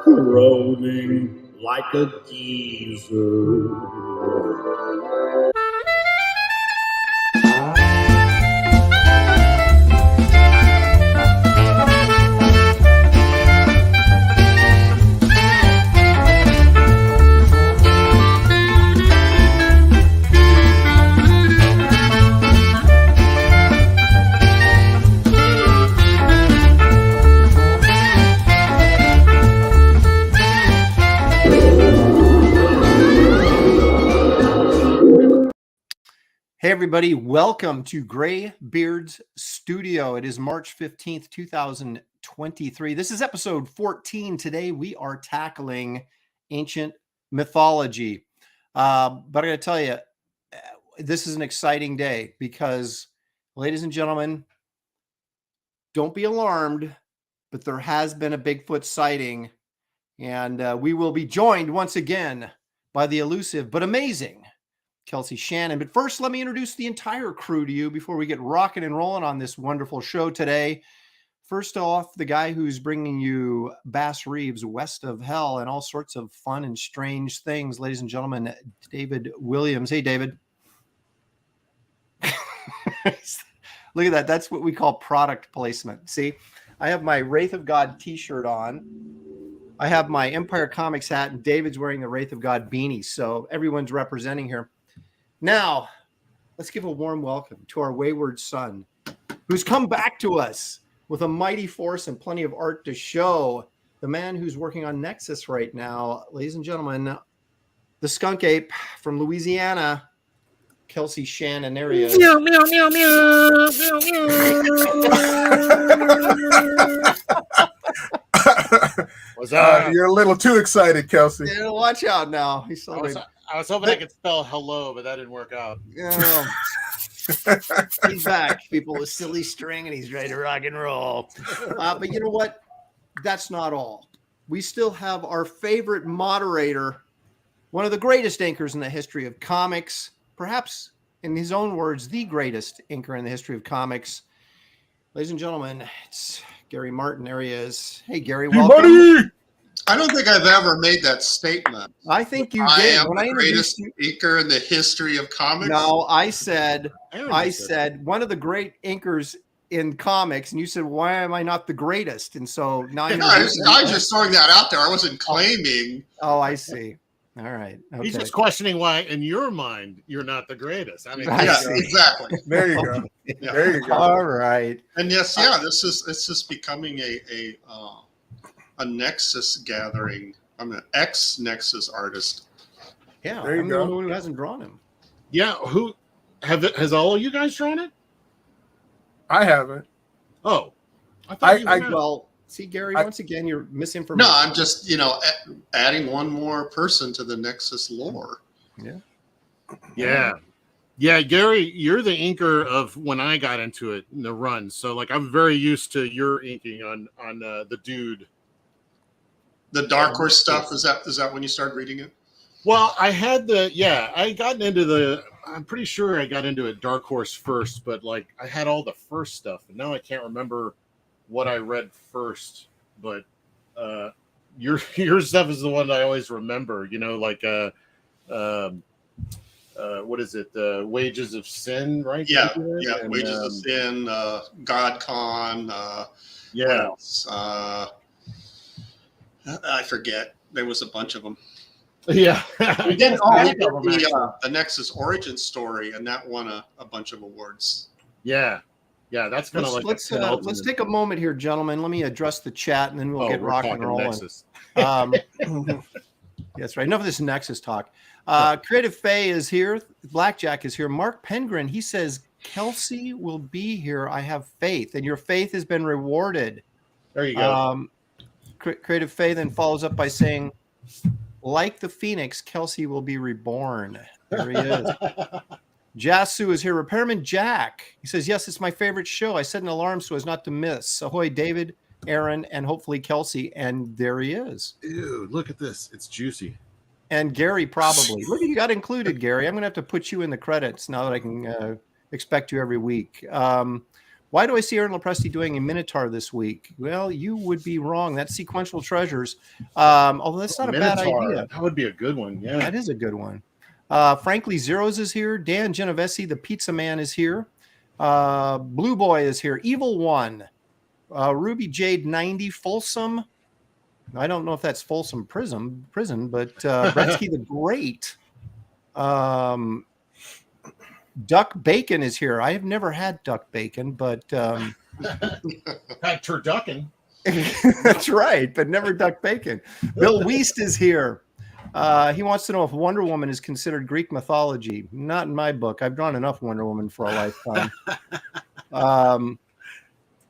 Rolling like a geezer. Hey, everybody. Welcome to Graybeard'S Studio. It is March 15th, 2023. This is episode 14. Today, we are tackling ancient mythology. But I got to tell you, this is an exciting day because, ladies and gentlemen, don't be alarmed, but there has been a Bigfoot sighting, and we will be joined once again by the elusive but amazing Kelsey Shannon. But first, let me introduce the entire crew to you before we get rocking and rolling on this wonderful show today. First off, the guy who's bringing you Bass Reeves West of Hell and all sorts of fun and strange things, ladies and gentlemen, David Williams. Hey, David. Look at that. That's what we call product placement. See, I have my Wraith of God t-shirt on. I have my Empire Comics hat, and David's wearing the Wraith of God beanie. So everyone's representing here. Now, let's give a warm welcome to our wayward son, who's come back to us with a mighty force and plenty of art to show. The man who's working on Nexus right now, ladies and gentlemen, the skunk ape from Louisiana, Kelsey Shannon. There he is. Meow, meow, meow, meow, meow, meow. You're a little too excited, Kelsey. Yeah, watch out now. He's so I was hoping I could spell hello, but that didn't work out. Yeah. He's back, people, with silly string, and he's ready to rock and roll. But you know what? That's not all. We still have our favorite moderator, one of the greatest inkers in the history of comics, perhaps, in his own words, the greatest inker in the history of comics. Ladies and gentlemen, it's Gary Martin. There he is. Hey, Gary, welcome. Buddy! I don't think I've ever made that statement. I think you did. I am when the greatest inker in the history of comics. No, I said one of the great inkers in comics, and you said, why am I not the greatest? And so now I was just throwing that out there. I wasn't claiming. Oh, I see. All right. Okay. He's just questioning why, in your mind, you're not the greatest. I mean, yes, exactly. There you go. Yeah. There you go. All right. And yes, this is becoming a Nexus gathering. I'm an ex-Nexus artist. Yeah, There you I'm go. the only one who hasn't drawn him. yeah. Who has all of you guys drawn it? I haven't. Oh, I thought you had. Well, see, Gary, once again, you're misinformation. No, I'm just adding one more person to the Nexus lore. Yeah, Gary, you're the inker of when I got into it in the run. So, like, I'm very used to your inking on the dude. The Dark Horse stuff, is that when you started reading it? Well, I got into I'm pretty sure I got into it Dark Horse first, but like I had all the first stuff, and now I can't remember what I read first. But your stuff is the one that I always remember. You know, like what is it? The Wages of Sin, right? Yeah, And, Wages of Sin, GodCon. What else? I forget. There was a bunch of them. Yeah. We did the Nexus origin story, and that won a bunch of awards. Yeah, that's kind of like let's take a moment here, gentlemen. Let me address the chat, and then we'll get rock and rolling. Nexus. That's right. Enough of this Nexus talk. Creative Faye is here. Blackjack is here. Mark Pengren, he says, Kelsey will be here. I have faith, and your faith has been rewarded. There you go. Creative Faye then follows up by saying, like the Phoenix, Kelsey will be reborn. There he is. Jasu is here. Repairman Jack. He says, yes, it's my favorite show. I set an alarm so as not to miss. Ahoy, David, Aaron, and hopefully Kelsey. And there he is. Ew, look at this. It's juicy. And Gary probably. Look, you got included, Gary. I'm going to have to put you in the credits now that I can expect you every week. Why do I see Aaron Lopresti doing a Minotaur this week? Well, you would be wrong. That's Sequential Treasures. Although that's not a bad idea. That would be a good one. Yeah. That is a good one. Frankly Zeros is here. Dan Genovese, the Pizza Man, is here. Blue Boy is here. Evil One. Ruby Jade 90. Folsom. I don't know if that's Folsom prison, but Bretsky the Great. Duck Bacon is here. I have never had duck bacon, but Had turducken. that's right, but never duck bacon. Bill Weist is here. He wants to know if Wonder Woman is considered Greek mythology. Not in my book. I've drawn enough Wonder Woman for a lifetime.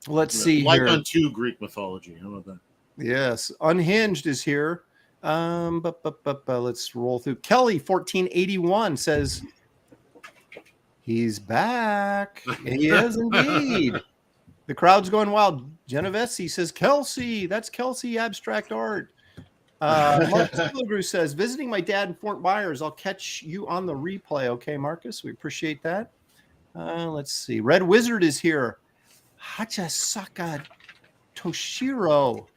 Let's see Like here. unto Greek mythology. How about that? Yes, Unhinged is here. Let's roll through. Kelly 1481 says he's back. He is indeed. The crowd's going wild. Genovese says Kelsey. That's Kelsey Abstract Art. Mark Silvergrew says visiting my dad in Fort Myers. I'll catch you on the replay. Okay, Marcus, we appreciate that. Let's see. Red Wizard is here. Hachasaka Toshiro.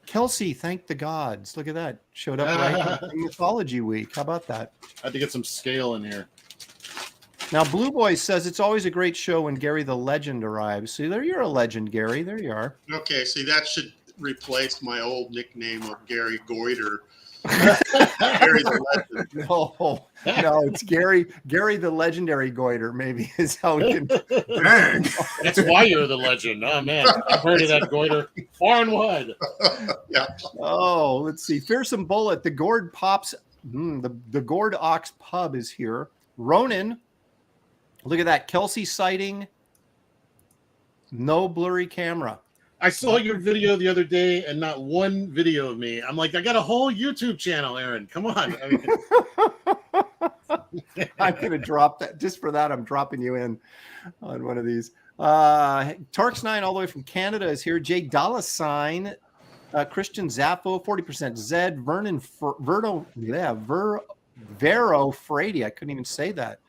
Kelsey, thank the gods. Look at that. Showed up right in Mythology Week. How about that? I had to get some scale in here. Now, Blue Boy says it's always a great show when Gary the Legend arrives. See, there you're a legend, Gary. There you are. Okay, see, that should replace my old nickname of Gary Goiter. Gary the Legend. No, it's Gary the Legendary Goiter, maybe is how we can. Dang. That's why you're the legend. Oh, man. I've heard of that goiter far and wide. Yeah. Oh, let's see. Fearsome Bullet, the Gourd Pops, the Gourd Ox Pub is here. Ronan, look at that. Kelsey sighting. No blurry camera. I saw your video the other day and not one video of me. I'm like, I got a whole YouTube channel, Aaron. Come on. I mean, I'm going to drop that. Just for that, I'm dropping you in on one of these. Tarks9 all the way from Canada is here. Jay Dollarsign, Christian Zaffo, 40% Zed, Vero Frady. I couldn't even say that.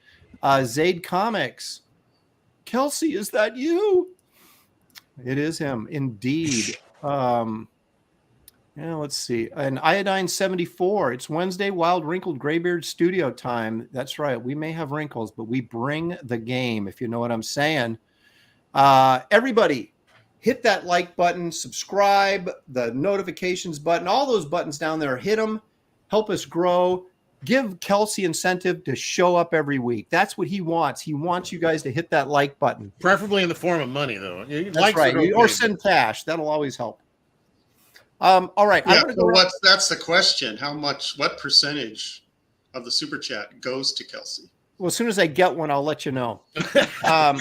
Zaid Comics. Kelsey, is that you? It is him, indeed. Let's see. An Iodine 74. It's Wednesday, Wild Wrinkled Graybeard studio time. That's right. We may have wrinkles, but we bring the game, if you know what I'm saying. Everybody, hit that like button, subscribe, the notifications button, all those buttons down there. Hit them. Help us grow. Give Kelsey incentive to show up every week. That's what he wants. He wants you guys to hit that like button. preferably in the form of money, though. That's right. Or send cash. That'll always help. All right. Yeah, so that's the question. What percentage of the super chat goes to Kelsey? Well, as soon as I get one, I'll let you know. All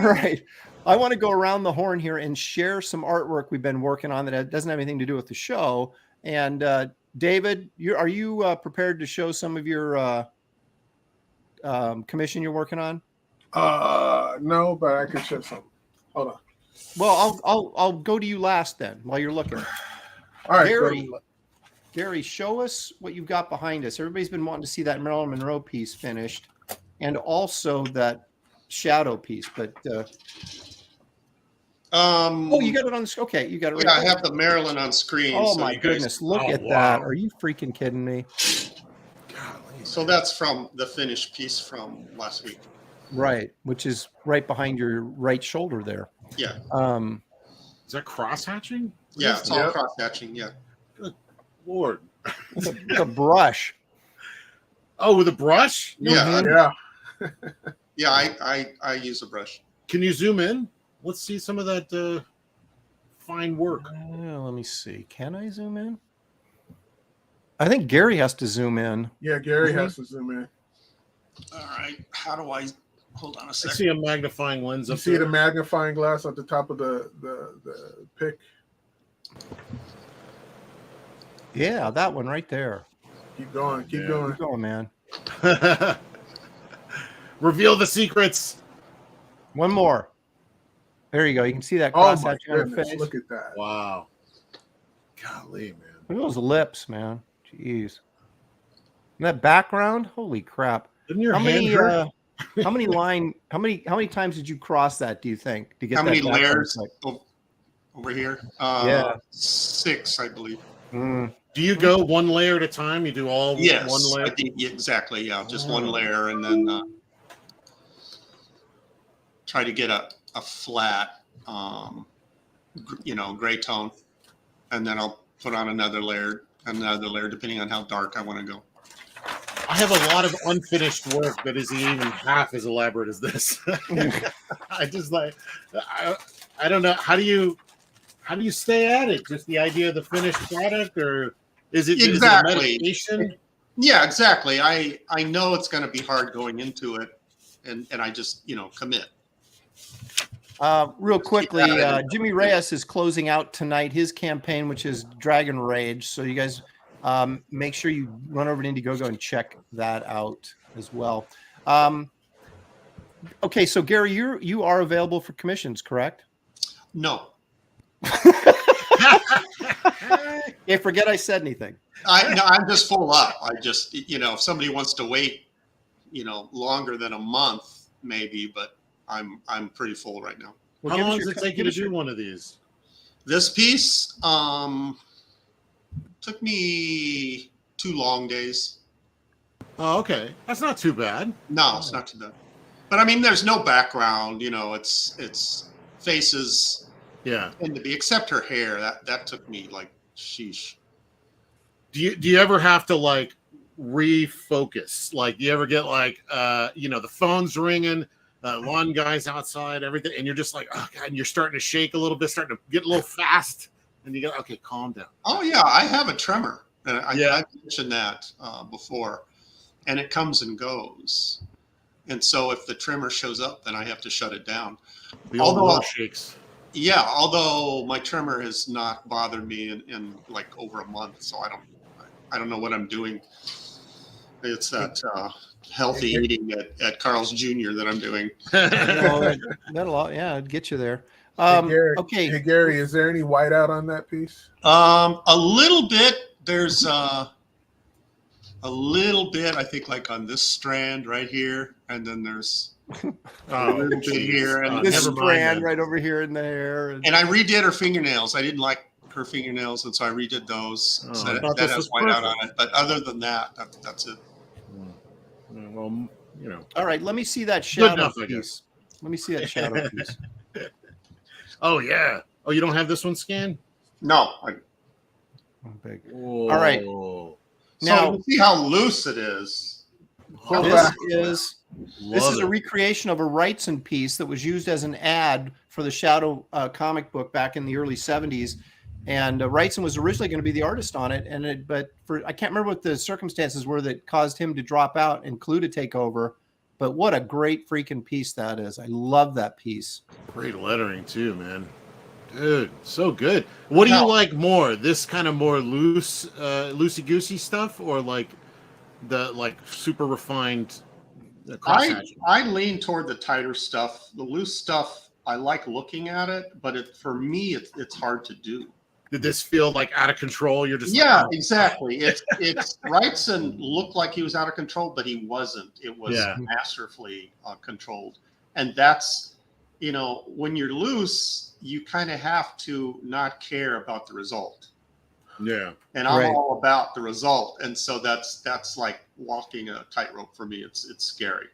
right. I want to go around the horn here and share some artwork we've been working on that doesn't have anything to do with the show. And David, are you prepared to show some of your commission you're working on? No, but I can show something. Hold on. Well, I'll go to you last then while you're looking. All right, Gary, show us what you've got behind us. Everybody's been wanting to see that Marilyn Monroe piece finished, and also that shadow piece. But you got it on the okay. You got it. Yeah, I have the Maryland on screen. Oh so my goodness! Look at that. Are you freaking kidding me? So that's from the finished piece from last week. Right, which is right behind your right shoulder there. Yeah. Is that cross-hatching? Yeah, it's all cross-hatching. Yeah. Good Lord. With a brush. Oh, with a brush? Yeah. Yeah. Yeah, I use a brush. Can you zoom in? Let's see some of that fine work. Let me see. Can I zoom in? I think Gary has to zoom in. Yeah, Gary has to zoom in. All right. How do I hold on a I second? see a magnifying lens You up see there. the magnifying glass at the top of the pic? Yeah, that one right there. Keep going. Keep Yeah. going. Keep going, man. Reveal the secrets. One more. There you go. You can see that Oh cross my hatching on her goodness! face. Look at that. Wow. Golly, man. Look at those lips, man. Jeez. And that background, holy crap. Didn't your How hand many hurt? How many times did you cross that, do you think, to get How that many back on layers site? over here? Yeah. 6, I believe. Mm. Do you go one layer at a time? You do all Yes, one layer? I did, yeah, exactly. Yeah, just one Oh. layer, and then try to get a flat, gray tone, and then I'll put on another layer, depending on how dark I want to go. I have a lot of unfinished work that isn't even half as elaborate as this. I just I don't know. How do you stay at it? Just the idea of the finished product, or is it Exactly. Is it a meditation? Yeah, exactly. I know it's going to be hard going into it, and I just commit. Real quickly, Jimmy Reyes is closing out tonight his campaign, which is Dragon Rage. So you guys make sure you run over to Indiegogo and check that out as well. Okay, so Gary, you are available for commissions, correct? No. Yeah, forget I said anything. I'm just full up. I just if somebody wants to wait, longer than a month, maybe, but I'm pretty full right now. Well, how long does it take you to do one of these? This piece took me 2 long days. Oh, okay. That's not too bad. No, it's not too bad. But I mean, there's no background. It's faces. Yeah. And to be, except her hair, that took me like sheesh. Do you ever have to like refocus? Like, do you ever get like the phone's ringing, lawn guy's outside, everything, and you're just like, oh god, and you're starting to shake a little bit, starting to get a little fast, and you go, okay, calm down. Oh yeah, I have a tremor. I mentioned that before, and it comes and goes. And so if the tremor shows up, then I have to shut it down. The old shakes. Yeah, although my tremor has not bothered me in like over a month, so I don't know what I'm doing. It's that healthy eating at Carl's Jr. that I'm doing. That'll get you there. Hey, Gary, Okay. Hey Gary, is there any whiteout on that piece? A little bit. There's a little bit, I think, like on this strand right here, and then there's a little bit here, and this strand right over here in the hair. And I redid her fingernails. I didn't like her fingernails, and so I redid those. So that has white out on it. But other than that, that's it. Well, All right, let me see that shadow enough, piece. Let me see that shadow piece. Oh yeah. Oh, you don't have this one scanned? No. Big. All right. So Now you see how loose it is. This is a recreation of a Wrightson piece that was used as an ad for the Shadow comic book back in the early 70s. And Wrightson was originally going to be the artist on it, I can't remember what the circumstances were that caused him to drop out and Clue to take over. But what a great freaking piece that is! I love that piece. Great lettering too, man. Dude, so good. What do you like more? This kind of more loosey goosey stuff, or like the super refined? I lean toward the tighter stuff. The loose stuff, I like looking at it, but for me, it's hard to do. Did this feel like out of control? You're just exactly. It's Wrightson looked like he was out of control, but he wasn't. It was masterfully controlled, and that's when you're loose, you kind of have to not care about the result. Yeah, and I'm all about the result, and so that's like walking a tightrope for me. It's scary.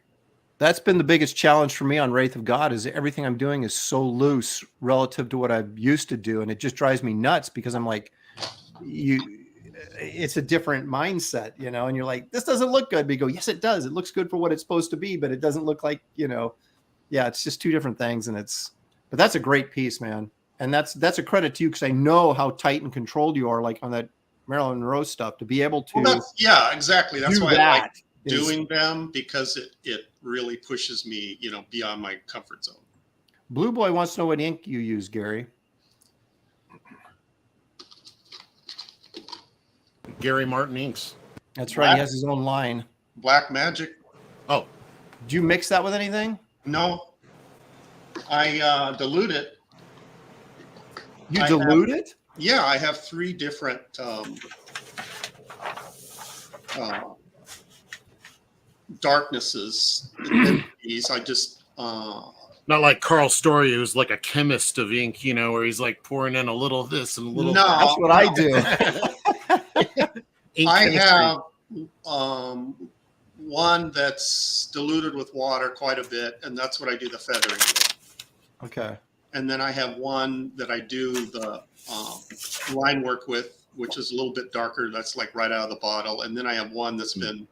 That's been the biggest challenge for me on Wraith of God, is everything I'm doing is so loose relative to what I used to do. And it just drives me nuts because I'm like, it's a different mindset, and you're like, this doesn't look good. But you go, yes, it does. It looks good for what it's supposed to be, but it doesn't look like, it's just two different things. But that's a great piece, man. And that's a credit to you, because I know how tight and controlled you are, like on that Marilyn Monroe stuff, to be able to. Exactly. That's why I like doing them, because it really pushes me, beyond my comfort zone. Blue Boy wants to know what ink you use, Gary. Gary Martin inks. That's right. He has his own line. Black Magic. Oh, do you mix that with anything? No, I dilute it. You dilute it? Yeah, I have 3 different darknesses. I just not like Carl Story, who's like a chemist of ink, you know, where he's like pouring in a little of this and a little. No, That's what I do. I have one that's diluted with water quite a bit, and that's what I do the feathering with. Okay. And then I have one that I do the line work with, which is a little bit darker. That's like right out of the bottle. And then I have one that's been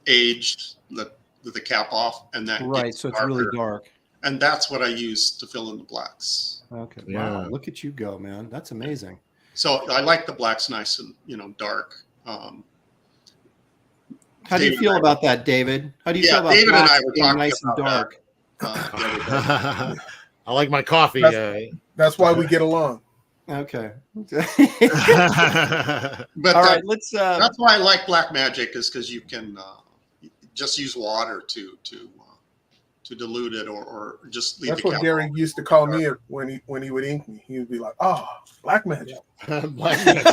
aged, with the cap off, and that Right, so it's really dark. And that's what I use to fill in the blacks. Okay. Yeah. Wow, look at you go, man. That's amazing. So I like the blacks nice and dark. How do you feel about that, David? How do you feel about David and I blacks were being talking nice and about dark? I like my coffee. That's why we get along. Okay. But All right, let's. That's why I like black magic, is because you can just use water to dilute it, or just leave. That's the what cap Gary on. used to call me when he would ink me. He would be like, "Oh, black magic." Black magic.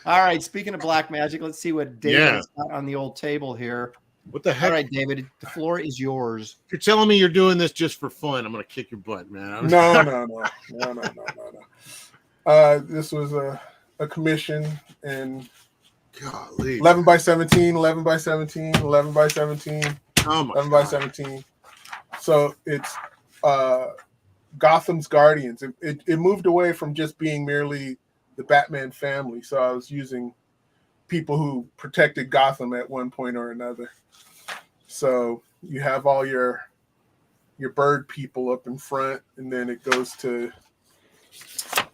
All right. Speaking of black magic, let's see what David's got on the old table here. What the heck? All right, David, the floor is yours. You're telling me you're doing this just for fun. I'm gonna kick your butt, man. No. This was a commission, and Golly. 11 by 17, 11 by 17, 11 by 17, Oh my 11 by God. 17. So it's Gotham's Guardians. It moved away from just being merely the Batman family. So I was using people who protected Gotham at one point or another. So you have all your bird people up in front, and then it goes to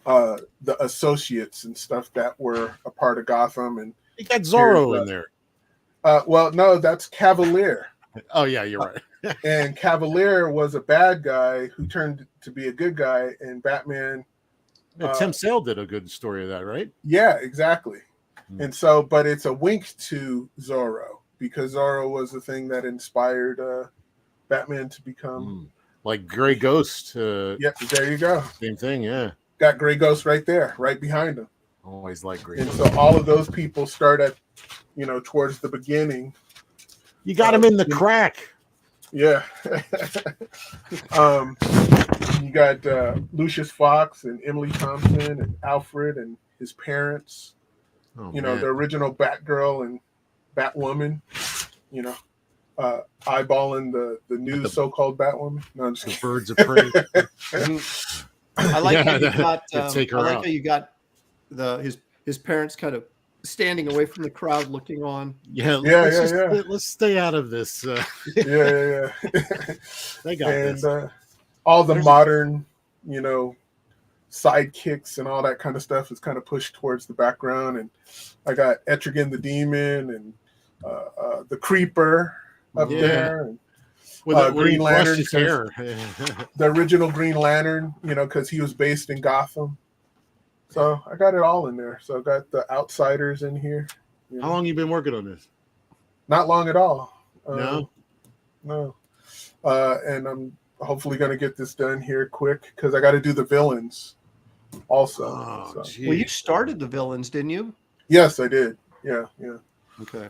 the associates and stuff that were a part of Gotham. And You got Zorro in there. well, no, that's Cavalier. Oh yeah, you're right. And Cavalier was a bad guy who turned to be a good guy, and Batman. Yeah, Tim Sale did a good story of that, right? Yeah, exactly. Hmm. And so, but it's a wink to Zorro, because Zorro was the thing that inspired Batman to become. Like Gray Ghost. Yep, there you go. Same thing, yeah. Got Gray Ghost right there, right behind him. Always like Gray And Ghost. so all of those people start at, towards the beginning. You got him in the crack. Yeah. You got Lucius Fox and Emily Thompson and Alfred and his parents. Oh, The man. original Batgirl and Batwoman. Eyeballing the new so-called Batwoman. No, I'm just The kidding. birds of prey. I like how you Yeah, got. to take her I like out. how you got his parents kind of standing away from the crowd, looking on. Yeah, Yeah. let's stay out of this. Yeah. They got And this. all the modern, sidekicks and all that kind of stuff is kind of pushed towards the background. And I got Etrigan the Demon and the Creeper up there, and With Green Lantern, his hair. the original Green Lantern, because he was based in Gotham. So I got it all in there. So I got the Outsiders in here. How long you been working on this? Not long at all. No? No. And I'm hopefully going to get this done here quick, because I got to do the villains also. Oh, So. geez. Well, you started the villains, didn't you? Yes, I did. Yeah. Okay.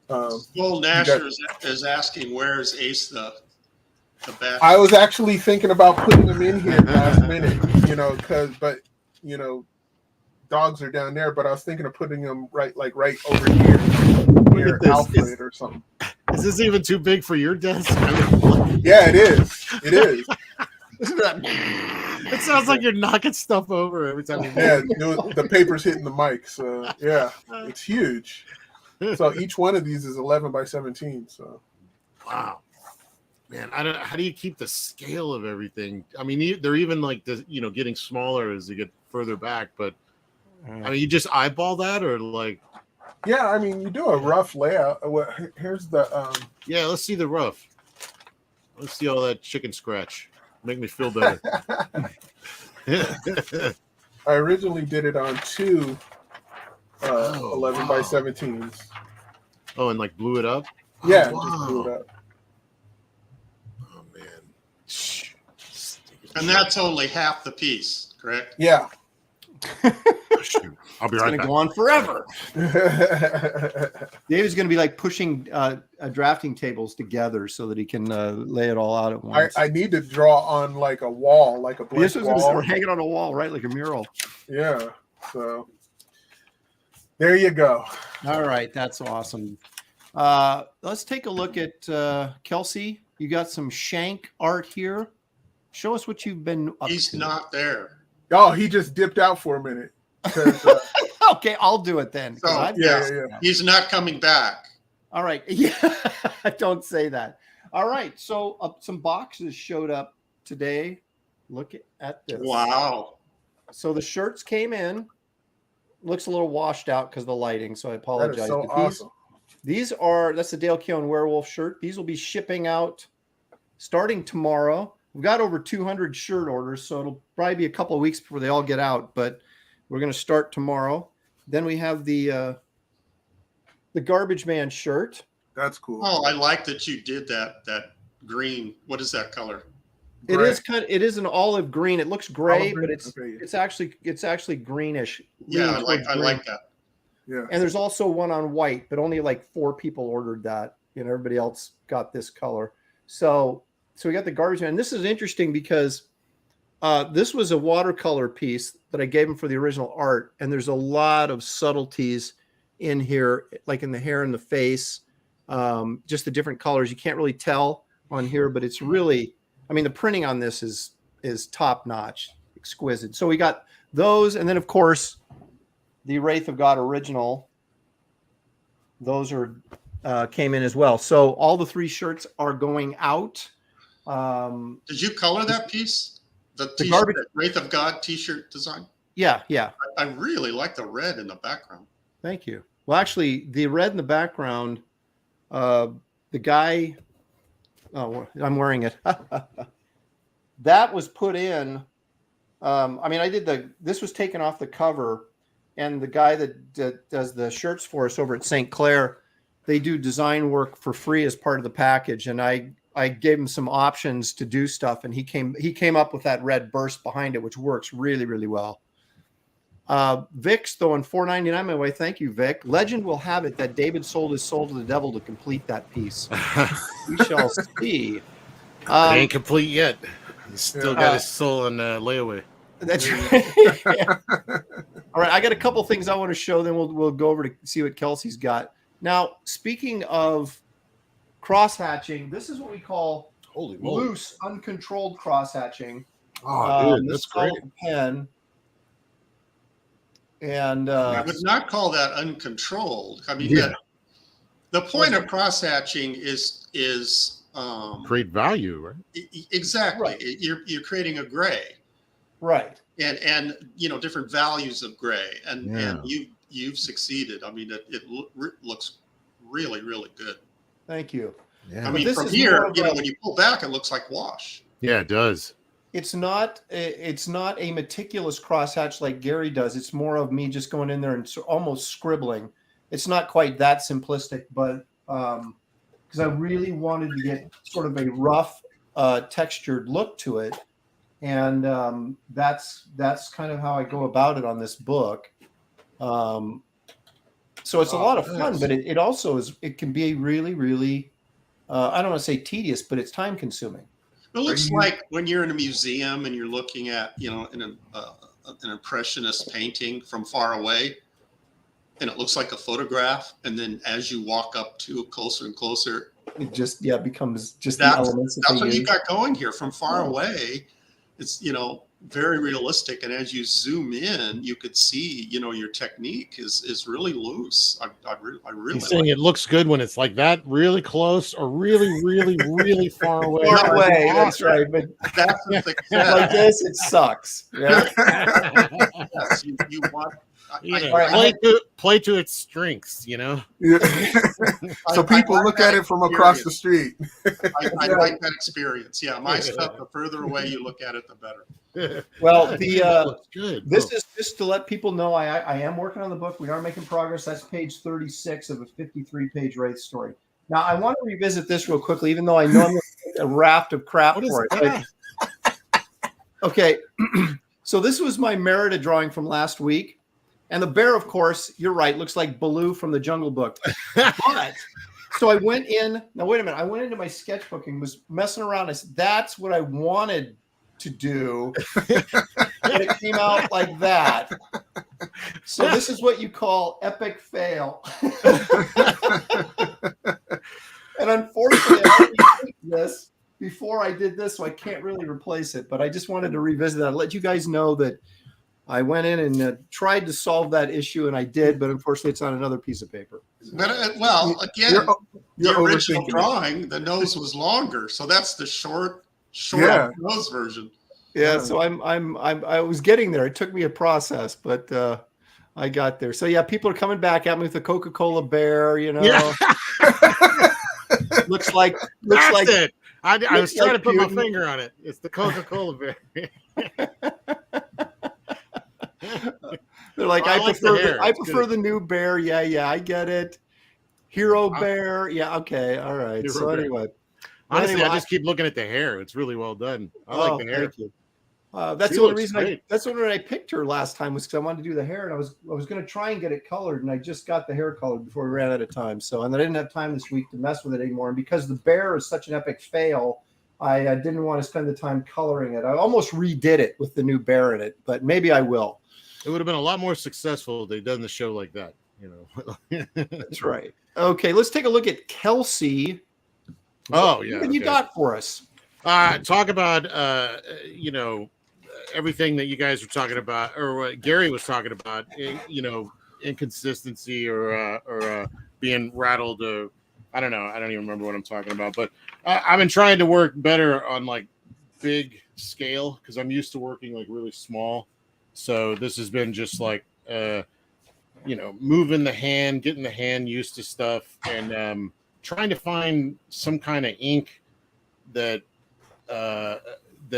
Joel Nasher is asking, where's Ace the bat? I was actually thinking about putting them in here last minute, but dogs are down there. But I was thinking of putting them right over here near at this. Alfred or something. Is this even too big for your desk? Yeah, it is. It is. It sounds like you're knocking stuff over every time you Yeah, the paper's hitting the mic. So yeah, it's huge. So each one of these is 11 by 17. So Wow, man, how do you keep the scale of everything? I mean, they're even like getting smaller as you get further back. But I mean, you just eyeball that, or like? yeah, I mean, you do a rough layout. Here's the Yeah, let's see the rough. Let's see all that chicken scratch. Make me feel better. I originally did it on two 11 by 17s. Oh, and like blew it up. Yeah, Oh, just blew it up. Oh man. And that's only half the piece, correct? Yeah. Shoot. I'll be It's right going to back. go on forever. David's going to be like pushing drafting tables together so that he can lay it all out at once. I need to draw on like a wall, like a blank This was wall. or hang it on a wall, right? Like a mural. Yeah. So there you go. All right. That's awesome. Let's take a look at Kelsey. You got some Shank art here. Show us what you've been up He's to. not there. Oh, he just dipped out for a minute. Okay, I'll do it then. So, yeah. He's not coming back. All right. Yeah, don't say that. All right. So some boxes showed up today. Look at this. Wow. So the shirts came in. Looks a little washed out because of the lighting, so I That apologize. is so But awesome. these are, that's the Dale Keown Werewolf shirt. These will be shipping out starting tomorrow. We've got over 200 shirt orders, so it'll probably be a couple of weeks before they all get out, but we're going to start tomorrow. Then we have the Garbage Man shirt. That's cool. Oh, I like that you did that green. What is that color? It is it is an olive green. It looks gray, Olive green? but it's Okay. it's actually greenish. Yeah, leaning towards I green. like that. Yeah. And there's also one on white, but only like 4 people ordered that. Everybody else got this color. So we got the Garbage Man. And this is interesting because this was a watercolor piece that I gave him for the original art. And there's a lot of subtleties in here, like in the hair and the face, just the different colors. You can't really tell on here, but it's really, I mean, the printing on this is top notch, exquisite. So we got those. And then of course the Wraith of God original, those are came in as well. So all the 3 shirts are going out. Did you color that piece? The t-shirt, garbage- that Wraith of God t-shirt design? Yeah. I really like the red in the background. Thank you. Well, actually, the red in the background, the guy, I'm wearing it. That was put in. I mean, this was taken off the cover, and the guy that does the shirts for us over at St. Clair, they do design work for free as part of the package. And I gave him some options to do stuff, and he came up with that red burst behind it, which works really, really well. Vic's throwing $4.99 my way. Thank you, Vic. Legend will have it that David sold his soul to the devil to complete that piece. We shall see. It ain't complete yet. He's still got his soul in layaway. That's right. Yeah. All right, I got a couple things I want to show. Then we'll go over to see what Kelsey's got. Now, speaking of cross-hatching, this is what we call Holy moly. loose, uncontrolled cross-hatching. Oh, dude, This that's is called great. a pen. And I would not call that uncontrolled. I mean, the point of cross hatching is Great value, right? Exactly. Right. You're creating a gray, right. and different values of gray, and you've succeeded. I mean, it looks really, really good. Thank you. Yeah. I mean, this from is here, more of a- when you pull back, it looks like wash. Yeah, it does. It's not a meticulous crosshatch like Gary does. It's more of me just going in there and almost scribbling. It's not quite that simplistic, but because I really wanted to get sort of a rough, textured look to it, and that's kind of how I go about it on this book. So it's a lot of fun, but it also it can be really, really I don't want to say tedious, but it's time consuming. It looks like when you're in a museum and you're looking at, an impressionist painting from far away, and it looks like a photograph. And then as you walk up to it closer and closer, It just becomes just the that's elements that what they you use. got going here. From far away, it's very realistic. And as you zoom in, you could see, your technique is really loose. I really He's saying like it looks good when it's like that, really close, or really, really, really far away. Far away, that's right. But That's the thing. like this, it sucks. Yeah. Yes, you want. Play to its strengths, Yeah. I So people like look that at it from across the street. I like that experience. Yeah, my stuff, the further away you look at it, the better. Well, It looks good. this is just to let people know I am working on the book. We are making progress. That's page 36 of a 53-page Wraith story. Now, I want to revisit this real quickly, even though I know I'm going to get a raft of crap What is for it. that? Okay, so this was my Merida drawing from last week. And the bear, of course, you're right, looks like Baloo from the Jungle Book. But so I went in. Now, wait a minute. I went into my sketchbook and was messing around. I said, that's what I wanted to do. And it came out like that. So this is what you call epic fail. And unfortunately, I already did this before I did this, so I can't really replace it. But I just wanted to revisit that. Let you guys know that I went in and tried to solve that issue, and I did, but unfortunately, it's on another piece of paper. But again, you're the original overthinking it. drawing, the nose was longer, so that's the short Yeah. nose version. Yeah, so I was getting there. It took me a process, but I got there. So yeah, people are coming back at me with the Coca-Cola bear. You know, Yeah. looks like it. I was trying like to put my Putin. finger on it. It's the Coca-Cola bear. They're like, Oh, I like the hair. I It's prefer good. the new bear. Yeah, I get it. Hero bear. Yeah, okay, all right. Hero So bear. anyway, Honestly, I just keep looking at the hair. It's really well done. I like the hair. Thank you. That's She the only looks reason great. that's the only reason I picked her last time was because I wanted to do the hair, and I was going to try and get it colored, and I just got the hair colored before we ran out of time. So, and I didn't have time this week to mess with it anymore. And because the bear is such an epic fail, I didn't want to spend the time coloring it. I almost redid it with the new bear in it, but maybe I will. It would have been a lot more successful if they'd done the show like that. You know. That's right. Okay, let's take a look at Kelsey. Oh yeah. What have you got for us? Talk about everything that you guys were talking about, or what Gary was talking about. Inconsistency or being rattled. I don't know. I don't even remember what I'm talking about. But I've been trying to work better on like big scale because I'm used to working like really small. So this has been just like moving the hand, getting the hand used to stuff, and trying to find some kind of ink that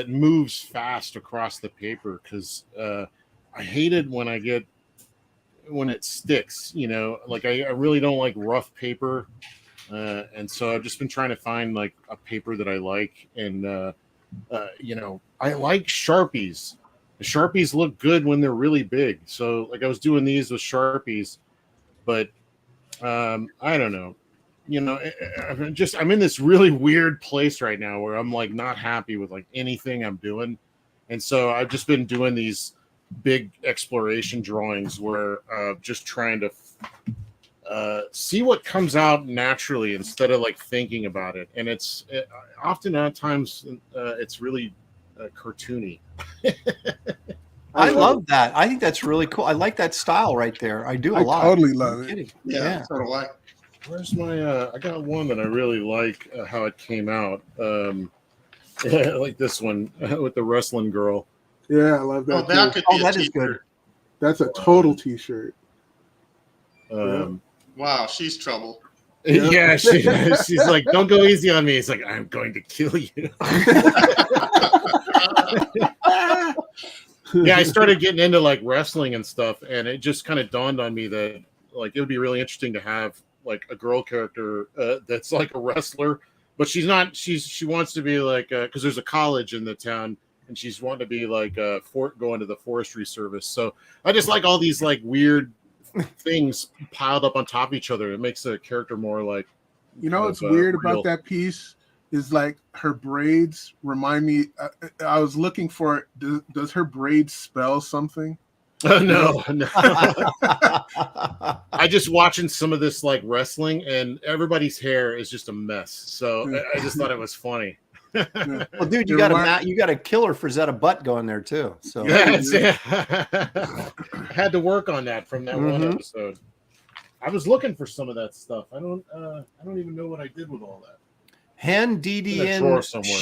moves fast across the paper, because I hate it when it sticks. Like I really don't like rough paper, and so I've just been trying to find like a paper that I like, and I like Sharpies. The Sharpies look good when they're really big. So like I was doing these with Sharpies, but I don't know. I'm in this really weird place right now where I'm like not happy with like anything I'm doing. And so I've just been doing these big exploration drawings where just trying to see what comes out naturally instead of like thinking about it. And it's often at times it's really cartoony. I love that. I think that's really cool. I like that style right there. I do a lot. I totally love it. Yeah. So do I. Where's my I got one that I really like how it came out. Like this one with the wrestling girl. Yeah, I love that. That too. could be that is good. That's a total t-shirt. Wow, she's trouble. Yeah, she's like, don't go easy on me. It's like, I'm going to kill you. Yeah, I started getting into like wrestling and stuff, and it just kind of dawned on me that like it would be really interesting to have like a girl character that's like a wrestler, but she's not. She wants to be like because there's a college in the town, and she's wanting to be like going to the forestry service. So I just like all these like weird things piled up on top of each other. It makes the character more like. What's weird about that piece is like her braids remind me. I was looking for. Does her braids spell something? No. I just watching some of this like wrestling, and everybody's hair is just a mess. So I just thought it was funny. Well, dude, you got a killer Frazetta butt going there too. So yeah. I had to work on that from that one episode. I was looking for some of that stuff. I don't even know what I did with all that. Han DDN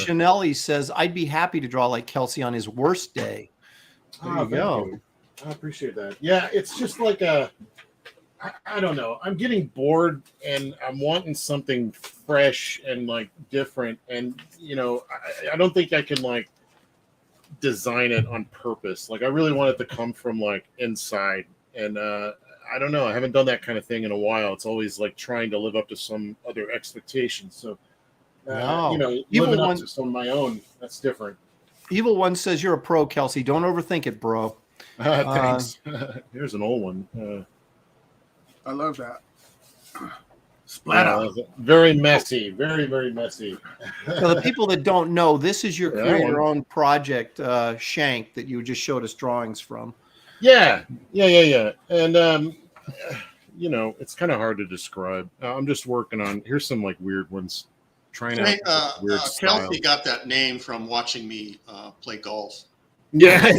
Chanelli says, I'd be happy to draw like Kelsey on his worst day. There you go. I appreciate that. Yeah, it's just like I don't know. I'm getting bored and I'm wanting something fresh and like different. And I don't think I can like design it on purpose. Like I really want it to come from like inside. And I don't know. I haven't done that kind of thing in a while. It's always like trying to live up to some other expectations. So living up to some of my own, that's different. Evil One says you're a pro, Kelsey. Don't overthink it, bro. Thanks. Here's an old one. I love that. Splatter. Very messy. Very, very messy. So the people that don't know, this is your creator-owned project, Shank, that you just showed us drawings from. Yeah. And you know, it's kind of hard to describe. I'm just working on. Here's some like weird ones. Trying out weird style. Kelsey got that name from watching me play golf. Yeah.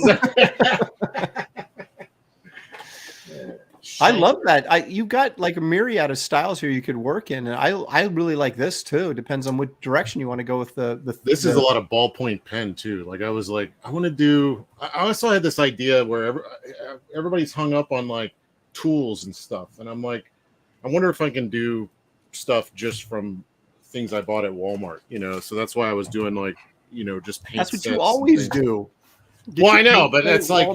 I love that. You've got like a myriad of styles here you could work in, and I really like this too. It depends on what direction you want to go with the. This is a lot of ballpoint pen too. Like I was like, I want to do. I also had this idea where everybody's hung up on like tools and stuff, and I'm like, I wonder if I can do stuff just from things I bought at Walmart. You know, so that's why I was doing like, you know, just paint. That's what you always do. Well, I know, but it's like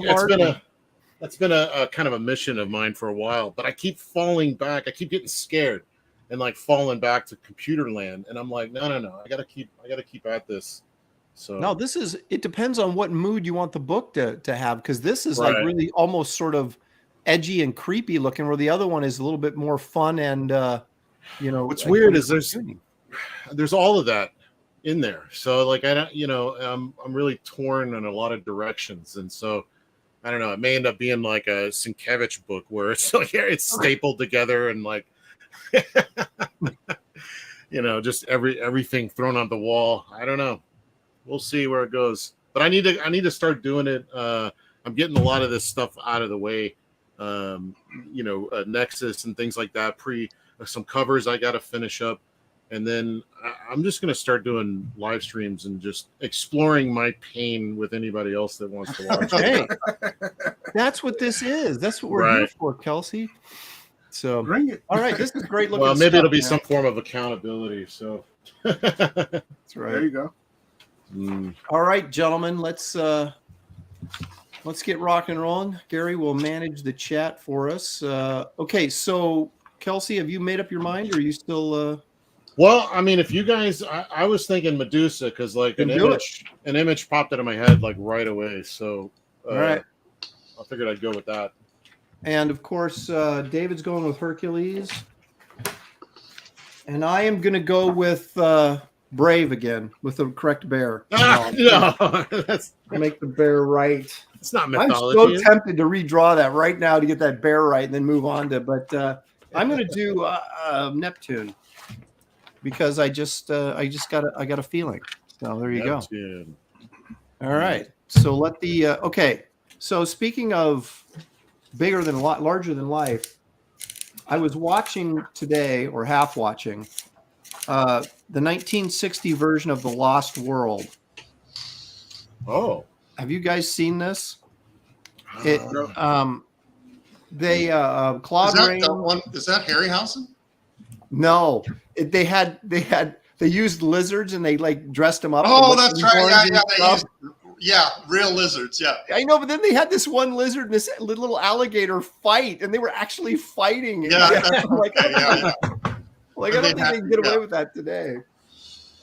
it's been a kind of a mission of mine for a while, but I keep falling back. I keep getting scared and like falling back to computer land. And I'm like, no. I gotta keep at this. So no, it depends on what mood you want the book to have. Cause this is like really almost sort of edgy and creepy looking, where the other one is a little bit more fun. And, you know, what's weird is there's all of that in there. So like, I don't, you know, I'm really torn in a lot of directions. And so, I don't know. It may end up being like a Sienkiewicz book where it's like it's stapled together and like, you know, just everything thrown on the wall. I don't know. We'll see where it goes. But I need to start doing it. I'm getting a lot of this stuff out of the way. You know, Nexus and things like that. Some covers I got to finish up. And then I'm just going to start doing live streams and just exploring my pain with anybody else that wants to watch. Hey, that's what this is. That's what we're here for, Kelsey. So, bring it. All right, this is great looking. Well, maybe stuff, it'll be some form of accountability. So, that's right. There you go. All right, gentlemen, let's get rock and rolling. Gary will manage the chat for us. Okay, so Kelsey, have you made up your mind, or are you still? Well, I mean, if you guys, I was thinking Medusa because like an image popped into my head like right away. So, all right, I figured I'd go with that. And of course, David's going with Hercules, and I am going to go with Brave again with the correct bear. No, that's make the bear right. It's not mythology. I'm so tempted to redraw that right now to get that bear right and then move on to. But I'm going to do Neptune. Because I got a feeling. So there you go. All right. So let the okay. So speaking of larger than life, I was watching today, or half watching, the 1960 version of The Lost World. Oh, have you guys seen this? It they Claude Rains. Is that Harryhausen? No, they used lizards and they like dressed them up. Oh, that's right. Yeah, real lizards. Yeah, I know. But then they had this one lizard and this little alligator fight, and they were actually fighting. Yeah, like I don't think they can get away with that today.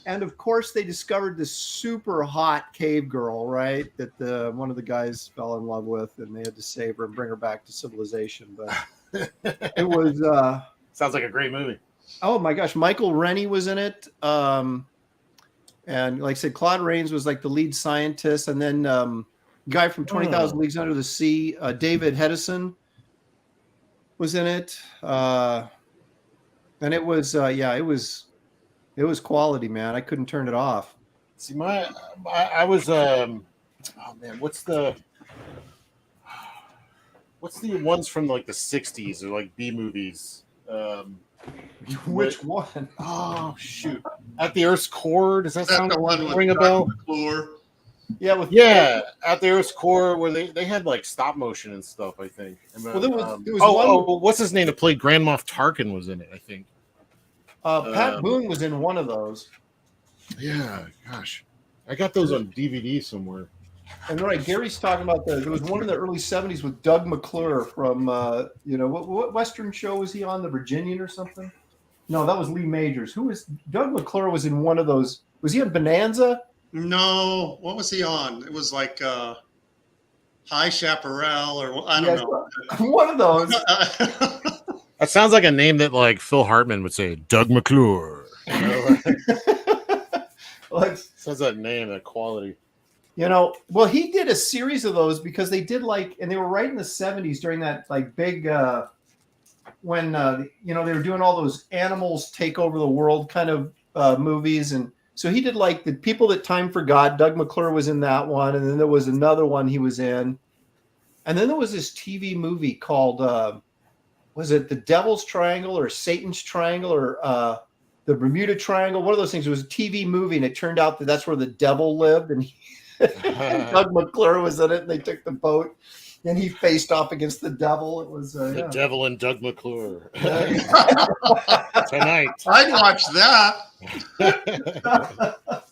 And of course, they discovered this super hot cave girl, right? That one of the guys fell in love with, and they had to save her and bring her back to civilization. But it was sounds like a great movie. Oh my gosh, Michael Rennie was in it, and like I said, Claude Rains was like the lead scientist, and then guy from 20,000 Leagues Under the Sea, David Hedison, was in it, and it was it was quality, man. I couldn't turn it off. See, I was oh man, what's the ones from like the 60s or like B movies? Which one? Oh shoot! At the Earth's Core. Does that sound ring a bell? Yeah, At the Earth's Core, where they had like stop motion and stuff. I think. Well, there was what's his name that played Grand Moff Tarkin was in it? I think. Pat Boone was in one of those. Yeah, gosh, I got those on DVD somewhere. And right, Gary's talking about there was one in the early 70s with Doug McClure from what Western show was he on? The Virginian or something? No, that was Lee Majors. Who was Doug McClure? Was in one of those. Was he on Bonanza? No, what was he on? It was like High Chaparral, or I don't know. One of those. That sounds like a name that like Phil Hartman would say, Doug McClure. Sounds that name, that quality. Well, he did a series of those because they did and they were right in the 70s during that like big when they were doing all those animals take over the world kind of movies. And so he did like The People That Time Forgot. Doug McClure was in that one. And then there was another one he was in. And then there was this TV movie called, was it The Devil's Triangle or Satan's Triangle or the Bermuda Triangle? One of those things. It was a TV movie, and it turned out that that's where the devil lived. And Doug McClure was in it, and they took the boat, and he faced off against the devil. It was the devil and Doug McClure tonight. I'd watch that. I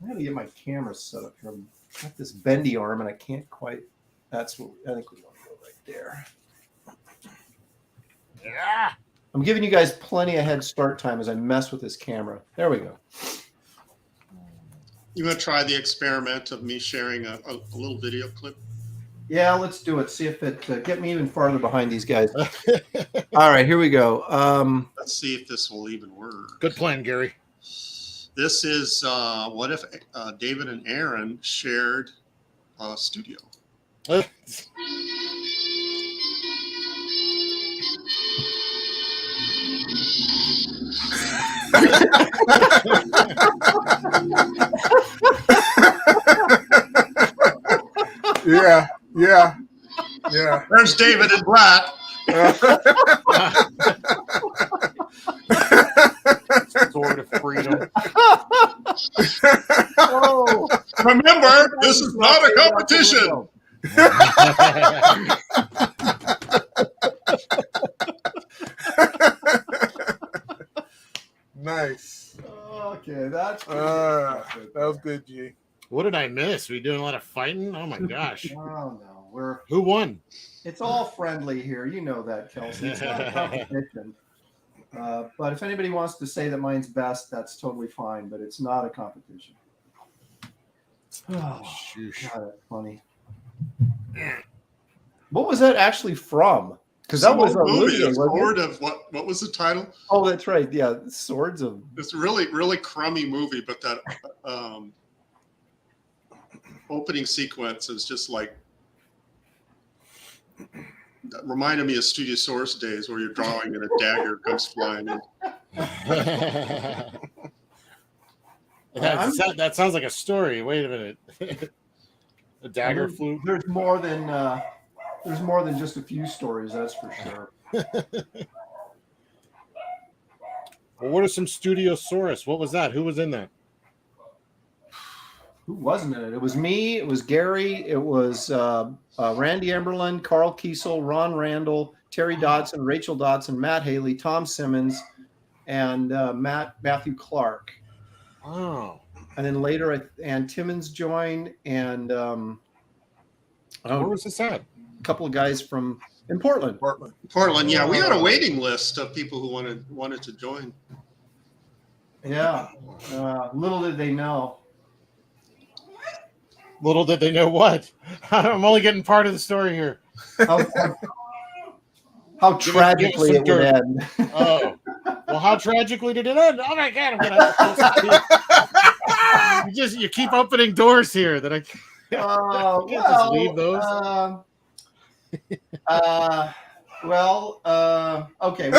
gotta get my camera set up here. I've got this bendy arm, and I can't quite. That's what I think we want to go right there. Yeah. I'm giving you guys plenty of head start time as I mess with this camera. There we go. You want to try the experiment of me sharing a little video clip? Yeah, let's do it. See if it get me even farther behind these guys. All right, here we go. Let's see if this will even work. Good plan, Gary. This is what if David and Aaron shared a studio? Yeah. There's David in black. Sword of freedom. Oh, Remember, this is not a competition. Nice. Okay, that's that was good, G. What did I miss? We doing a lot of fighting? Oh my gosh. Oh no, Who won? it's all friendly here. You know that, Kelsey. It's not a competition. But if anybody wants to say that mine's best, that's totally fine. But it's not a competition. Oh, God, that's funny. What was that actually from? Because that was a movie. Sword of what was the title? Oh, that's right. Yeah, Swords of. It's really crummy movie, but that opening sequence is just like that reminded me of Studio Source days where you're drawing and a dagger comes flying in. That sounds like a story. Wait a minute. A dagger flew. There's more than just a few stories, that's for sure. Well, what are some Studiosaurus? What was that? Who was in that? Who wasn't in it? It was me. It was Gary. It was Randy Emberlin, Carl Kiesel, Ron Randall, Terry Dodson, Rachel Dodson, Matt Haley, Tom Simmons, and Matthew Clark. Oh. And then later, Ann Timmons joined, and where was this at? A couple of guys from in Portland. Portland, yeah. We had a waiting list of people who wanted to join. Yeah. Little did they know. Little did they know what? I'm only getting part of the story here. How tragically it would end. Oh. Well, how tragically did it end? Oh my God! You keep opening doors here that I can't just leave those. Okay.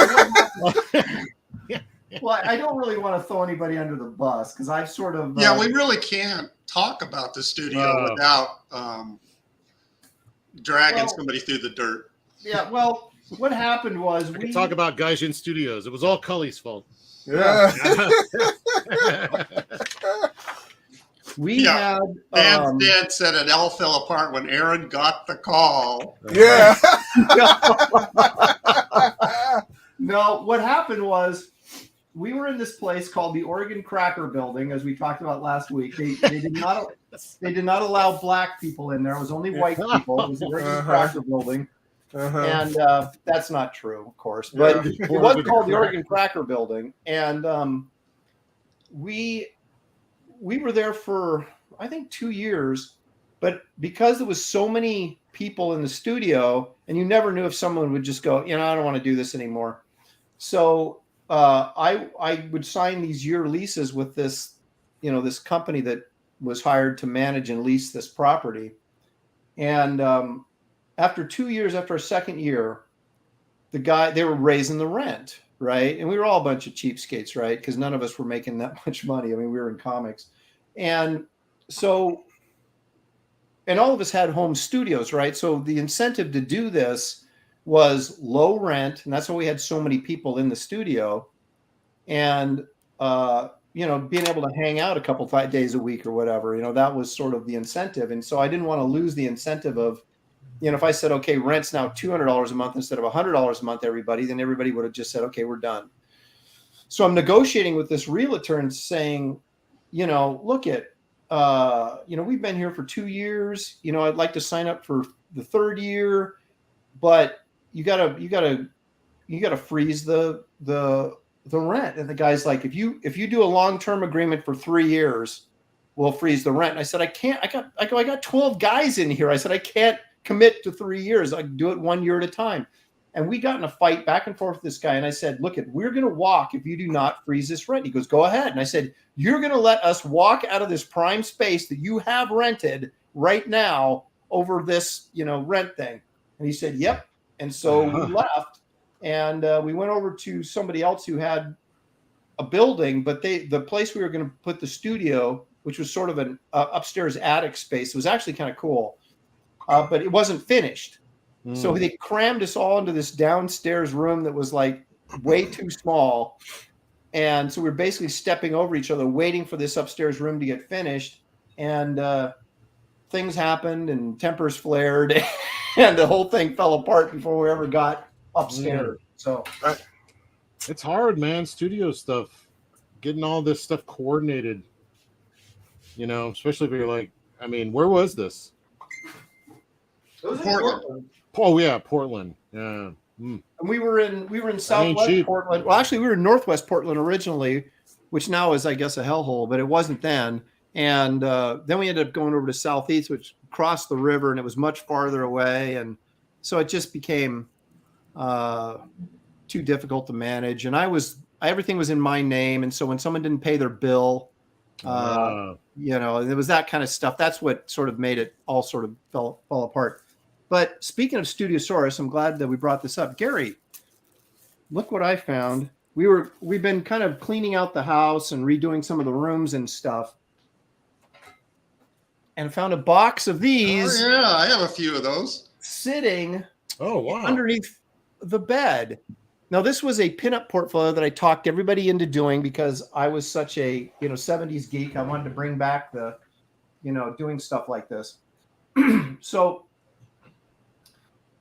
Well, I don't really want to throw anybody under the bus because I've sort of. Yeah, we really can't talk about the studio without dragging somebody through the dirt. Yeah, well, what happened was we talk about Gaijin Studios. It was all Cully's fault. Yeah. Dan said it all fell apart when Aaron got the call. Yeah. No, what happened was we were in this place called the Oregon Cracker Building, as we talked about last week. They did not allow black people in there. It was only white people. It was the Oregon Cracker Building. And that's not true, of course. But it was called the Oregon Cracker Building. And we were there for, I think, 2 years. But because there was so many people in the studio, and you never knew if someone would just go, I don't want to do this anymore. So I would sign these year leases with this, this company that was hired to manage and lease this property. And after 2 years, after our second year, they were raising the rent, right? And we were all a bunch of cheapskates, right? Because none of us were making that much money. I mean, we were in comics. And so, and all of us had home studios, right? So the incentive to do this was low rent. And that's why we had so many people in the studio. And, being able to hang out a couple 5 days a week or whatever, that was sort of the incentive. And so I didn't want to lose the incentive of, if I said, okay, rent's now $200 a month instead of $100 a month, everybody, then everybody would have just said, okay, we're done. So I'm negotiating with this realtor and saying, look at, we've been here for 2 years. I'd like to sign up for the third year, but you gotta freeze the rent. And the guy's like, if you do a long-term agreement for 3 years, we'll freeze the rent. And I said, I can't. I got 12 guys in here. I said, I can't commit to 3 years. I do it 1 year at a time. And we got in a fight back and forth with this guy. And I said, look, we're going to walk if you do not freeze this rent. He goes, go ahead. And I said, you're going to let us walk out of this prime space that you have rented right now over this, rent thing. And he said, yep. And so we left, and we went over to somebody else who had a building, but the place we were going to put the studio, which was sort of an upstairs attic space, was actually kind of cool, but it wasn't finished. So they crammed us all into this downstairs room that was like way too small. And so we're basically stepping over each other, waiting for this upstairs room to get finished. And things happened and tempers flared and the whole thing fell apart before we ever got upstairs. So it's hard, man. Studio stuff, getting all this stuff coordinated, especially if you're like, where was this? Portland. Oh yeah, Portland. Yeah. And we were in Southwest Portland. Well, actually, we were in Northwest Portland originally, which now is, I guess, a hellhole, but it wasn't then. And then we ended up going over to Southeast, which crossed the river, and it was much farther away. And so it just became too difficult to manage. And everything was in my name. And so when someone didn't pay their bill, there was that kind of stuff. That's what sort of made it all sort of fall apart. But speaking of Studiosaurus, I'm glad that we brought this up. Gary, look what I found. We've been kind of cleaning out the house and redoing some of the rooms and stuff, and found a box of these. Oh, yeah, I have a few of those sitting wow. underneath the bed. Now, this was a pinup portfolio that I talked everybody into doing because I was such a 70s geek. I wanted to bring back the doing stuff like this. So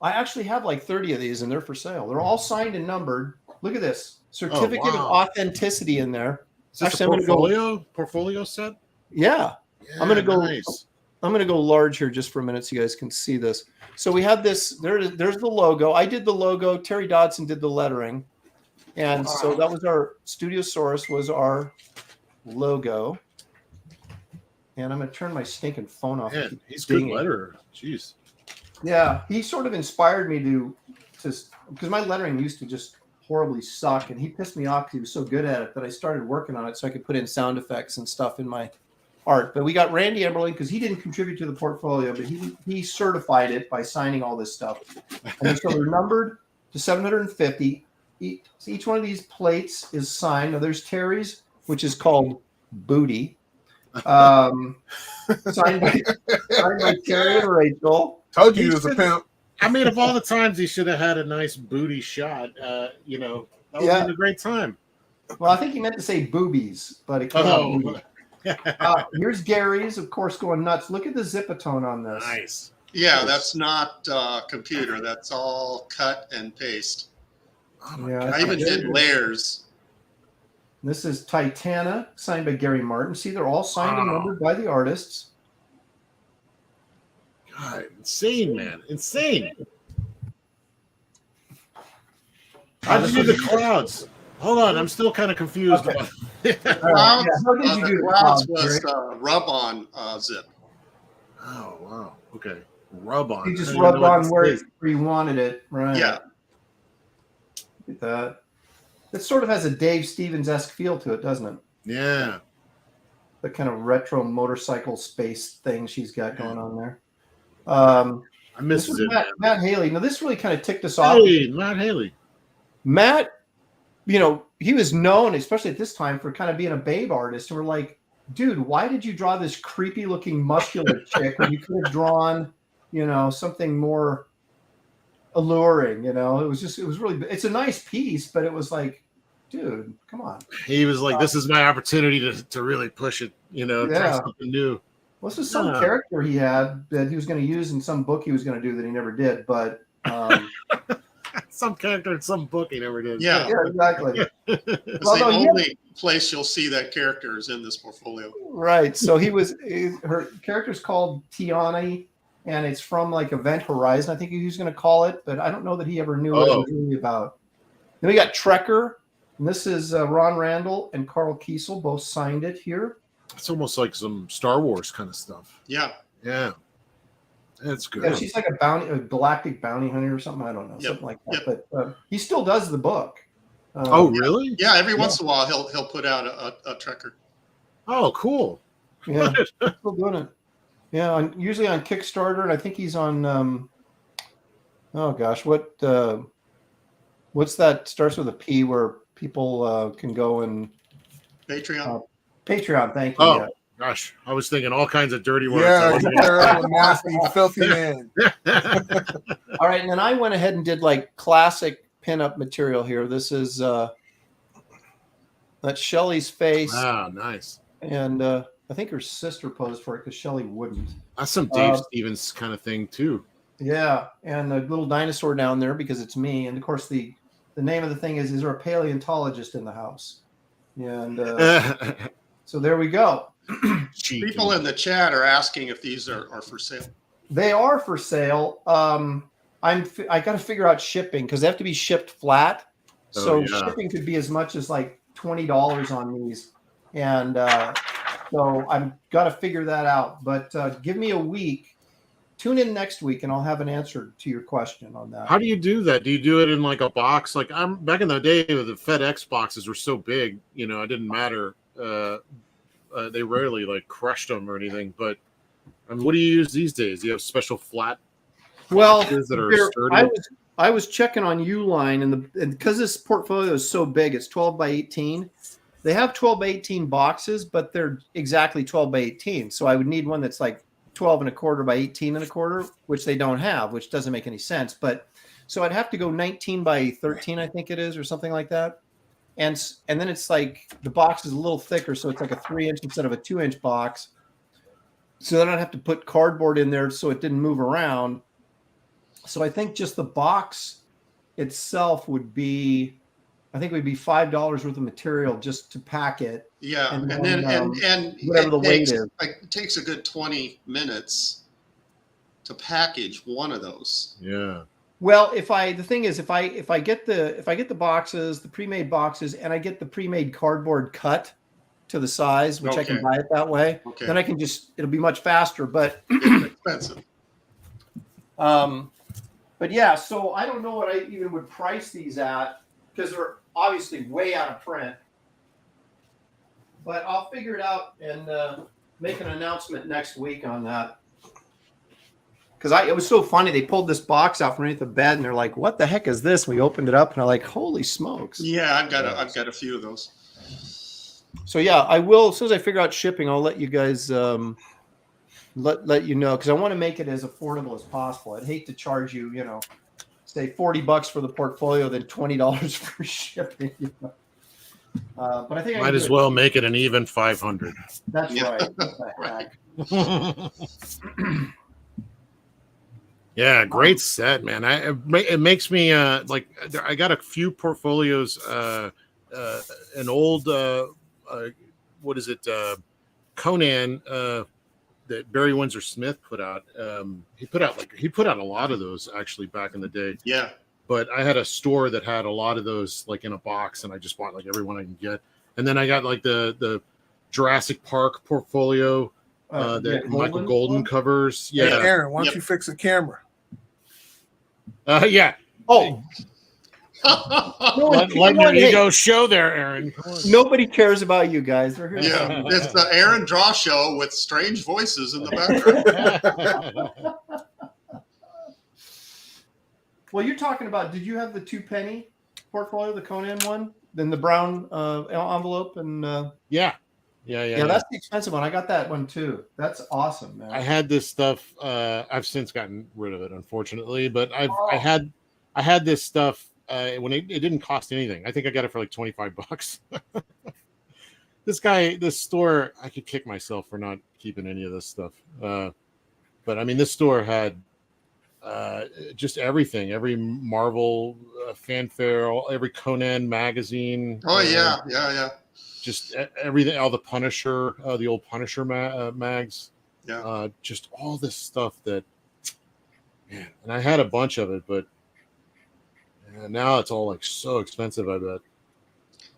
I actually have like 30 of these, and they're for sale. They're all signed and numbered. Look at this certificate of authenticity in there. Is this actually, a portfolio set? Yeah. I'm gonna go. Nice. I'm gonna go large here just for a minute so you guys can see this. So we have this. There's the logo. I did the logo. Terry Dodson did the lettering, and so that was our Studiosaurus was our logo. And I'm gonna turn my stinking phone off. Yeah, he's a good letterer. Jeez. Yeah, he sort of inspired me to because my lettering used to just horribly suck, and he pissed me off because he was so good at it that I started working on it so I could put in sound effects and stuff in my art. But we got Randy Emberlin because he didn't contribute to the portfolio, but he certified it by signing all this stuff. And so they're numbered to 750. Each one of these plates is signed. Now there's Terry's, which is called Booty. Signed by Terry and Rachel. Told you he was a pimp. Of all the times he should have had a nice booty shot, that would have been a great time. Well, I think he meant to say boobies, but it came out booty. Here's Gary's, of course, going nuts. Look at the zipatone on this. Nice. Yeah, that's not computer. That's all cut and paste. I even did layers. This is Titana, signed by Gary Martin. See, they're all signed and numbered by the artists. God, insane, man. Insane. How did you do the clouds? Hold on, I'm still kind of confused. Okay. About Clouds, the clouds was rub-on zip. Oh wow. Okay. Rub on. He just I don't even rubbed know what on this where is. he wanted it. Right. Yeah. Look at that. It sort of has a Dave Stevens-esque feel to it, doesn't it? Yeah. The kind of retro motorcycle space thing she's got going on there. I miss This was it. Matt Haley. Now, this really kind of ticked us off. Hey, Matt Haley. Matt, you know, he was known, especially at this time, for kind of being a babe artist. And we're like, dude, why did you draw this creepy looking muscular chick when you could have drawn, you know, something more alluring? You know, it was really, it's a nice piece, but it was like, dude, come on. He was like, this is my opportunity to really push it, you know, try something new. Well, this is some character he had that he was going to use in some book he was going to do that he never did, but some character in some book he never did. Yeah, exactly. The only place you'll see that character is in this portfolio. Right. So her character's called Tiani, and it's from like Event Horizon, I think he was going to call it, but I don't know that he ever knew what it was really about. Then we got Trekker, and this is Ron Randall and Carl Kiesel both signed it here. It's almost like some Star Wars kind of stuff. Yeah. Yeah. That's good. Yeah, she's like a galactic bounty hunter or something. I don't know, something like that. But he still does the book. Oh, really? Yeah. Every once in a while, he'll put out a Trekker. Oh, cool. Yeah, still doing it. Yeah, usually on Kickstarter, and I think he's on. Oh gosh, what's that? Starts with a P, where people can go and Patreon. Patreon, thank you. Oh, gosh. I was thinking all kinds of dirty words. Yeah, you terrible, nasty, filthy man. All right, and then I went ahead and did like classic pinup material here. This is that's Shelley's face. Ah, nice. And I think her sister posed for it because Shelley wouldn't. That's some Dave Stevens kind of thing, too. Yeah, and a little dinosaur down there because it's me. And, of course, the name of the thing is there a paleontologist in the house? And so there we go. People in the chat are asking if these are for sale. They are for sale. I got to figure out shipping because they have to be shipped flat. So shipping could be as much as like $20 on these. And so I've got to figure that out. But give me a week. Tune in next week, and I'll have an answer to your question on that. How do you do that? Do you do it in like a box? Like I'm back in the day, the FedEx boxes were so big, you know, it didn't matter. They rarely like crushed them or anything. But I mean, what do you use these days? Do you have special flat? Well, that are sturdy? I was checking on Uline, and because this portfolio is so big, it's 12 by 18. They have 12 by 18 boxes, but they're exactly 12 by 18. So I would need one that's like 12 and a quarter by 18 and a quarter, which they don't have, which doesn't make any sense. But so I'd have to go 19 by 13, I think it is, or something like that. And then it's like the box is a little thicker, so it's like a 3-inch instead of a 2-inch box. So then I'd have to put cardboard in there so it didn't move around. So I think just the box itself would be $5 worth of material just to pack it. Yeah, and whatever the weight is. It takes a good 20 minutes to package one of those. Yeah. Well, if I get the boxes, the pre-made boxes, and I get the pre-made cardboard cut to the size, which I can buy it that way, then I can it'll be much faster. But it's expensive. But yeah, so I don't know what I even would price these at because they're obviously way out of print. But I'll figure it out and make an announcement next week on that. Because it was so funny. They pulled this box out from underneath the bed, and they're like, "What the heck is this?" We opened it up, and I'm like, "Holy smokes!" Yeah, I've got a few of those. So yeah, I will. As soon as I figure out shipping, I'll let you guys let you know because I want to make it as affordable as possible. I'd hate to charge you, say $40 for the portfolio, then $20 for shipping. But I think might as well make it an even 500. That's right. What the heck? Yeah, great set, man. It makes me like I got a few portfolios. An old what is it? Conan that Barry Windsor Smith put out. He put out a lot of those actually back in the day. Yeah. But I had a store that had a lot of those like in a box, and I just bought like every one I can get. And then I got like the Jurassic Park portfolio that Michael Golden Golden one? covers. Hey, Yeah. Aaron, why don't Yep. you fix the camera? Yeah. Oh, Letting your ego show there, Aaron. Come on. nobody cares about you guys. We're here. Yeah, it's the Aaron Draw Show with strange voices in the background. Well, you're talking about, did you have the 2 penny portfolio, the Conan one? Then the brown envelope? And Yeah, that's the expensive one. I got that one too. That's awesome, man. I had this stuff. I've since gotten rid of it, unfortunately. But I had this stuff when it didn't cost anything. I think I got it for like $25. This store, I could kick myself for not keeping any of this stuff. But I mean, this store had just everything, every Marvel fanfare, every Conan magazine. Oh yeah. Just everything, all the Punisher, the old Punisher mags. Yeah. Just all this stuff that, man, and I had a bunch of it, but now it's all like so expensive, I bet.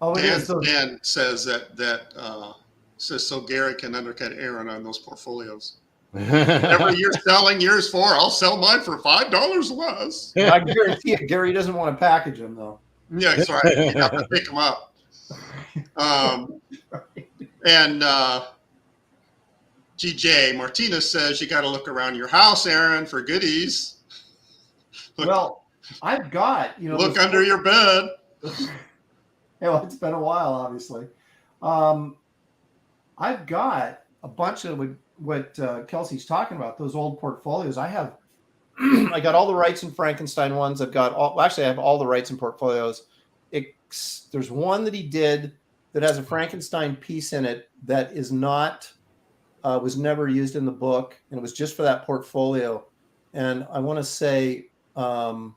Oh, it is. Dan says that says so Gary can undercut Aaron on those portfolios. Whatever you're selling yours for, I'll sell mine for $5 less. I guarantee you, Gary doesn't want to package them though. Yeah, that's right. You have to pick them up. And GJ Martinez says you got to look around your house, Aaron, for goodies. Well, I've got, look under your bed. Well, it's been a while, obviously. I've got a bunch of what Kelsey's talking about, those old portfolios. I have, I got all the Rights and Frankenstein ones. I've got I have all the Rights and portfolios. There's one that he did that has a Frankenstein piece in it that is not, was never used in the book, and it was just for that portfolio. And I want to say, I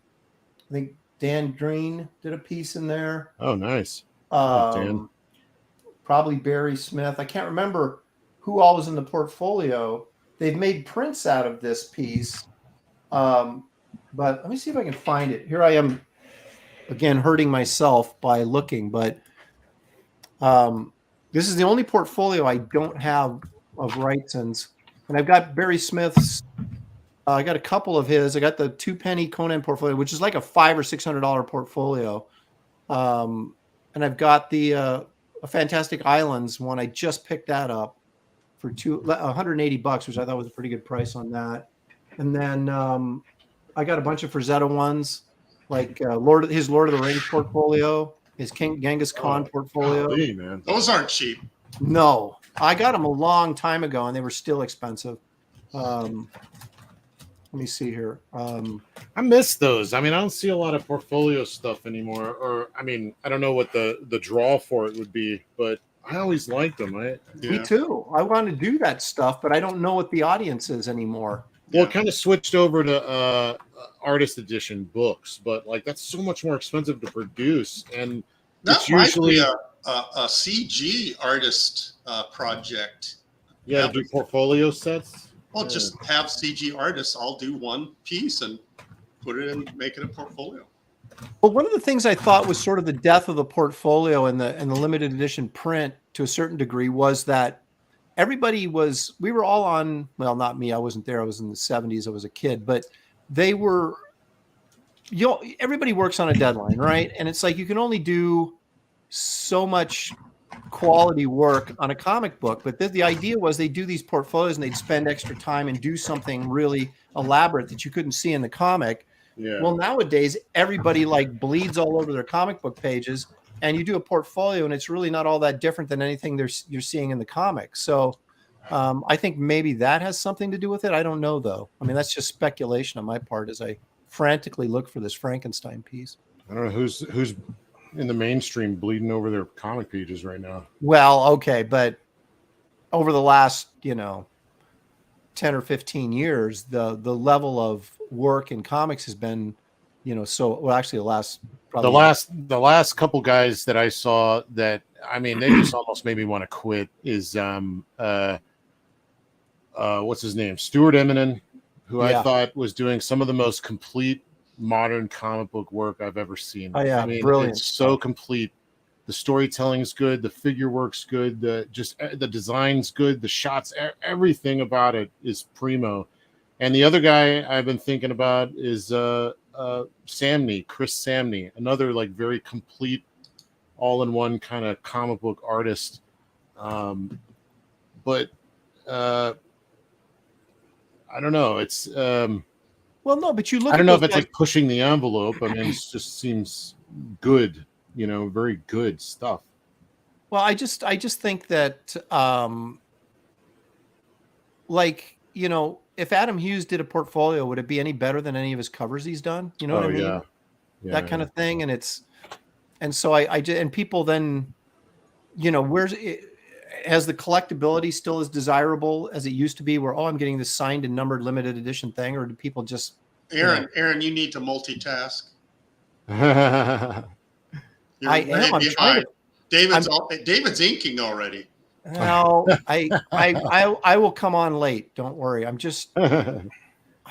think Dan Green did a piece in there. Oh, nice. Dan. Probably Barry Smith. I can't remember who all was in the portfolio. They've made prints out of this piece. But let me see if I can find it. Here I am, again, hurting myself by looking. But this is the only portfolio I don't have of Wrightson's. And I've got Barry Smith's. I got a couple of his. I got the 2 penny Conan portfolio, which is like a $500 or $600 portfolio. And I've got the a Fantastic Islands one. I just picked that up for $180, which I thought was a pretty good price on that. And then I got a bunch of Frazetta ones, like his Lord of the Rings portfolio, his King Genghis Khan portfolio. Golly, man. Those aren't cheap. No, I got them a long time ago, and they were still expensive. Let me see here. I miss those. I mean, I don't see a lot of portfolio stuff anymore. Or, I mean, I don't know what the draw for it would be, but I always liked them. Me too. I want to do that stuff, but I don't know what the audience is anymore. Well, it kind of switched over to artist edition books, but like that's so much more expensive to produce, and That it's might usually be a CG artist project. to do portfolio sets. Well, just have CG artists all do one piece and put it in, make it a portfolio. Well, one of the things I thought was sort of the death of the portfolio and the limited edition print to a certain degree was that we were all on, well, not me, I wasn't there, I was in the 70s, I was a kid, but they were, everybody works on a deadline, right? And it's like you can only do so much quality work on a comic book, but the idea was they do these portfolios and they'd spend extra time and do something really elaborate that you couldn't see in the comic. Yeah. Well, nowadays everybody like bleeds all over their comic book pages, and you do a portfolio and it's really not all that different than anything you're seeing in the comic. So I think maybe that has something to do with it. I don't know though. I mean, that's just speculation on my part as I frantically look for this Frankenstein piece. I don't know who's in the mainstream bleeding over their comic pages right now. Well, okay, but over the last, 10 or 15 years, the level of work in comics has been, actually the last couple guys that I saw that, I mean, they just almost made me want to quit is what's his name? Stuart Eminem, who I thought was doing some of the most complete modern comic book work I've ever seen. Oh, yeah, I mean, brilliant. It's so complete. The storytelling's good. The figure work's good. The design's good. The shots, everything about it is primo. And the other guy I've been thinking about is Samney, Chris Samney, another like very complete, all-in-one kind of comic book artist. But I don't know. It's well, no, but you look. I don't at know if those it's guys- like pushing the envelope. I mean, it just seems good. Very good stuff. Well, I just think that, if Adam Hughes did a portfolio, would it be any better than any of his covers he's done? You know what I mean? Yeah. That kind of thing. And so and people then, where's it? Has the collectability still as desirable as it used to be, where, I'm getting this signed and numbered limited edition thing, or do people just Aaron, you need to multitask. You're I way am. I'm behind. trying to. David's inking already. No, I will come on late. Don't worry. I'm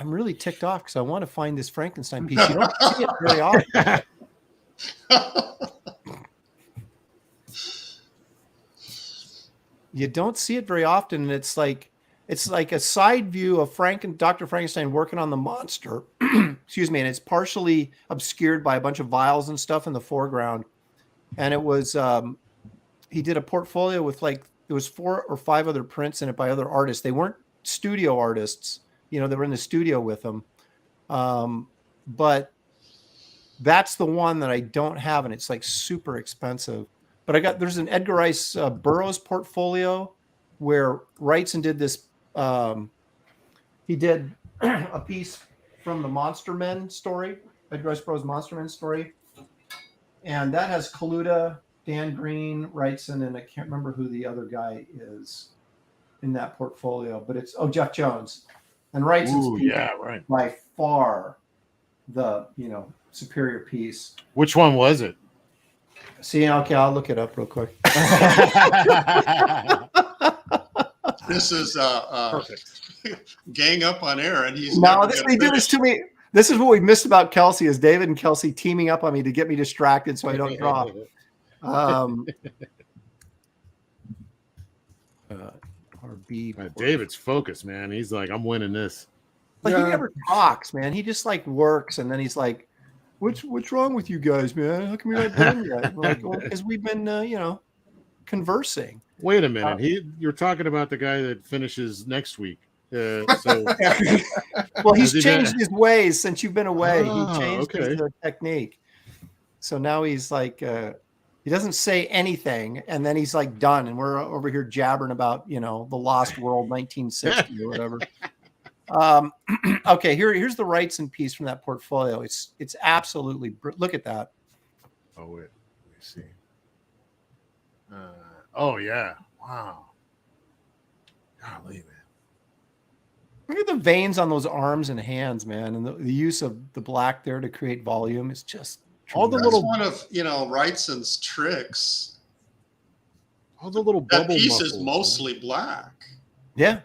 really ticked off because I want to find this Frankenstein piece. You don't see it very often. You don't see it very often, and it's like a side view of Dr. Frankenstein working on the monster. Excuse me, and it's partially obscured by a bunch of vials and stuff in the foreground. And it was he did a portfolio with there was 4 or 5 other prints in it by other artists. They weren't studio artists, they were in the studio with him. But that's the one that I don't have, and it's like super expensive. But there's an Edgar Rice Burroughs portfolio where Wrightson did this. He did a piece from the Monster Men story, Edgar Rice Burroughs Monster Men story. And that has Kaluta, Dan Green, Wrightson, and I can't remember who the other guy is in that portfolio, but it's Jeff Jones. And Wrightson's piece right. by far the superior piece. Which one was it? See, okay, I'll look it up real quick. This is Perfect. gang up on Aaron. He's They do this to me. This is what we missed about Kelsey, is David and Kelsey teaming up on me to get me distracted so I don't drop. RB. David's focused, man. He's like, I'm winning this. But he never talks, man. He just works, and then he's like, What's wrong with you guys, man? How come you're not done yet? We're like, because we've been, conversing. Wait a minute. You're talking about the guy that finishes next week. So well, he's changed his ways since you've been away. Oh, he changed his technique. So now he's like, he doesn't say anything, and then he's like done, and we're over here jabbering about, the Lost World 1960 or whatever. Okay, here's the Wrightson piece from that portfolio. It's absolutely look at that. Oh wait, let me see. Oh yeah, wow. Golly, man. Look at the veins on those arms and hands, man, and the use of the black there to create volume is just all the That's little one of Wrightson's tricks. All the little That bubble piece muscles, is mostly black. Yeah.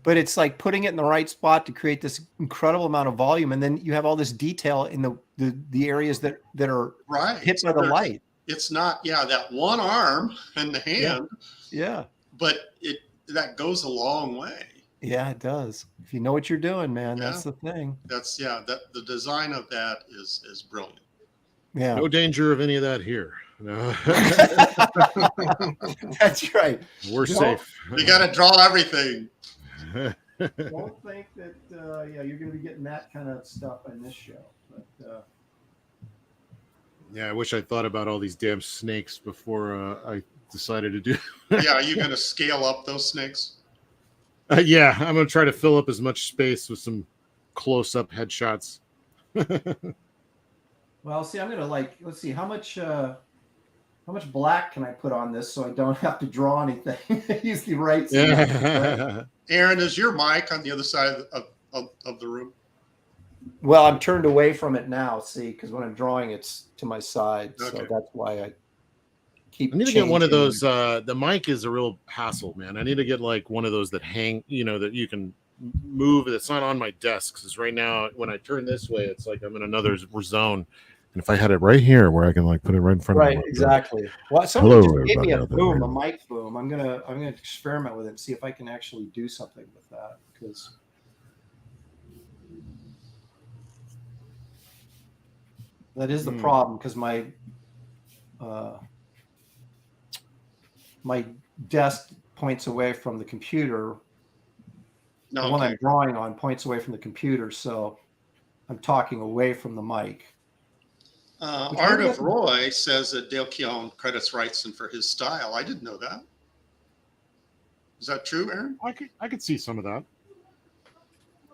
But it's like putting it in the right spot to create this incredible amount of volume, and then you have all this detail in the areas that are hit by the light. It's not, that one arm and the hand. Yeah. But that goes a long way. Yeah, it does. If you know what you're doing, man, that's the thing. That's that the design of that is brilliant. Yeah. No danger of any of that here. No. That's right. We're safe. You got to draw everything. Don't think that you're going to be getting that kind of stuff in this show. But yeah, I wish I thought about all these damn snakes before I decided to do. Yeah, are you going to scale up those snakes? Yeah, I'm going to try to fill up as much space with some close-up headshots. Well, see, I'm going to let's see how much black can I put on this so I don't have to draw anything. Use the right. Yeah. Aaron, is your mic on the other side of the room? Well, I'm turned away from it now, see, because when I'm drawing, it's to my side. Okay. So that's why I keep I need to get one of those. The mic is a real hassle, man. I need to get one of those that hang, that you can move. That's not on my desk. Because right now, when I turn this way, it's like I'm in another zone. And if I had it right here where I can like put it right in front of me. Right, exactly. Well, somebody Hello, just gave me a everybody out there. boom, a mic boom. I'm gonna experiment with it and see if I can actually do something with that, because that is the problem, because my my desk points away from the computer. No, The one I'm drawing on points away from the computer, so I'm talking away from the mic. Art of Roy says that Dale Keown credits Wrightson for his style. I didn't know that. Is that true, Aaron? I could see some of that.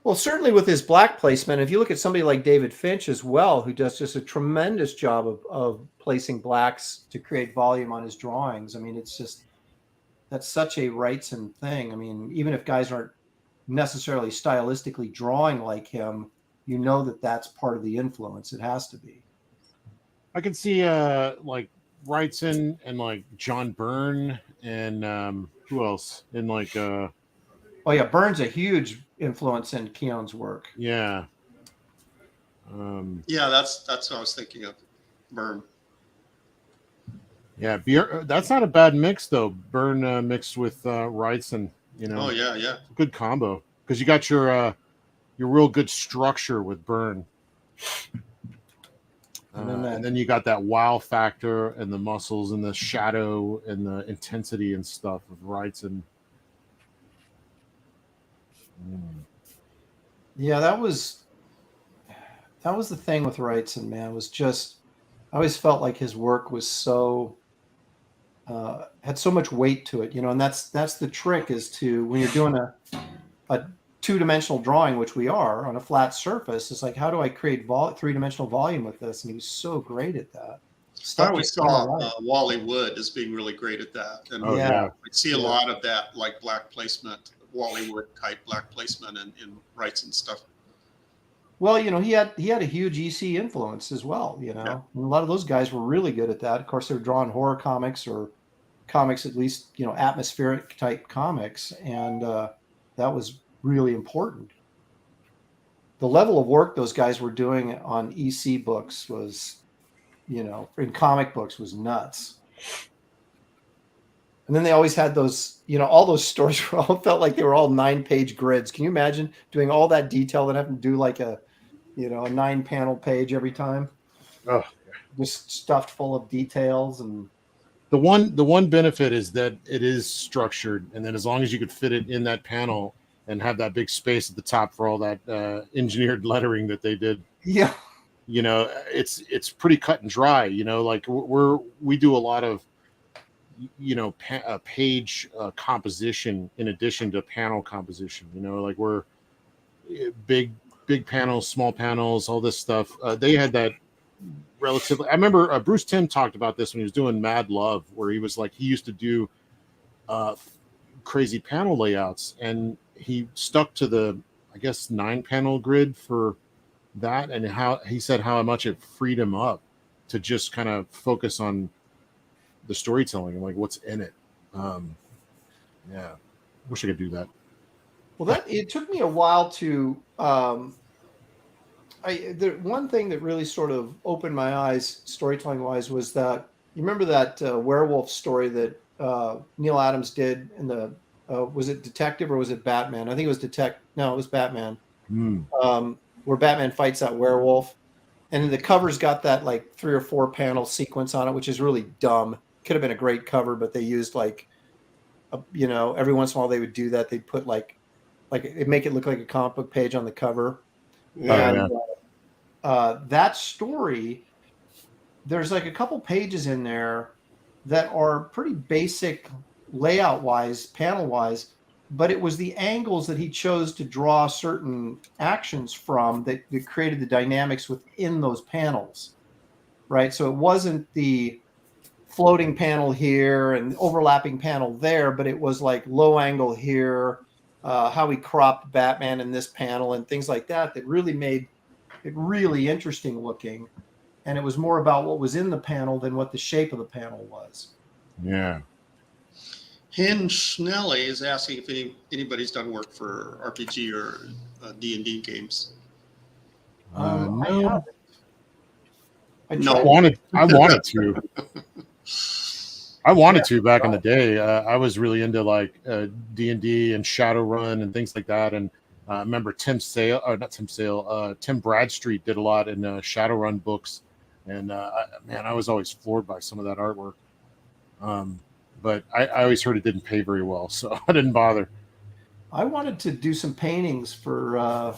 Well, certainly with his black placement, if you look at somebody like David Finch as well, who does just a tremendous job of placing blacks to create volume on his drawings. I mean, it's just, that's such a Wrightson thing. I mean, even if guys aren't necessarily stylistically drawing like him, you know that that's part of the influence. It has to be. I can see like Wrightson and like John Byrne and who else? And like oh yeah, Byrne's a huge influence in Keown's work. Yeah. Yeah, that's what I was thinking of. Byrne. Yeah, that's not a bad mix though. Byrne mixed with Wrightson, you know. Oh yeah. Good combo, because you got your real good structure with Byrne. And then you got that wow factor and the muscles and the shadow and the intensity and stuff of Wrightson. Yeah, that was the thing with Wrightson, man. Was just, I always felt like his work was so had so much weight to it, you know. And that's the trick, is to, when you're doing a two-dimensional drawing, which we are on a flat surface, it's like, how do I create three-dimensional volume with this? And he was so great at that. I always saw Wally Wood as being really great at that. And yeah. I see a lot of that, like black placement, Wally Wood type black placement in Wrightson stuff. Well, you know, he had a huge EC influence as well, you know. Yeah. A lot of those guys were really good at that. Of course, they were drawing horror comics, or comics, at least, you know, atmospheric type comics. And that was really important. The level of work those guys were doing on EC books was, you know, in comic books, was nuts. And then they always had those, you know, all those stories all felt like they were all 9-page grids. Can you imagine doing all that detail and having to do like a, you know, a 9-panel page every time? Oh, just stuffed full of details. And the one benefit is that it is structured, and then as long as you could fit it in that panel and have that big space at the top for all that engineered lettering that they did. Yeah. You know, it's pretty cut and dry, you know, like we do a lot of, you know, page composition in addition to panel composition, you know, like we're big panels, small panels, all this stuff. They had that relatively, I remember Bruce Timm talked about this when he was doing Mad Love, where he was like, he used to do crazy panel layouts, and he stuck to the, I guess, 9-panel grid for that, and how he said how much it freed him up to just kind of focus on the storytelling and like what's in it. Yeah, wish I could do that. Well, it took me a while to the one thing that really sort of opened my eyes storytelling wise was that, you remember that werewolf story that Neil Adams did in the was it Detective or was it Batman? I think it was No, it was Batman. Where Batman fights that werewolf, and the cover's got that like 3 or 4 panel sequence on it, which is really dumb. Could have been a great cover, but they used like, you know, every once in a while they would do that. They'd put like it make it look like a comic book page on the cover. Yeah. And that story, there's like a couple pages in there that are pretty basic layout wise, panel wise, but it was the angles that he chose to draw certain actions from that created the dynamics within those panels, right? So it wasn't the floating panel here and overlapping panel there, but it was like low angle here, how he cropped Batman in this panel and things like that really made it really interesting looking. And it was more about what was in the panel than what the shape of the panel was. Yeah. Hen Schnelly is asking if anybody's done work for RPG or D&D games. No. No. I wanted to. I wanted to back in the day. I was really into like D&D and Shadowrun and things like that. And I remember Tim Bradstreet did a lot in Shadowrun books. And I was always floored by some of that artwork. But I always heard it didn't pay very well, so I didn't bother. I wanted to do some paintings for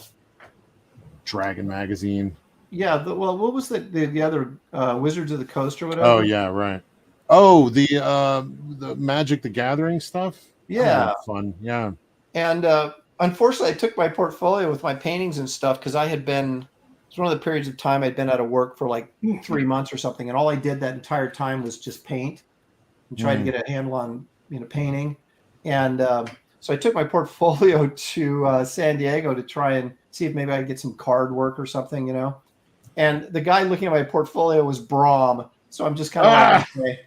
Dragon magazine. Yeah, what was the other Wizards of the Coast or whatever? Oh yeah, right. Oh, the Magic the Gathering stuff. Yeah, fun. Yeah. And unfortunately, I took my portfolio with my paintings and stuff because it's one of the periods of time I'd been out of work for like 3 months or something, and all I did that entire time was just paint and try to get a handle on painting. And so I took my portfolio to San Diego to try and see if maybe I could get some card work or something, And the guy looking at my portfolio was Brahm, so I'm just kind of like, okay,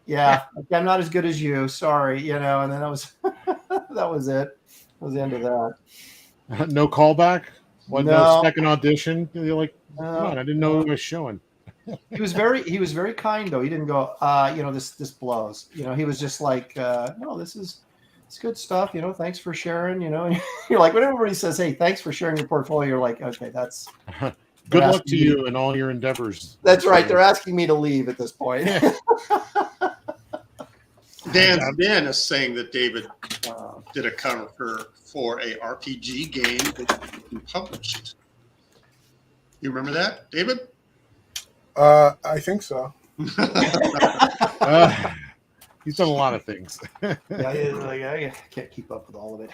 yeah, I'm not as good as you. Sorry, And then that was that was it. That was the end of that. No callback. No second audition. You're like, come on, I didn't know it was showing. He was very kind though. He didn't go, this blows. He was just like, no, it's good stuff. Thanks for sharing. You're like, when everybody says, hey, thanks for sharing your portfolio, you're like, okay, that's good luck to you in all your endeavors. That's right. They're asking me to leave at this point. Dan is saying that David did a cover for a RPG game that he published. You remember that, David? I think so. He's done a lot of things. I can't keep up with all of it.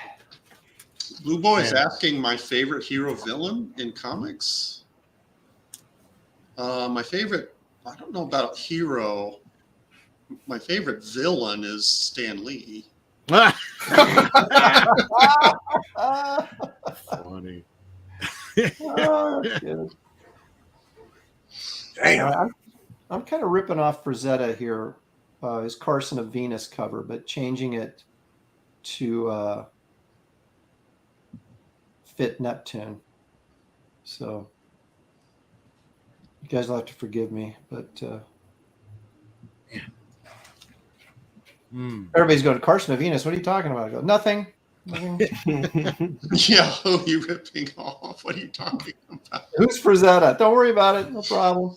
Blue Boy is asking my favorite hero villain in comics. My favorite, I don't know about hero. My favorite villain is Stan Lee. Funny. Damn. I'm kind of ripping off Frazetta here, his Carson of Venus cover, but changing it to fit Neptune. So you guys will have to forgive me, but everybody's going to Carson of Venus. What are you talking about? I go, nothing. Yeah, who are you ripping off? What are you talking about? Who's Frazetta? Don't worry about it. No problem.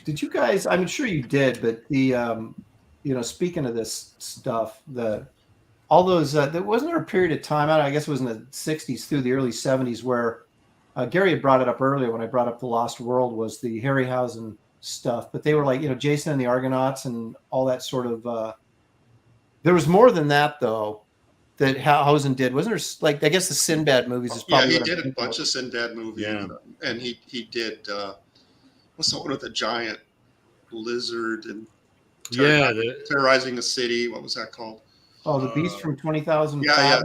Did you guys? I'm sure you did, but the speaking of this stuff, all those there wasn't there a period of time I guess it was in the 60s through the early 70s where Gary had brought it up earlier when I brought up the Lost World, was the Harryhausen stuff, but they were like Jason and the Argonauts and all that sort of there was more than that though that Hausen did. Wasn't there, like, I guess the Sinbad movies is probably he did a bunch of Sinbad movies. And he did what's the one with the giant lizard and terrorizing the city? What was that called? Oh, the Beast from 20,000. Yeah.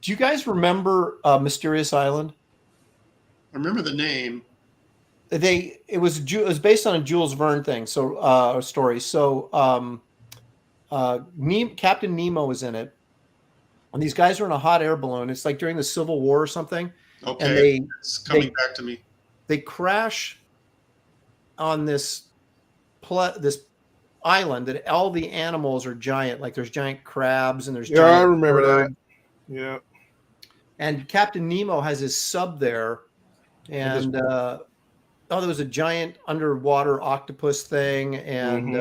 Do you guys remember Mysterious Island? I remember the name. It was based on a Jules Verne thing, so story. So Captain Nemo was in it, and these guys are in a hot air balloon. It's like during the Civil War or something. Okay, and it's coming back to me. They crash on this island, and all the animals are giant. Like there's giant crabs and there's I remember that. Yeah. And Captain Nemo has his sub there, and there was a giant underwater octopus thing, and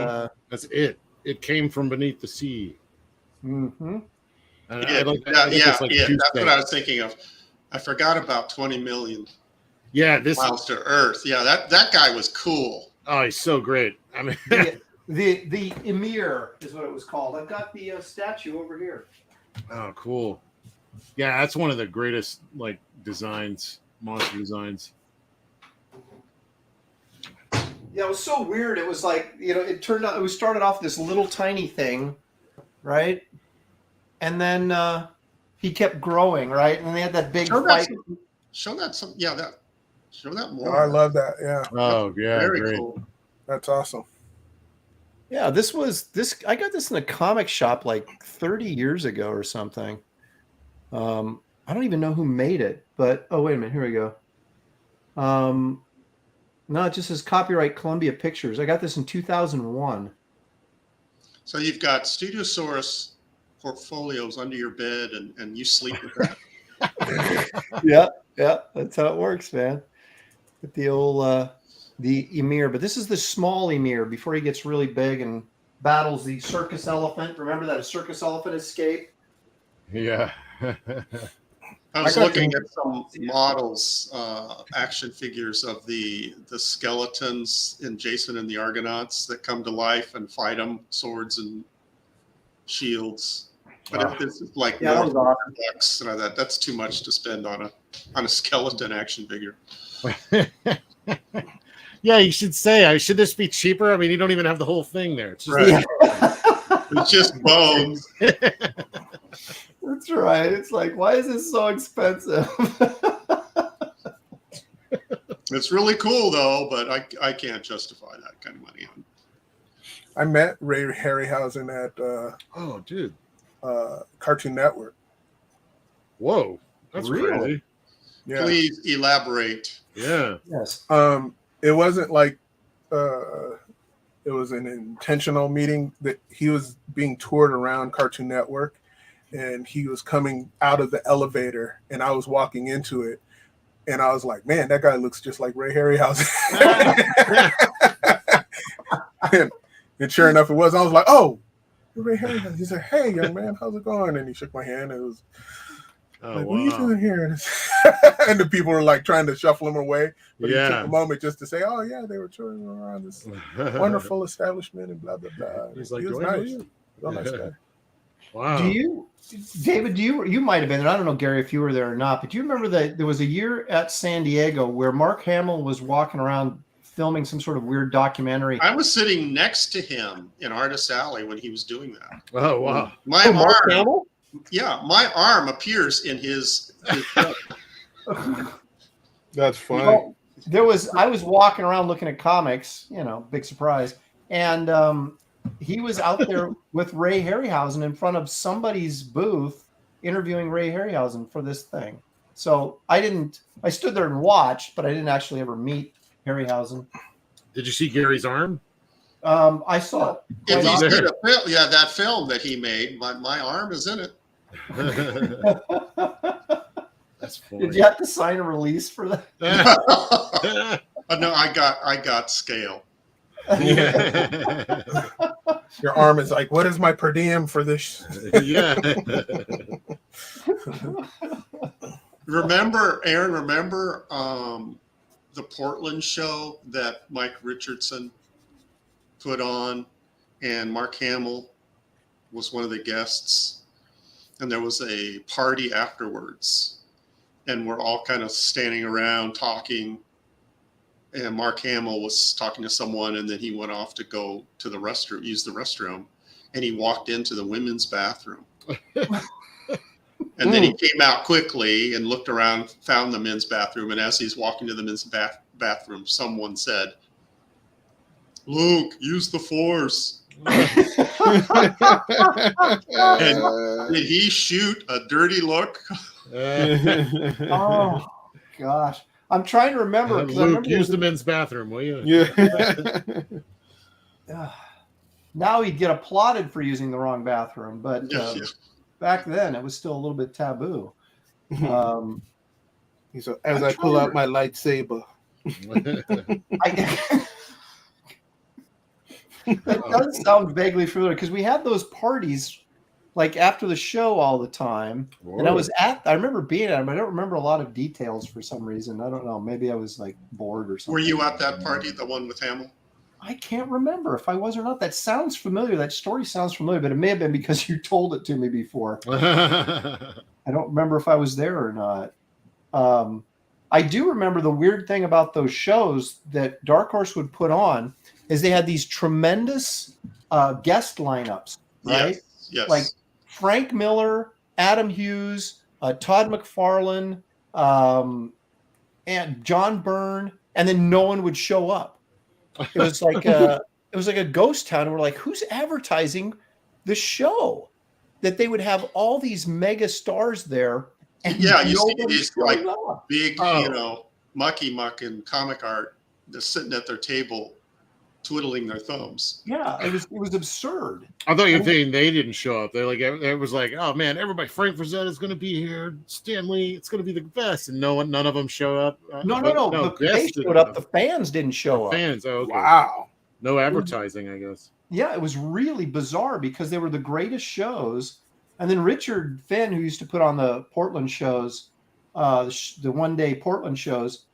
that's it. It came from beneath the sea. Mm-hmm. That's what I was thinking of. I forgot about 20 million. Yeah, this miles to Earth. Yeah, that guy was cool. Oh, he's so great. I mean, the Emir is what it was called. I've got the statue over here. Oh, cool. Yeah, that's one of the greatest designs, monster designs. Yeah, it was so weird. It was like, it turned out, started off this little tiny thing, right? And then he kept growing, right? And they had that big fight. Show that more. Oh, I love that. Yeah. Oh, yeah. Very great. cool. That's awesome. Yeah, this. I got this in a comic shop like 30 years ago or something. I don't even know who made it, but oh wait a minute, here we go. No, it just says copyright Columbia Pictures. I got this in 2001. So you've got Studiosaurus portfolios under your bed, and you sleep with that. Yeah, that's how it works, man. With the old the Emir, but this is the small Emir before he gets really big and battles the circus elephant. Remember that a circus elephant escaped? Yeah. I was looking at some models, action figures of the skeletons in Jason and the Argonauts that come to life and fight them, swords and shields. But this is like that was awesome. bucks, and that's too much to spend on a skeleton action figure. Yeah, you should say, should this be cheaper? I mean, you don't even have the whole thing there. It's just, right. It's just bones. That's right. It's like, why is this so expensive? It's really cool, though, but I can't justify that kind of money. I met Ray Harryhausen at Cartoon Network. Whoa, that's Really? crazy. Yeah. Please elaborate. Yeah. Yes. It wasn't like it was an intentional meeting that he was being toured around Cartoon Network, and he was coming out of the elevator, and I was walking into it, and I was like, man, that guy looks just like Ray Harryhausen. and sure enough, it was. I was like, oh, Ray Harryhausen. He said, hey, young man, how's it going? And he shook my hand. And it was like, what are you doing here? And the people were like trying to shuffle him away. But he took a moment just to say, oh, yeah, they were touring around this wonderful establishment and blah, blah, blah. He's like, he was nice. He was a nice guy. Wow. David, you might have been there. I don't know, Gary, if you were there or not, but do you remember that there was a year at San Diego where Mark Hamill was walking around filming some sort of weird documentary? I was sitting next to him in Artist Alley when he was doing that. Oh, wow. My Mark arm, Hamill? yeah, my arm appears in his That's funny. Well, I was walking around looking at comics, big surprise. And he was out there with Ray Harryhausen in front of somebody's booth interviewing Ray Harryhausen for this thing. So I stood there and watched, but I didn't actually ever meet Harryhausen. Did you see Gary's arm? I saw it. If you see the film, that film that he made, my arm is in it. That's funny. Did you have to sign a release for that? No, I got scale. Your arm is like, what is my per diem for this? Yeah. Remember, Aaron, the Portland show that Mike Richardson put on, and Mark Hamill was one of the guests, and there was a party afterwards, and we're all kind of standing around talking, and Mark Hamill was talking to someone, and then he went off to go to the restroom, use the restroom, and he walked into the women's bathroom. And then he came out quickly and looked around, found the men's bathroom, and as he's walking to the men's bathroom, someone said, "Luke, use the Force." And did he shoot a dirty look? Oh, gosh. I'm trying to remember. Luke, use the men's bathroom, will you? Yeah. Now he'd get applauded for using the wrong bathroom, but back then it was still a little bit taboo. So as I pull out my lightsaber. That does sound vaguely familiar because we had those parties like after the show all the time. Whoa. And I remember being at them. I don't remember a lot of details for some reason. I don't know. Maybe I was like bored or something. Were you at that party, the one with Hamill? I can't remember if I was or not. That sounds familiar. That story sounds familiar, but it may have been because you told it to me before. I don't remember if I was there or not. I do remember the weird thing about those shows that Dark Horse would put on is they had these tremendous guest lineups, right? Yes. Like Frank Miller, Adam Hughes, Todd McFarlane, and John Byrne, and then no one would show up. It was like it was like a ghost town. And we're like, who's advertising the show? That they would have all these mega stars there. And yeah, you see nobody these showed like up. big, mucky muck and comic art just sitting at their table, twiddling their thumbs. Yeah, it was absurd. I thought you were saying they didn't show up. They're like, it was like, oh man, everybody, Frank Frazetta is going to be here. Stanley, it's going to be the best, and none of them show up. No. They showed up. The fans didn't show up. Fans, okay. Wow. No advertising, I guess. Yeah, it was really bizarre because they were the greatest shows. And then Richard Finn, who used to put on the Portland shows, the one-day Portland shows,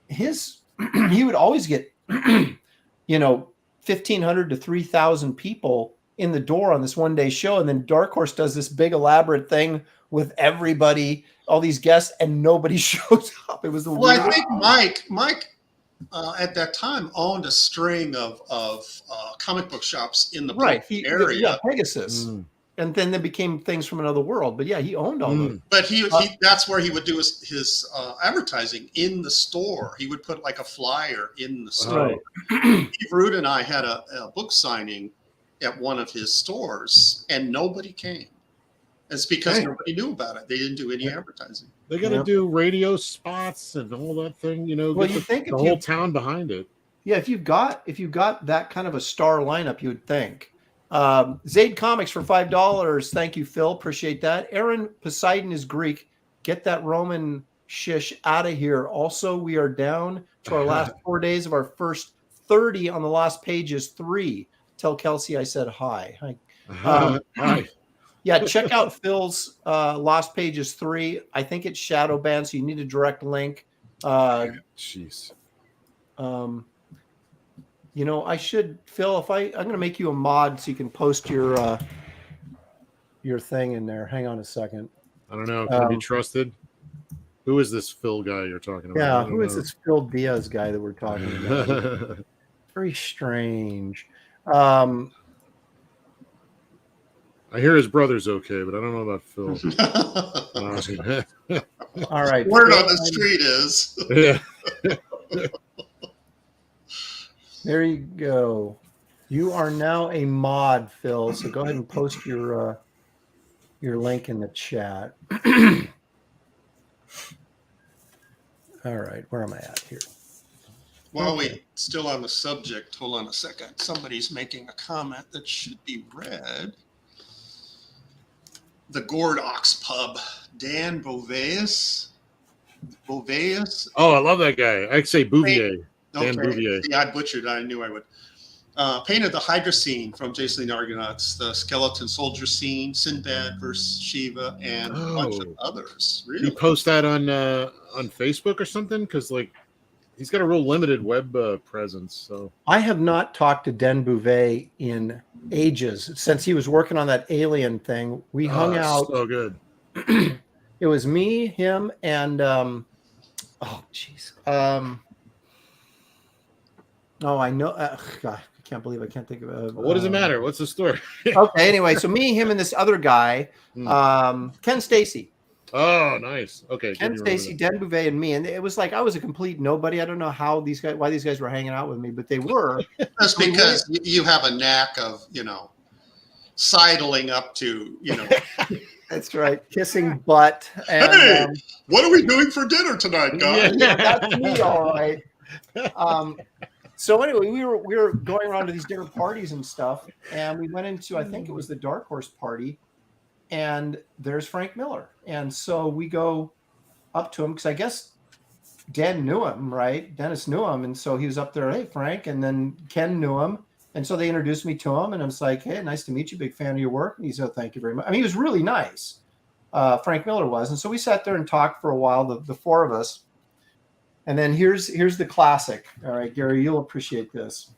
he would always get, 1,500 to 3,000 people in the door on this one-day show. And then Dark Horse does this big elaborate thing with everybody, all these guests, and nobody shows up. It was the well, I think Mike at that time owned a string of comic book shops in the area. Yeah, Pegasus. And then they became things from another world. But yeah, he owned all those. But he that's where he would do his advertising in the store. He would put like a flyer in the store. Steve Root and I had a book signing at one of his stores, and nobody came. It's because nobody knew about it. They didn't do any advertising. They got to do radio spots and all that thing, Well, you think the whole town behind it. Yeah, if you've got that kind of a star lineup, you would think. Zaid Comics for $5. Thank you, Phil. Appreciate that. Aaron Poseidon is Greek. Get that Roman shish out of here. Also, we are down to our last 4 days of our first 30 on the Lost Pages 3. Tell Kelsey I said hi. Hi. Yeah, check out Phil's Lost Pages 3. I think it's shadow banned, so you need a direct link. Jeez. I should, Phil, I'm going to make you a mod so you can post your thing in there. Hang on a second. I don't know. Can it be trusted? Who is this Phil guy you're talking about? Yeah, who is this Phil Diaz guy that we're talking about? Very strange. I hear his brother's okay, but I don't know about Phil. All right. Word on the street is. Yeah. There you go. You are now a mod, Phil. So go ahead and post your link in the chat. All right, where am I at here? While we still on the subject, hold on a second. Somebody's making a comment that should be read. The Gourd Ox Pub, Dan Boveus. Oh, I love that guy. I say Bouvier. Dan Bouvier. Yeah, I butchered it. I knew I would. Painted the Hydra scene from Jason and the Argonauts, the Skeleton Soldier scene, Sinbad versus Shiva, and a bunch of others. Really? You post that on Facebook or something? Because he's got a real limited web presence. So I have not talked to Den Bouvet in ages since he was working on that Alien thing. We hung out. So good. It was me, him, and I know. God, I can't believe I can't think of it. What does it matter? What's the story? Okay, anyway, so me, him, and this other guy, Ken Stacy. Oh, nice. Okay. Ken Stacy, Den Bouvet, and me. And it was like I was a complete nobody. I don't know why these guys were hanging out with me, but they were. That's because you have a knack of, sidling up to, That's right. Kissing butt. And, hey, what are we doing for dinner tonight, guys? Yeah, that's me, all right. So anyway, we were going around to these different parties and stuff, and we went into, I think it was the Dark Horse party, and there's Frank Miller. And so we go up to him because I guess Dan knew him, right? Dennis knew him, and so he was up there, hey, Frank, and then Ken knew him. And so they introduced me to him, and I was like, hey, nice to meet you, big fan of your work. And he said, thank you very much. I mean, he was really nice, Frank Miller was. And so we sat there and talked for a while, the four of us. And then here's the classic. All right, Gary, you'll appreciate this.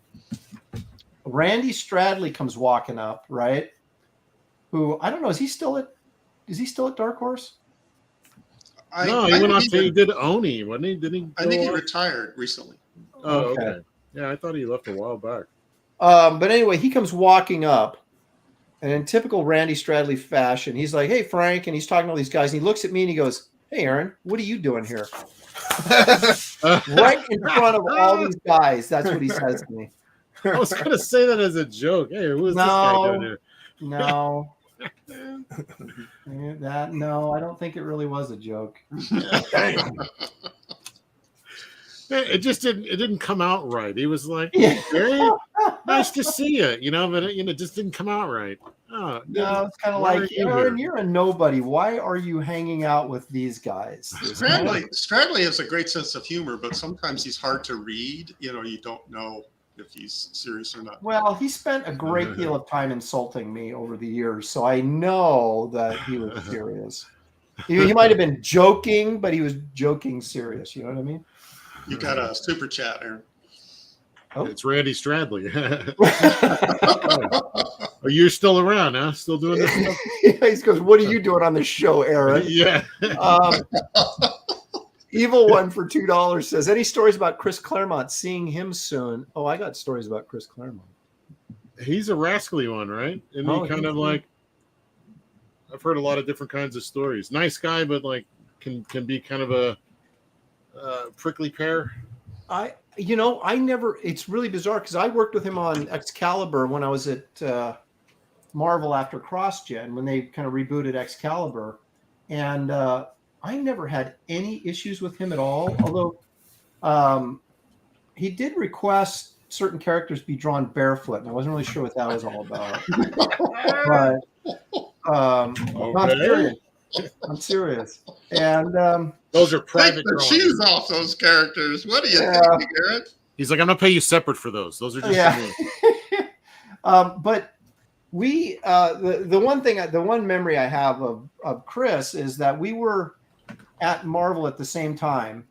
Randy Stradley comes walking up, right? Who, I don't know, is he still at Dark Horse? No, he went off to, he did Oni, wasn't he? I think he retired recently. Oh, okay. Yeah, I thought he left a while back. But anyway, he comes walking up, and in typical Randy Stradley fashion, he's like, hey, Frank, and he's talking to all these guys, and he looks at me and he goes, hey, Aaron, what are you doing here? Right in front of all these guys. That's what he says to me. I was going to say that as a joke. Hey, who is this guy doing here? No. No, I don't think it really was a joke. It just didn't come out right. He was like, very nice to see you, but it just didn't come out right. Oh, no, it's kind of like, Aaron, you're a nobody. Why are you hanging out with these guys? Stradley has a great sense of humor, but sometimes he's hard to read. You don't know if he's serious or not. Well, he spent a great deal of time insulting me over the years, so I know that he was serious. He might have been joking, but he was joking serious. You know what I mean? You got a super chat, Aaron. Oh. It's Randy Stradley. Are you still around, huh? Still doing this stuff? He goes, what are you doing on the show, Aaron? Yeah. Evil One for $2 says, any stories about Chris Claremont? Seeing him soon. Oh, I got stories about Chris Claremont. He's a rascally one, right? And he kind of like, I've heard a lot of different kinds of stories. Nice guy, but like can be kind of a prickly pear. I never, it's really bizarre because I worked with him on Excalibur when I was at Marvel after CrossGen, when they kind of rebooted Excalibur. And I never had any issues with him at all, although he did request certain characters be drawn barefoot, and I wasn't really sure what that was all about. But I'm serious. And those are private. Take the shoes off those characters. What do you think, Garrett? He's like, I'm gonna pay you separate for those. Those are just but we the one memory I have of Chris is that we were at Marvel at the same time,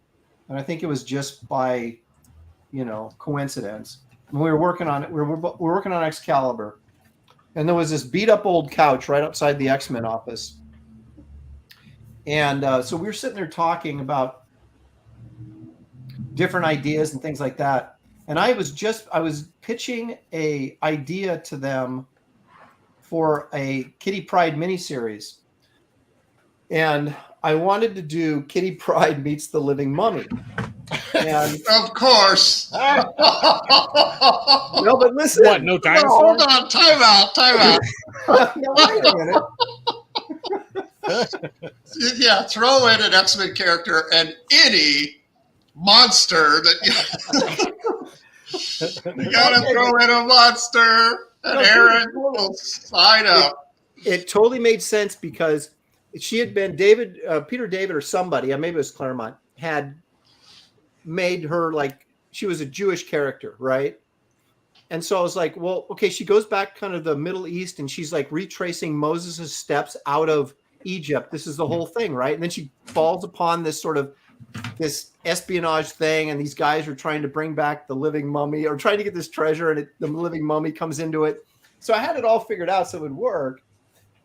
and I think it was just by coincidence. When we were working on it, we were working on Excalibur, and there was this beat up old couch right outside the X-Men office. And so we were sitting there talking about different ideas and things like that. And I was pitching a idea to them for a Kitty Pryde miniseries. And I wanted to do Kitty Pryde meets the Living Mummy. And of course. No, but listen. What, no dinosaur? Hold on, time out. No, wait a minute. Yeah, throw in an X-Men character and any monster that you gotta throw in a monster, and Aaron will sign up. It totally made sense because she had been Peter David or somebody, maybe it was Claremont, had made her like she was a Jewish character, right? And so I was like, well, okay, she goes back kind of the Middle East and she's like retracing Moses' steps out of Egypt. This is the whole thing, right? And then she falls upon this espionage thing, and these guys are trying to bring back the living mummy or trying to get this treasure, and the living mummy comes into it. So I had it all figured out so it would work.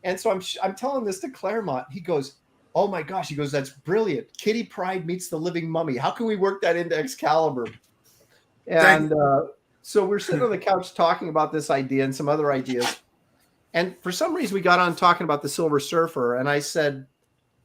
And so I'm telling this to Claremont. He goes, oh my gosh. He goes, that's brilliant. Kitty Pryde meets the living mummy. How can we work that into Excalibur? And so we're sitting on the couch talking about this idea and some other ideas. And for some reason, we got on talking about the Silver Surfer. And I said,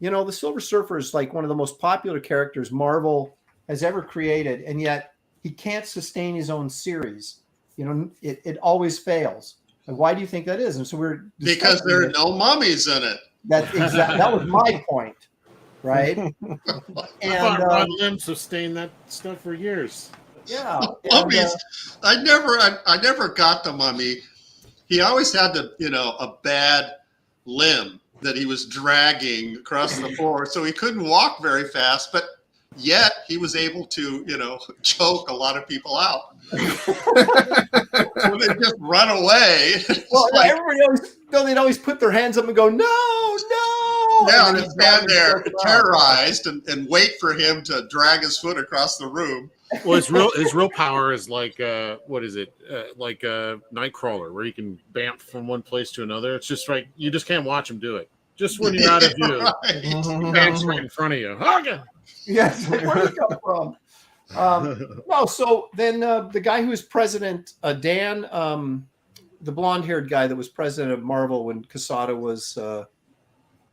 the Silver Surfer is like one of the most popular characters Marvel has ever created. And yet he can't sustain his own series. It always fails. And why do you think that is? And so because there are no mummies in it. That was my point. Right. And Ron Lim sustained that stuff for years. Yeah. Mummies. I never got the mummy. He always had a bad limb that he was dragging across the floor, so he couldn't walk very fast, but yet he was able to, choke a lot of people out. When they just run away. Well, everybody they'd always put their hands up and go, no. Yeah, and stand there terrorized and wait for him to drag his foot across the room. Well, his real power is like what is it? Like a Nightcrawler, where you can bamf from one place to another. It's just right. You just can't watch him do it. Just when you're out of view, bamf's right in front of you. Okay. Yes. Where did it come from? No. So then the guy who was president, Dan, the blonde-haired guy that was president of Marvel when Quesada was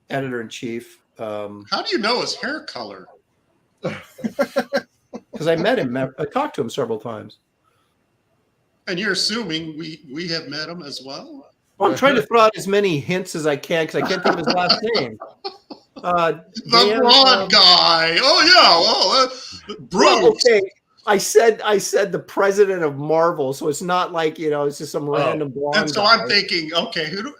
editor in chief. How do you know his hair color? Because I met him. I talked to him several times. And you're assuming we have met him as well? Well, I'm trying to throw out as many hints as I can because I can't think of his last name. The blonde guy. Oh yeah, Bruce. Well, okay. I said the president of Marvel, so it's not like it's just some random blonde. And so guy. I'm thinking, okay, who do?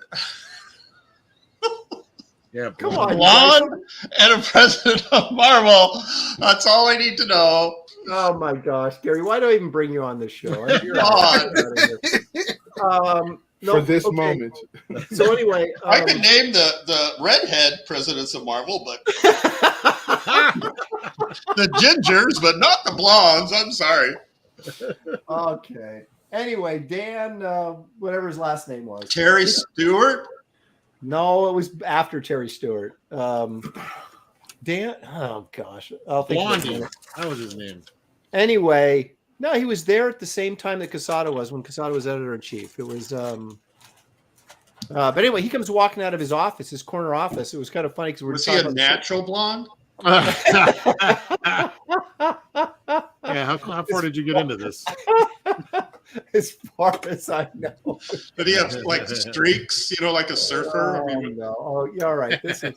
Yeah, come on, blonde and a president of Marvel. That's all I need to know. Oh my gosh, Gary, why do I even bring you on this show? For this moment. So anyway, I can name the redhead presidents of Marvel, but the gingers, but not the blondes. I'm sorry. Okay. Anyway, Dan, whatever his last name was, Terry Stewart. No, it was after Terry Stewart. Dan. Oh gosh, I'll think. Blondie. That was his name. Anyway, no, he was there at the same time that Quesada was when Quesada was editor-in-chief. It was, but anyway, he comes walking out of his office, his corner office. It was kind of funny because was he a natural blonde? Yeah, how far did you get into this? As far as I know. Did he have like streaks, like a surfer? Oh, no. Oh, yeah, all right. This is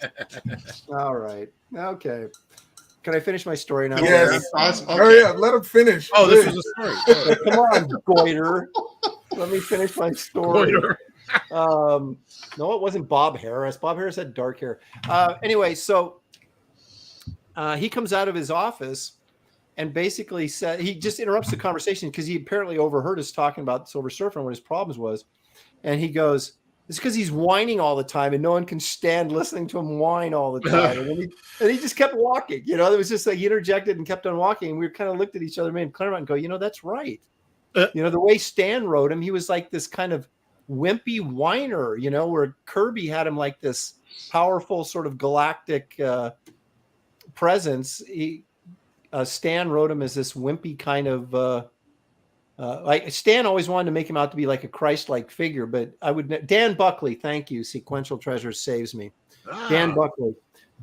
all right. Okay. Can I finish my story now? Yes. Okay. Hurry up. Let him finish. Oh, this was a story. Come on, Goiter. Let me finish my story. No, it wasn't Bob Harris. Bob Harris had dark hair. Anyway, so he comes out of his office and basically said, he just interrupts the conversation because he apparently overheard us talking about Silver Surfer and what his problems was. And he goes, it's because he's whining all the time and no one can stand listening to him whine all the time. And he just kept walking. It was just like he interjected and kept on walking. And we kind of looked at each other, made Claremont, and go, that's right. The way Stan wrote him, he was like this kind of wimpy whiner, where Kirby had him like this powerful sort of galactic presence. Stan wrote him as this wimpy kind of like Stan always wanted to make him out to be like a Christ-like figure, but Dan Buckley, thank you. Sequential Treasure saves me. Dan Buckley.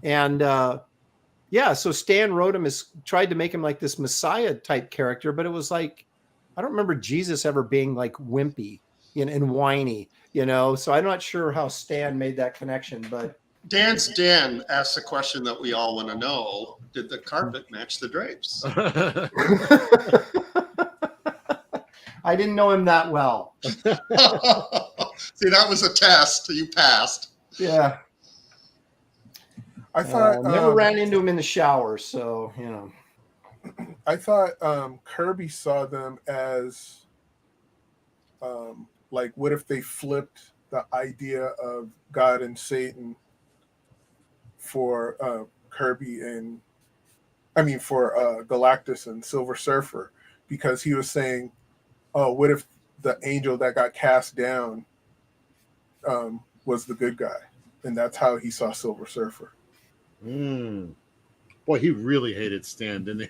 And so Stan wrote him tried to make him like this Messiah type character, but it was like, I don't remember Jesus ever being like wimpy and whiny, so I'm not sure how Stan made that connection, but Dan asked a question that we all want to know. Did the carpet match the drapes? I didn't know him that well. See, that was a test. You passed. Yeah. I thought never ran into him in the shower, so I thought Kirby saw them as like, what if they flipped the idea of God and Satan for Kirby and for Galactus and Silver Surfer, because he was saying, oh, what if the angel that got cast down was the good guy? And that's how he saw Silver Surfer. Boy, he really hated Stan, didn't he?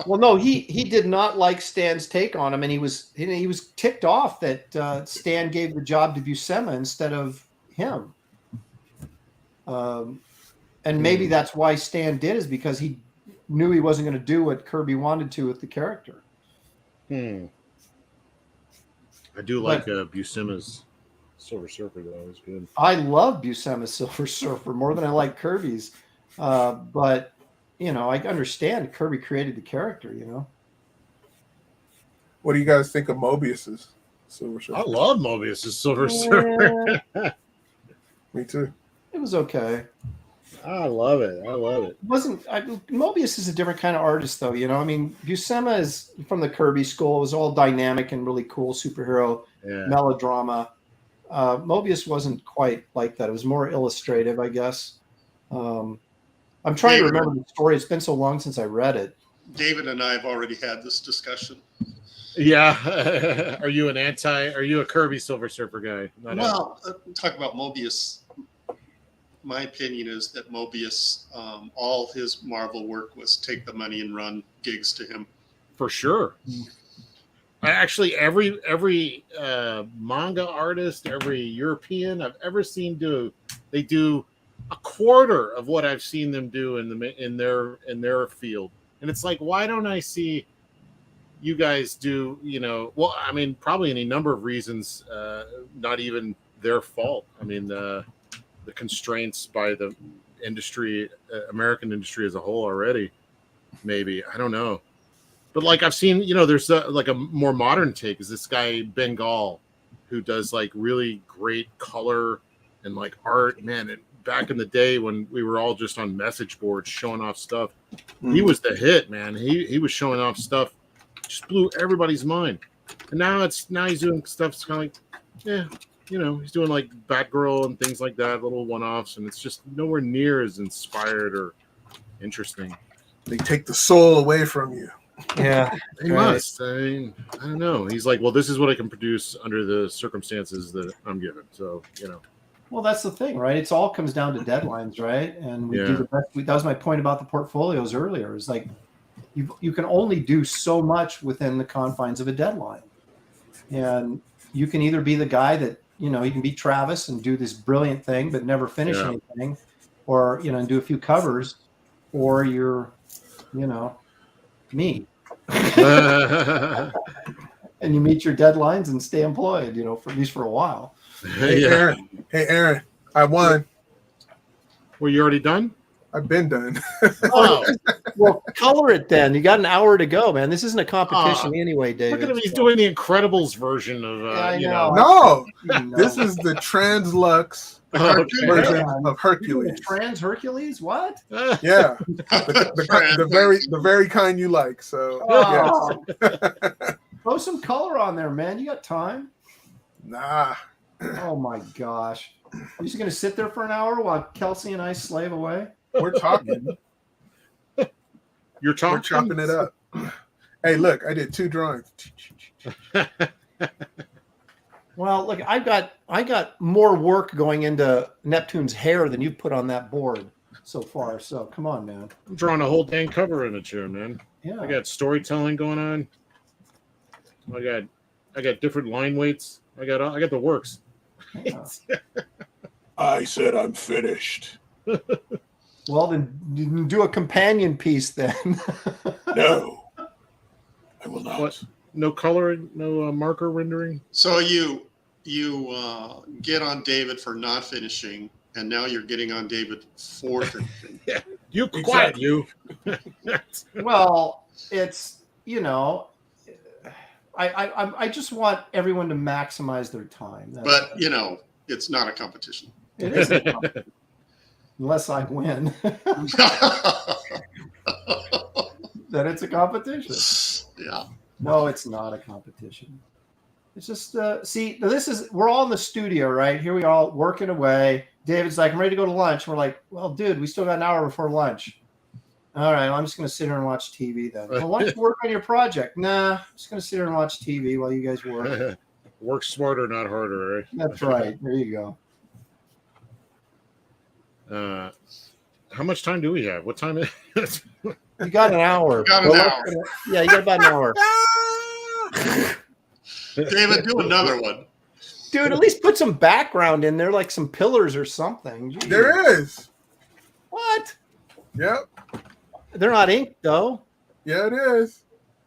Well, no, he did not like Stan's take on him, and he was ticked off that Stan gave the job to Buscema instead of him. And maybe that's why Stan did, is because he knew he wasn't going to do what Kirby wanted to with the character. I do like Buscema's Silver Surfer, though. It was good. I love Buscema's Silver Surfer more than I like Kirby's. But, I understand Kirby created the character, What do you guys think of Mobius's Silver Surfer? I love Mobius's Silver Surfer. Me too. It was okay. I love it. Mobius is a different kind of artist, though. Buscema is from the Kirby school. It was all dynamic and really cool superhero melodrama. Mobius wasn't quite like that. It was more illustrative, I guess. I'm trying to remember the story. It's been so long since I read it. David and I have already had this discussion. Yeah. Are you a Kirby Silver Surfer guy? Talk about Mobius. My opinion is that Mobius, all his Marvel work was take the money and run gigs to him. For sure. Actually, every manga artist, every European I've ever seen they do a quarter of what I've seen them do in their field, and it's like, why don't I see you guys do, well, I mean, probably any number of reasons, not even their fault. I mean, the constraints by the industry, American industry as a whole already, maybe, I don't know. But like I've seen, there's like a more modern take is this guy Bengal who does like really great color and like art, man. And back in the day when we were all just on message boards showing off stuff, he was the hit, man. He was showing off stuff, just blew everybody's mind. And now he's doing stuff kind of like, yeah, he's doing like Batgirl and things like that, little one-offs, and it's just nowhere near as inspired or interesting. They take the soul away from you. Yeah, they must. I mean, I don't know. He's like, well, this is what I can produce under the circumstances that I'm given. So, Well, that's the thing, right? It's all comes down to deadlines, right? And we do the best. That was my point about the portfolios earlier. Is like you can only do so much within the confines of a deadline, and you can either be the guy that you can be Travis and do this brilliant thing but never finish anything, or and do a few covers, or you're me. And you meet your deadlines and stay employed, for at least for a while. Hey, Aaron, I won. Were you already done? I've been done. Oh, well, color it then. You got an hour to go, man. This isn't a competition anyway, David. Look at him. He's doing the Incredibles version of, No, this is the Translux version of Hercules. Trans Hercules? What? Yeah, the very kind you like. So, yes. Throw some color on there, man. You got time? Nah. Oh my gosh! You're just gonna sit there for an hour while Kelsey and I slave away? We're talking. You're talking. We're chopping it up. Hey, look! I did 2 drawings. Well, look, I got more work going into Neptune's hair than you've put on that board so far. So come on, man. I'm drawing a whole dang cover image here, man. Yeah. I got storytelling going on. I got different line weights. I got the works. Yeah. I said I'm finished. Well, then you can do a companion piece then. No, I will not. What? No coloring, no marker rendering. So you get on David for not finishing, and now you're getting on David for finishing. Yeah, you quiet you. Well, it's I just want everyone to maximize their time. But it's not a competition. It isn't a competition. Unless I win. Then it's a competition. Yeah. No, it's not a competition. It's just we're all in the studio, right? Here we are all working away. David's like, I'm ready to go to lunch. We're like, well, dude, we still got an hour before lunch. All right, well, I'm just going to sit here and watch TV then. Well, why don't you work on your project? Nah, I'm just going to sit here and watch TV while you guys work. Work smarter, not harder, right? That's right. There you go. How much time do we have? What time is it? You got an hour. You got an hour. Yeah, you got about an hour. David, do another one. Dude, at least put some background in there, like some pillars or something. Jeez. There is. What? Yep. They're not ink, though. Yeah, it is.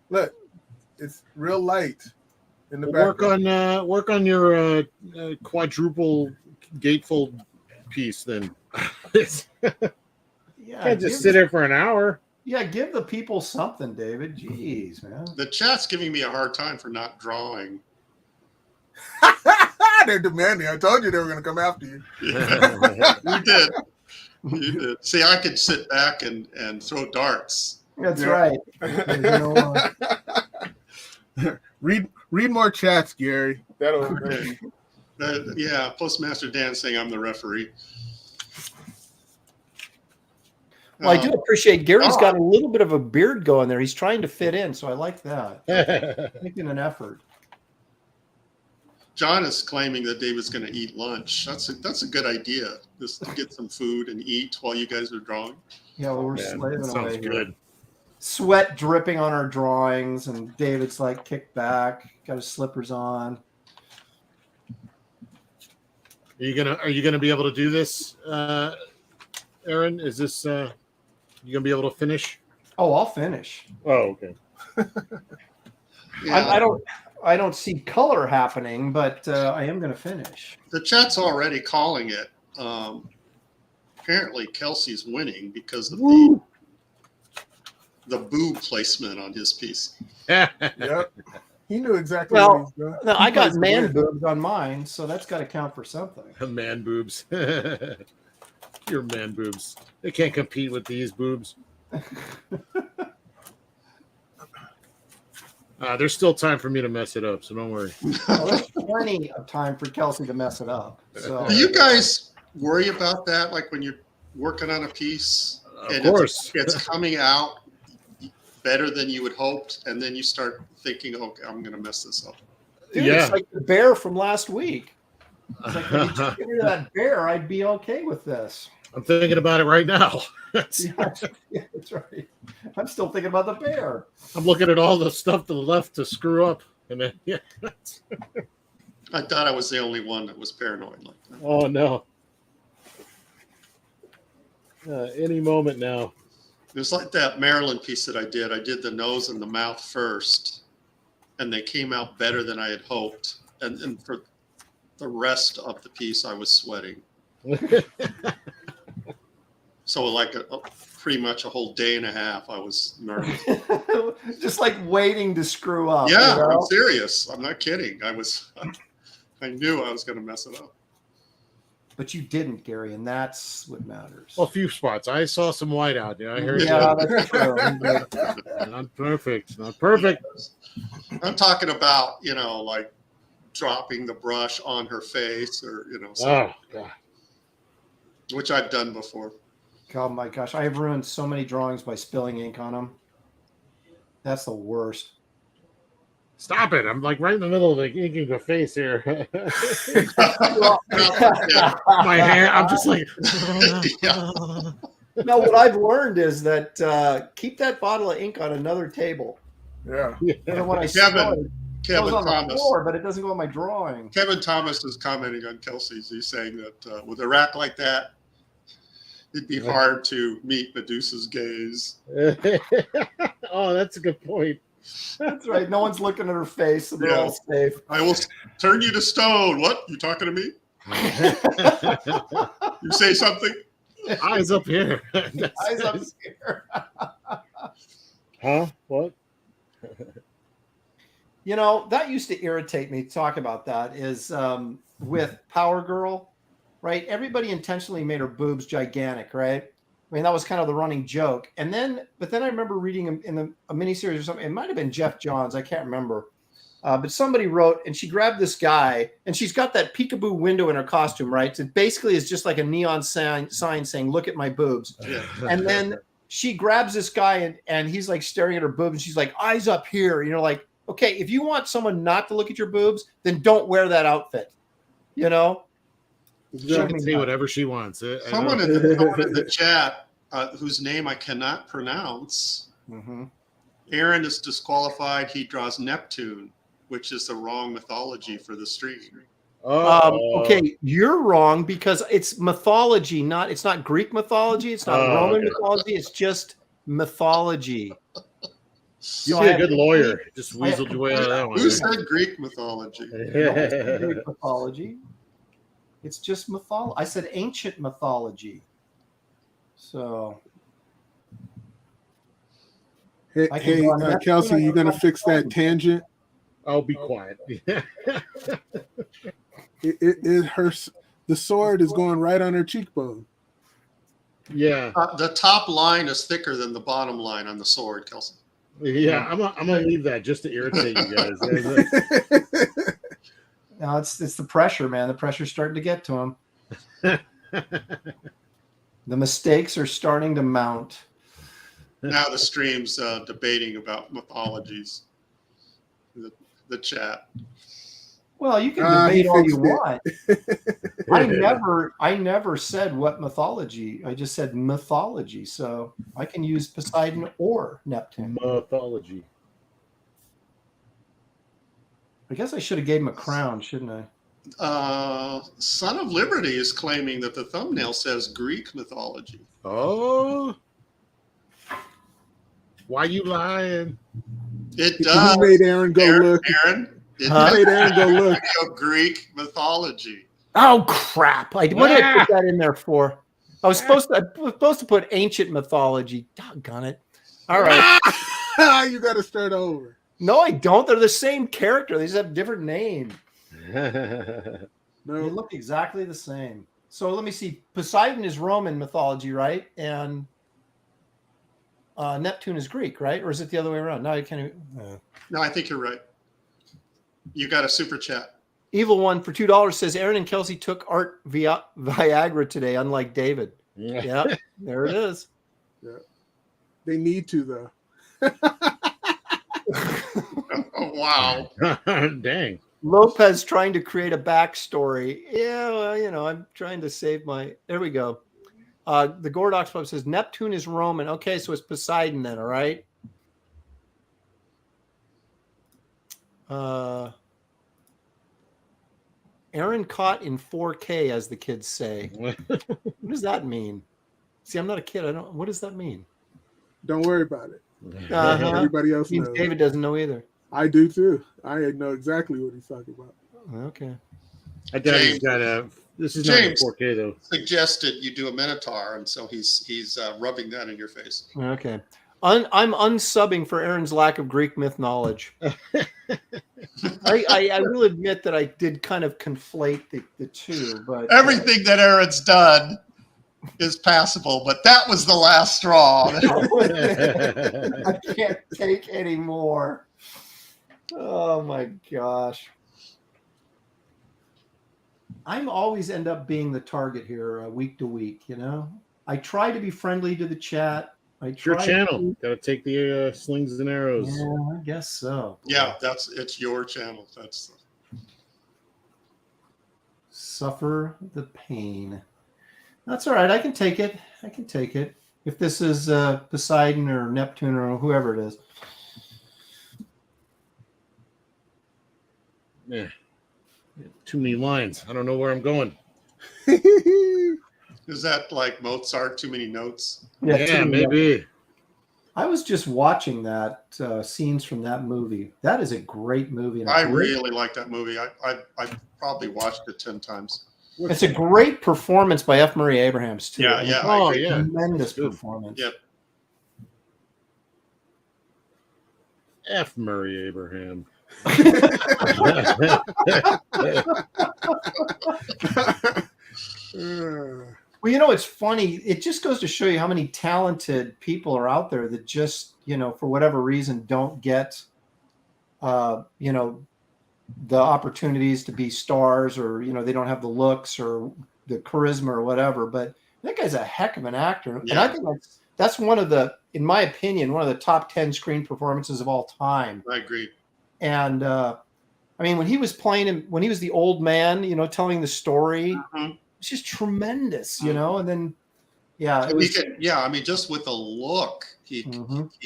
Look, it's real light in the background. Work on your quadruple gatefold piece then. Yeah, Can't just sit there for an hour. Yeah, give the people something, David. Jeez, man. The chat's giving me a hard time for not drawing. They're demanding. I told you they were going to come after you. You did. You did. See, I could sit back and throw darts. That's right. Read more chats, Gary. That'll yeah, Postmaster Dan saying I'm the referee. Well, I do appreciate Gary's got a little bit of a beard going there. He's trying to fit in, so I like that. Making an effort. John is claiming that David's going to eat lunch. That's a good idea. Just to get some food and eat while you guys are drawing. Yeah, well, we're slaving away here. Good. Sweat dripping on our drawings, and David's like kicked back, got his slippers on. Are you gonna be able to do this, Aaron? Is this you gonna be able to finish? Oh, I'll finish. Oh, okay. Yeah. I don't see color happening, but I am going to finish. The chat's already calling it. Apparently, Kelsey's winning because of the boob placement on his piece. Yep. He knew exactly what he's doing. No, I got man boobs on mine, so that's got to count for something. Man boobs. Your man boobs. They can't compete with these boobs. There's still time for me to mess it up, so don't worry. Well, there's plenty of time for Kelsey to mess it up. So. Do you guys worry about that? Like when you're working on a piece, of course, it's coming out better than you would hoped, and then you start thinking, "Okay, I'm going to mess this up." Dude, it's like the bear from last week. It's like, if you just get rid of that bear, I'd be okay with this. I'm thinking about it right now. Yeah, that's right. I'm still thinking about the bear. I'm looking at all the stuff to the left to screw up, and then I thought I was the only one that was paranoid like that. Oh no! Any moment now. It was like that Maryland piece that I did. I did the nose and the mouth first, and they came out better than I had hoped. And for the rest of the piece, I was sweating. So like pretty much a whole day and a half, I was nervous. Just like waiting to screw up. Yeah, you know? I'm serious. I'm not kidding. I knew I was going to mess it up. But you didn't, Gary, and that's what matters. Well, a few spots. I saw some white out there. I heard that's true. Not perfect. Not perfect. I'm talking about, like dropping the brush on her face or, Oh, God. Which I've done before. Oh, my gosh. I have ruined so many drawings by spilling ink on them. That's the worst. Stop it. I'm like right in the middle of the inking the face here. My hand, I'm just like. No, what I've learned is that keep that bottle of ink on another table. Yeah. And when I Kevin goes on Thomas. the floor, but it doesn't go on my drawing. Kevin Thomas is commenting on Kelsey's. He's saying that with a rack like that, it'd be hard to meet Medusa's gaze. Oh, that's a good point. That's right. No one's looking at her face, so they're all safe. I will turn you to stone. What? You talking to me? You say something? Eyes up here. Eyes up here. Huh? What? That used to irritate me to talk about that is with Power Girl, right? Everybody intentionally made her boobs gigantic, right? I mean, that was kind of the running joke. But then I remember reading in a miniseries or something. It might have been Jeff Johns. I can't remember. But somebody wrote, and she grabbed this guy, and she's got that peekaboo window in her costume, right? So it basically is just like a neon sign saying, "Look at my boobs." Yeah. And then she grabs this guy, and he's like staring at her boobs, and she's like, "Eyes up here." Like, okay, if you want someone not to look at your boobs, then don't wear that outfit. She can say whatever she wants. Someone in the chat, whose name I cannot pronounce, Aaron is disqualified. He draws Neptune, which is the wrong mythology for the stream. Okay, you're wrong because it's mythology, it's not Greek mythology. It's not Roman mythology. It's just mythology. You'd be a good lawyer. Just weaseled your way out of that one. Who said Greek mythology? Greek mythology. It's just mythology. I said ancient mythology. So. Hey, Kelsey, you gonna fix that tangent? I'll be quiet. The sword is going right on her cheekbone. Yeah. The top line is thicker than the bottom line on the sword, Kelsey. Yeah, I'm gonna leave that just to irritate you guys. No, it's the pressure, man. The pressure's starting to get to him. The mistakes are starting to mount. Now the stream's debating about mythologies. The chat. Well, you can debate all you want. I never said what mythology. I just said mythology. So I can use Poseidon or Neptune. Mythology. I guess I should have gave him a crown, shouldn't I? Son of Liberty is claiming that the thumbnail says Greek mythology. Oh. Why you lying? It He does. made Aaron go look. Aaron, it Huh? He made Aaron go look. Greek mythology. Oh crap! What did I put that in there for? I was supposed to put ancient mythology. Doggone it! All right. You got to start over. No, I don't. They're the same character. They just have different names. They No, look exactly the same. So let me see. Poseidon is Roman mythology, right? And Neptune is Greek, right? Or is it the other way around? No, I can't. No, I think you're right. You got a super chat. Evil One for $2 says Aaron and Kelsey took art via Viagra today, unlike David. Yeah, there it is. they need to though. Oh, wow. Dang. Lopez trying to create a backstory. Yeah, well, I'm trying to save my. There we go. The Gordox Club says Neptune is Roman. Okay, so it's Poseidon then, all right? Aaron caught in 4K, as the kids say. What does that mean? See, I'm not a kid. I don't. What does that mean? Don't worry about it. Uh-huh. Everybody else Means knows. David doesn't know either. I do too. I know exactly what he's talking about. Okay. I doubt he's got a. This is not James. 4K though. Suggested you do a Minotaur, and so he's rubbing that in your face. Okay. I'm unsubbing for Aaron's lack of Greek myth knowledge. I will admit that I did kind of conflate the two, but Everything that Aaron's done is passable, but that was the last straw. I can't take any more. Oh my gosh. I'm always end up being the target here week to week, I try to be friendly to the chat. Your channel. Got to take the slings and arrows. Yeah, I guess so. Yeah, it's your channel. That's Suffer the pain. That's all right. I can take it. If this is Poseidon or Neptune or whoever it is. Yeah. Too many lines. I don't know where I'm going. Is that like Mozart? Too many notes? Yeah, maybe. I was just watching that scenes from that movie. That is a great movie. And I really like that movie. I probably watched it 10 times. It's a great performance by F. Murray Abrahams too. Yeah, yeah. Oh, yeah. Tremendous performance. Yep. F. Murray Abraham. Well, it's funny. It just goes to show you how many talented people are out there that just, for whatever reason, don't get, the opportunities to be stars, or, they don't have the looks or the charisma or whatever. But that guy's a heck of an actor. Yeah. And I think that's one of the, in my opinion, one of the top 10 screen performances of all time. I agree. And, when he was playing, when he was the old man, telling the story, it's just tremendous, and then, yeah, it was, just with a look, he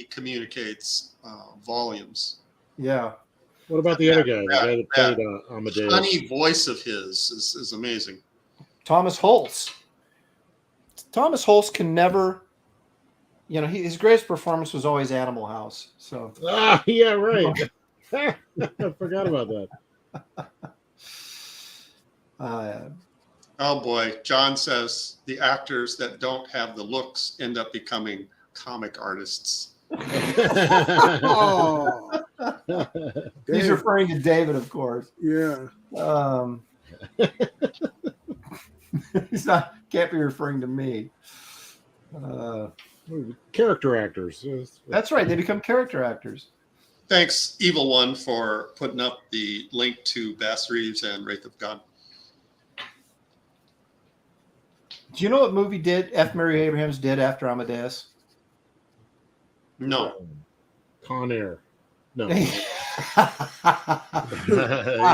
communicates volumes. Yeah. What about the other guy? The guy that played Amadeus. Funny voice of his is amazing. Thomas Holtz. Thomas Holtz can never, his greatest performance was always Animal House. So. Ah, yeah, right. I forgot about that. Oh boy, John says the actors that don't have the looks end up becoming comic artists. Oh, he's referring to David, of course. Yeah. Can't be referring to me. Character actors. That's right. They become character actors. Thanks, Evil One, for putting up the link to Bass Reeves and Wraith of God. Do you know what movie F. Murray Abrahams did after Amadeus? No. Con Air. No. He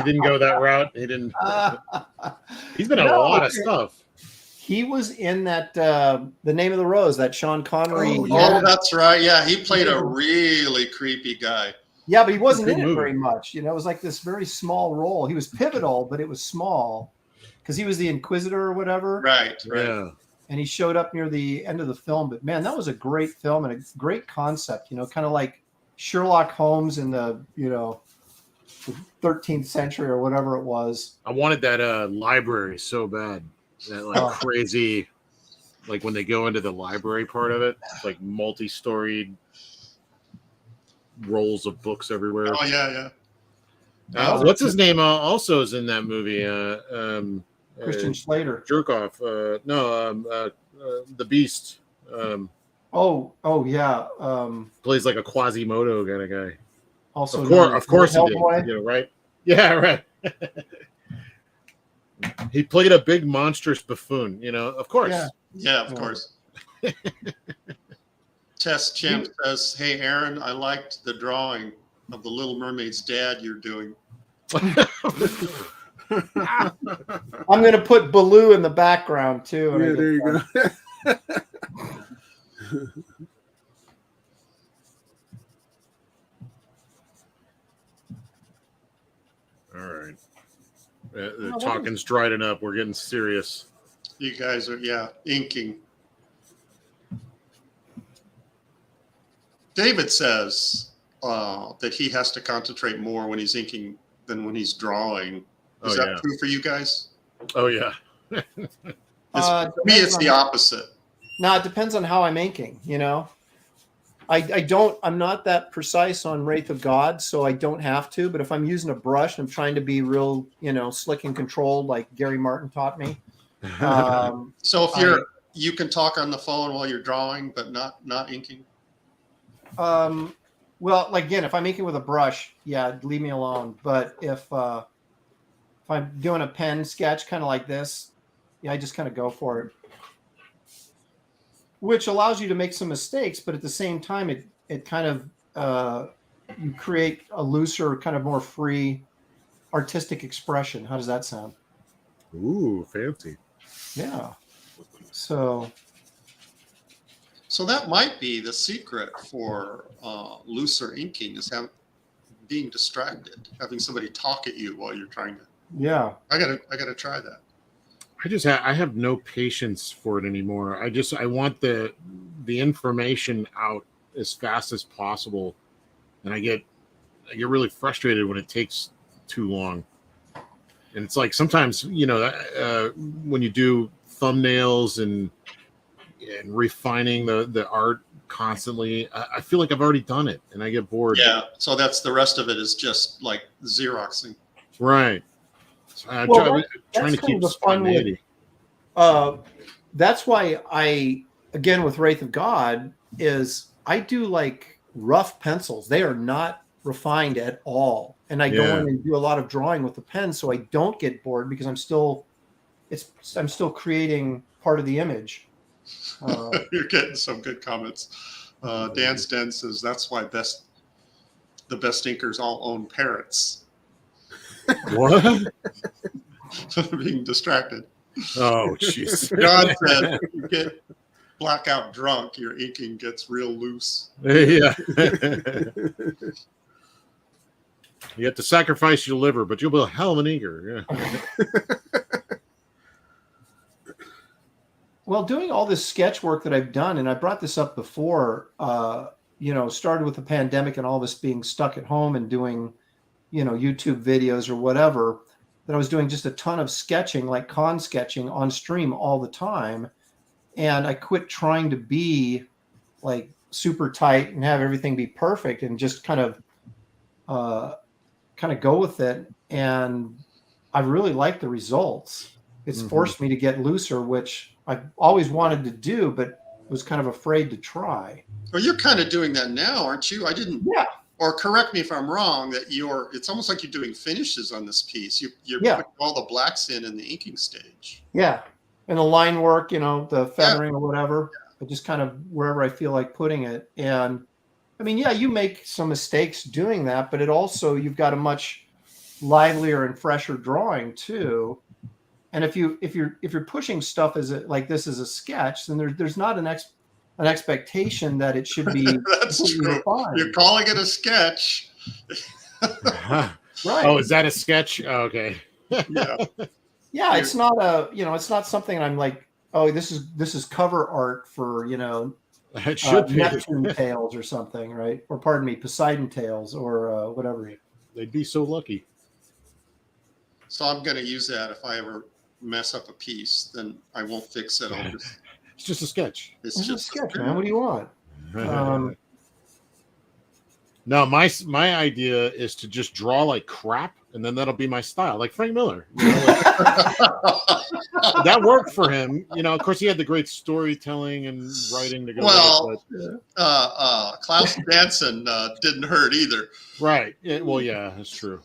didn't go that route. He didn't. He's been in a lot of stuff. He was in that The Name of the Rose, that Sean Connery. Oh, that's right. Yeah, he played a really creepy guy. Yeah, but he wasn't in it very much. It was like this very small role. He was pivotal, but it was small because he was the Inquisitor or whatever. Right. Yeah. And he showed up near the end of the film. But man, that was a great film and a great concept. Kind of like Sherlock Holmes in the, the 13th century or whatever it was. I wanted that library so bad. That like crazy, like when they go into the library part of it, like multi-storied rolls of books everywhere. Oh yeah. What's his name? Also is in that movie. Christian Slater. Jerk off. The Beast. Yeah. Plays like a Quasimodo kind of guy. Also, of course he did. Right? Yeah, right. He played a big monstrous buffoon. Of course. Yeah, of course. Tess Champ says, "Hey Aaron, I liked the drawing of the Little Mermaid's dad you're doing." I'm going to put Baloo in the background too. Yeah, there you go. All right. The talking's dried up. We're getting serious. You guys are, inking. David says that he has to concentrate more when he's inking than when he's drawing. Is that true for you guys? Oh, yeah. For me, it's the opposite. No, it depends on how I'm inking, I'm not that precise on Wraith of God, so I don't have to. But if I'm using a brush and I'm trying to be real, slick and controlled, like Gary Martin taught me. So if you can talk on the phone while you're drawing, but not inking. Well, like, again, if I'm inking with a brush, leave me alone. But if I'm doing a pen sketch, kind of like this, I just kind of go for it. Which allows you to make some mistakes, but at the same time, it kind of you create a looser, kind of more free artistic expression. How does that sound? Ooh, fancy. Yeah. So that might be the secret for looser inking is being distracted, having somebody talk at you while you're trying to. Yeah. I gotta try that. I have no patience for it anymore. I want the information out as fast as possible, and I get really frustrated when it takes too long. And it's like sometimes when you do thumbnails and refining the art constantly, I feel like I've already done it, and I get bored. Yeah. So that's the rest of it is just like Xeroxing. Right. I'm trying to keep spontaneity. That's why again, with Wraith of God, is I do like rough pencils. They are not refined at all. And I go in and do a lot of drawing with the pen so I don't get bored because I'm still creating part of the image. You're getting some good comments. Dan Sten says that's why the best inkers all own parrots. What? Being distracted. Oh, jeez. God said, if you get blackout drunk, your inking gets real loose. Yeah. You have to sacrifice your liver, but you'll be a hell of an inker. Yeah. Well, doing all this sketch work that I've done, and I brought this up before, started with the pandemic and all this being stuck at home and doing YouTube videos or whatever, that I was doing just a ton of sketching, like con sketching on stream all the time. And I quit trying to be like super tight and have everything be perfect and just kind of go with it. And I really like the results. It's forced me to get looser, which I've always wanted to do, but was kind of afraid to try. Well, you're kind of doing that now, aren't you? Yeah. Or correct me if I'm wrong, that it's almost like you're doing finishes on this piece. You're putting all the blacks in the inking stage. Yeah. And the line work, the feathering or whatever, but just kind of wherever I feel like putting it. And I mean, you make some mistakes doing that, but you've got a much livelier and fresher drawing too. And if you're pushing stuff like this as a sketch, then there's not an expectation that it should be. That's true. Refined. You're calling it a sketch. Right. Oh, is that a sketch? Oh, okay. Yeah. Yeah, it's not something I'm like, oh, this is cover art for, It should be Neptune tails or something, right? Or pardon me, Poseidon tails or whatever. They'd be so lucky. So I'm going to use that if I ever mess up a piece, then I won't fix it. It's just a sketch. It's just a sketch, man. What do you want? No, my idea is to just draw like crap, and then that'll be my style, like Frank Miller. You know, that worked for him. You know, of course, he had the great storytelling and writing to go. Well, Klaus Janson didn't hurt either. Right. Well, yeah, that's true.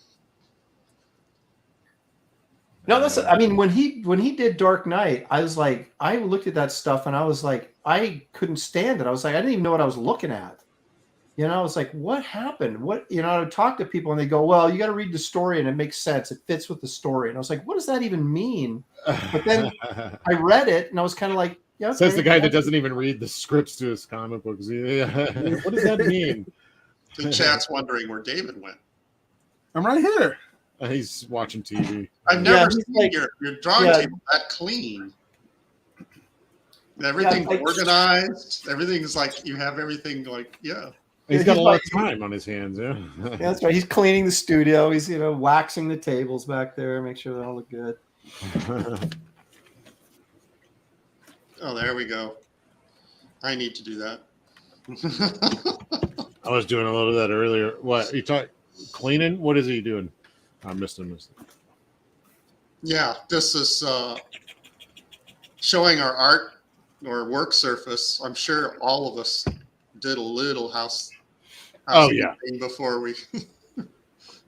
No, that's. I mean, when he did Dark Knight, I was like, I looked at that stuff and I was like, I couldn't stand it. I was like, I didn't even know what I was looking at. You know, I was like, what happened? What, you know, I would talk to people and they go, well, you got to read the story and it makes sense. It fits with the story. And I was like, what does that even mean? But then I read it and I was kind of like, yeah. Okay, says the guy that doesn't even read the scripts to his comic books. Yeah. What does that mean? The chat's wondering where David went. I'm right here. He's watching TV. I've never seen your drawing table that clean. Everything's organized. Everything's like you have everything like, yeah. He's got a lot of time on his hands, yeah. Yeah, that's right. He's cleaning the studio. He's, you know, waxing the tables back there, make sure they all look good. Oh, there we go. I need to do that. I was doing a little of that earlier. What you talk cleaning? What is he doing? I missed him. Yeah, this is showing our art or work surface. I'm sure all of us did a little house thing before we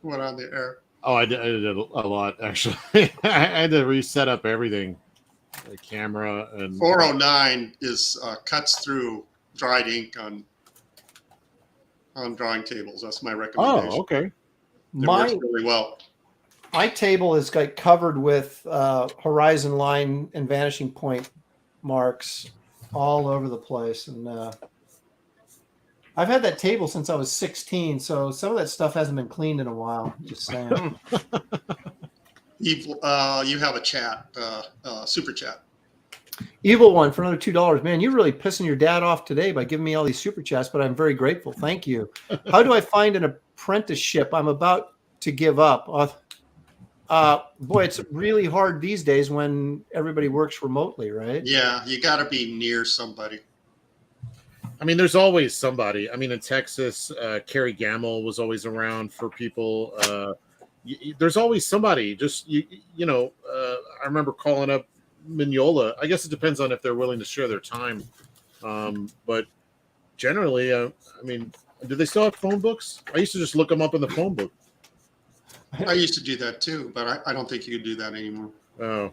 went on the air. Oh, I did a lot actually. I had to reset up everything, the camera and 409 is cuts through dried ink on drawing tables. That's my recommendation. Oh, okay. It works really well. My table is like covered with horizon line and vanishing point marks all over the place, and I've had that table since I was 16, so some of that stuff hasn't been cleaned in a while. Just saying. You have a chat, super chat. Evil One for another $2. Man, you're really pissing your dad off today by giving me all these super chats, but I'm very grateful. Thank you. How do I find an apprenticeship? I'm about to give up. Boy, it's really hard these days when everybody works remotely, right? Yeah, you got to be near somebody. I mean, there's always somebody. I mean, in Texas, Carrie Gamble was always around for people. There's always somebody. Just you know, I remember calling up Mignola. I guess it depends on if they're willing to share their time. But generally, I mean, do they still have phone books? I used to just look them up in the phone book. I used to do that too, but I don't think you can do that anymore. Oh.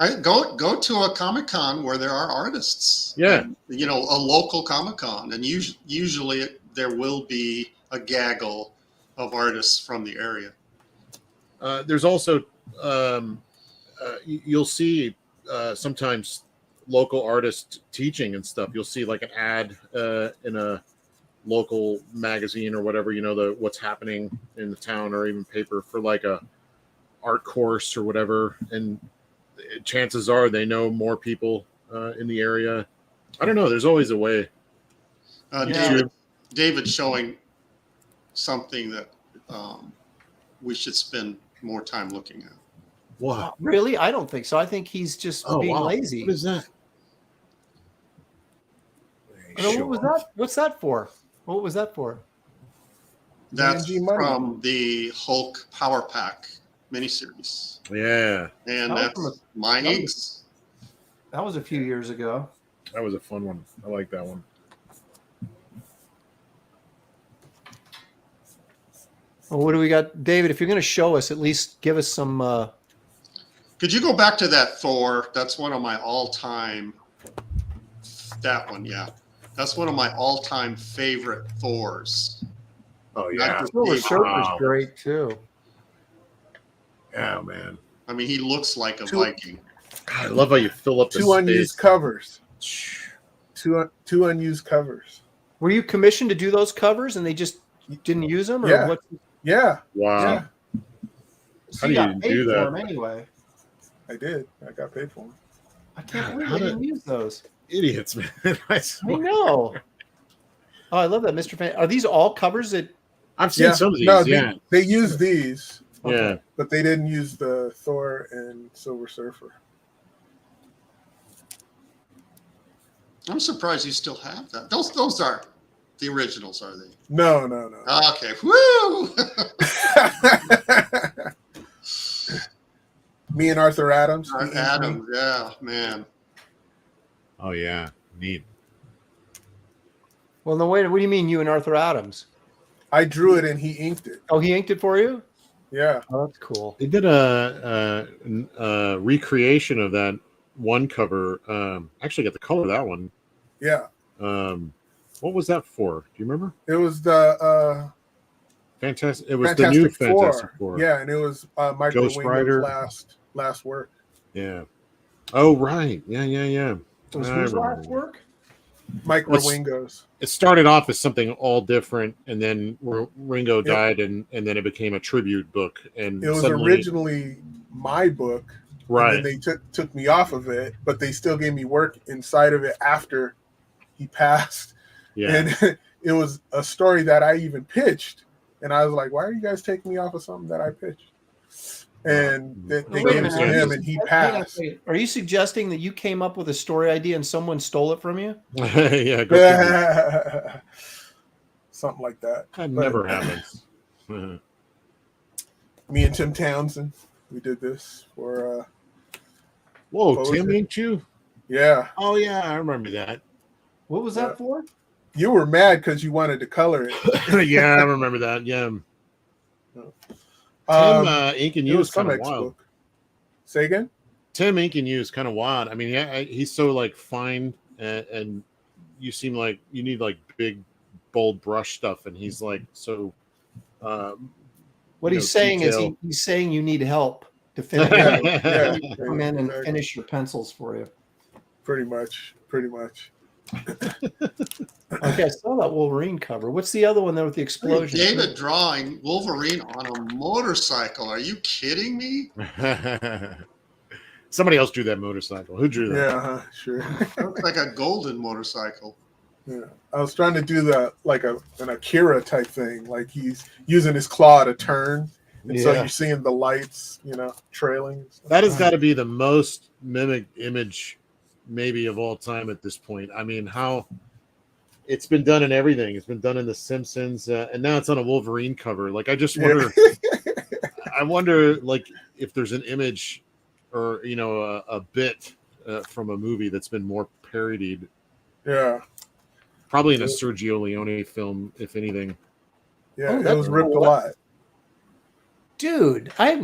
I go to a Comic-Con where there are artists. Yeah. And, you know, a local Comic-Con, and usually there will be a gaggle of artists from the area. There's also you'll see sometimes local artists teaching and stuff. You'll see like an ad in a local magazine or whatever, you know, what's happening in the town or even paper for like a art course or whatever, and chances are they know more people in the area. I don't know, there's always a way. David's showing something that we should spend more time looking at. Wow, really? I don't think so. I think he's just being lazy. What is that? What was that? What's that for? What was that for? That's from the Hulk Power Pack miniseries. Yeah. And that's my inks. That was a few years ago. That was a fun one. I like that one. Well, what do we got? David, if you're going to show us, at least give us some... Could you go back to that Thor? That's one of my all-time... That one, yeah. That's one of my all-time favorite Thors. Oh, yeah. Silver Surfer's great, too. Yeah, man. I mean, he looks like a Viking. God, I love how you fill up the two unused covers. Two unused covers. Were you commissioned to do those covers and they just didn't use them? Or yeah. What? Yeah. Wow. Yeah. So how do you do that? Anyway. I did. I got paid for them. I can't believe I didn't use those. idiots, man. I I know. Oh, I love that, Mr. Fan. Are these all covers that? I've seen some of these. No, Yeah, they use these. yeah. But they didn't use the Thor and Silver Surfer. I'm surprised you still have that. Those aren't the originals, are they? No. Okay. Woo! Me and Arthur Adams. Adam, yeah, man. Oh yeah, neat. Well, no, wait. What do you mean, you and Arthur Adams? I drew it and he inked it. Oh, he inked it for you? Yeah. Oh, that's cool. They did a recreation of that one cover. Actually, got the color of that one. Yeah. What was that for? Do you remember? It was the Fantastic. It was Fantastic the new Four. Fantastic Four. Yeah, and it was Michael Ghost Rider. Winger's last work. Yeah. Oh right. Yeah. So was I whose remember. last work? Mike Let's- Ringo's. It started off as something all different, and then Ringo died, and then it became a tribute book. And It was suddenly- originally my book, right. and then they took me off of it, but they still gave me work inside of it after he passed. Yeah. And it was a story that I even pitched, and I was like, "Why are you guys taking me off of something that I pitched?" And they Wait gave a it to minute. him, and he Hang on, passed. wait. Are you suggesting that you came up with a story idea and someone stole it from you? Yeah. Go figure. Something like that. That But never happens. Me and Tim Townsend, we did this for Whoa, What was Tim it? inked you? yeah. Oh yeah, I remember that. What was that for? You were mad because you wanted to color it. Yeah, I remember that. Yeah. Tim inking it you was is kind of comics wild. book. Say again? Tim inking you is kind of wild. I mean, yeah, he's so like fine, and you seem like you need like big, bold brush stuff, and he's like so. What he's saying is he's saying you need help to finish. Yeah, Come in and exactly. finish your pencils for you. Pretty much. Okay, I saw that Wolverine cover. What's the other one there with the explosion? David drawing Wolverine on a motorcycle. Are you kidding me? Somebody else drew that motorcycle. Who drew that? Yeah, sure. Looks like a golden motorcycle. Yeah. I was trying to do an Akira type thing, like he's using his claw to turn, and so you're seeing the lights, trailing. And stuff. That has got to be the most mimicked image, maybe of all time at this point. I mean, how it's been done in everything. It's been done in The Simpsons, and now it's on a Wolverine cover. Like, I just wonder. I wonder, like, if there's an image or a bit from a movie that's been more parodied. Yeah. Probably in a Sergio Leone film, if anything. Yeah, Oh, it was ripped a lot. Dude, I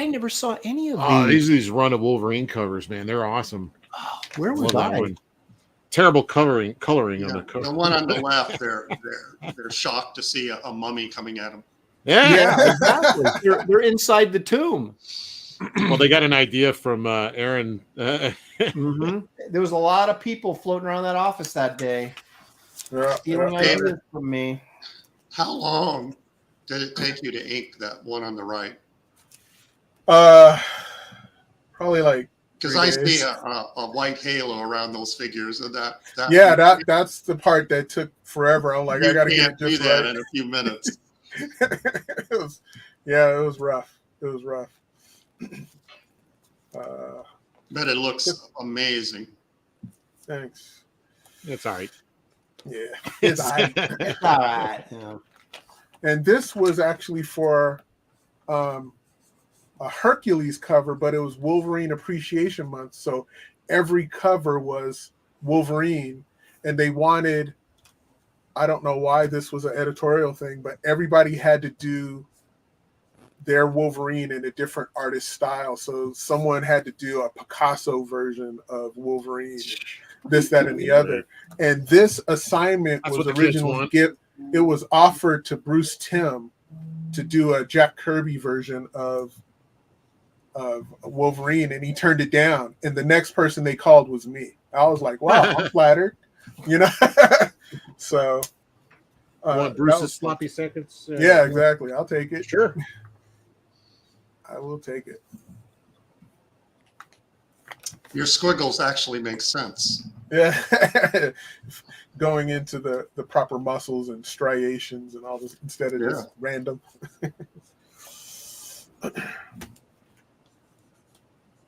never saw any of Oh, these. these run of Wolverine covers, man. They're awesome. Where was Love that I? one. Terrible coloring Yeah, on the cover. the one on the left, they're shocked to see a mummy coming at them. Yeah. Yeah, exactly. They're inside the tomb. Well, they got an idea from Aaron. Mm-hmm. There was a lot of people floating around that office that day, Yeah, stealing ideas from me. How long did it take you to ink that one on the right? Probably like Because 3 I days. see a white halo around those figures, and that's the part that took forever. I'm like, I gotta get can't it do just that right. in a few minutes. It was rough. It was rough. But it looks amazing. Thanks. It's all right. Yeah. It's all right. Yeah. And this was actually for a Hercules cover, but it was Wolverine Appreciation Month. So every cover was Wolverine. And they wanted, I don't know why this was an editorial thing, but everybody had to do their Wolverine in a different artist style. So someone had to do a Picasso version of Wolverine, this, that, and the other. And this assignment That's was what the kids originally want. it was offered to Bruce Timm to do a Jack Kirby version of Wolverine, and he turned it down. And the next person they called was me. I was like, wow, I'm flattered, So Want that Bruce's was fun. sloppy seconds? Yeah, exactly. I'll take it. Sure. I will take it. Your squiggles actually make sense. Yeah. Going into the proper muscles and striations and all this instead of just random.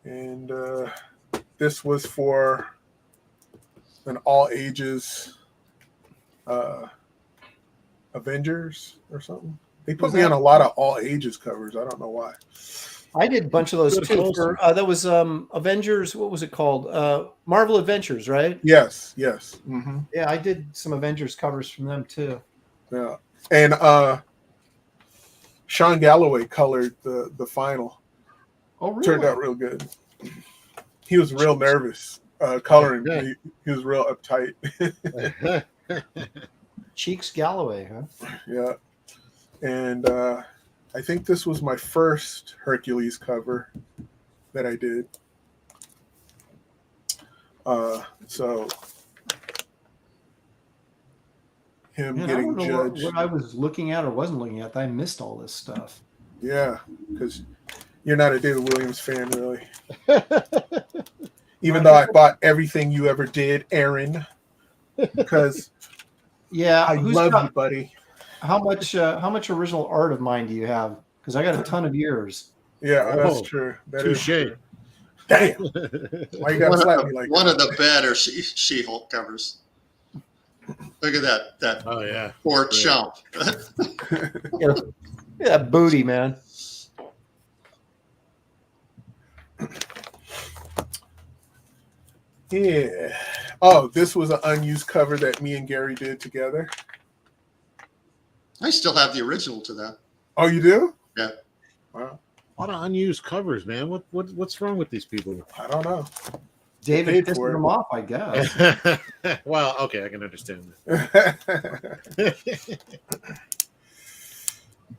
And this was for an all ages Avengers or something. They put me on a lot of all ages covers. I don't know why. I did a bunch of those too. For, that was Avengers. What was it called? Marvel Adventures, right? Yes. Mm-hmm. Yeah, I did some Avengers covers from them too. Yeah, and Sean Galloway colored the final. Oh, really? Turned out real good. He was real nervous coloring. Yeah. He was real uptight. Cheeks Galloway, huh? Yeah, and I think this was my first Hercules cover that I did. So him Man, getting I don't know judged. what I was looking at or wasn't looking at. I missed all this stuff. Yeah, because you're not a David Williams fan, really. Even though I bought everything you ever did, Aaron. Because I love you, buddy. How much original art of mine do you have? Because I got a ton of yours. Yeah, that's true. That is touche. true. Damn. Why you gotta slap me like one of the better She-Hulk covers. Look at that. Oh yeah. Poor chump. Yeah, booty, man. Yeah. Oh, this was an unused cover that me and Gary did together. I still have the original to that. Oh, you do? Yeah. Wow. A lot of unused covers, man. What's wrong with these people? I don't know. David Paid pissed for it. them off, I guess. Well, okay, I can understand that.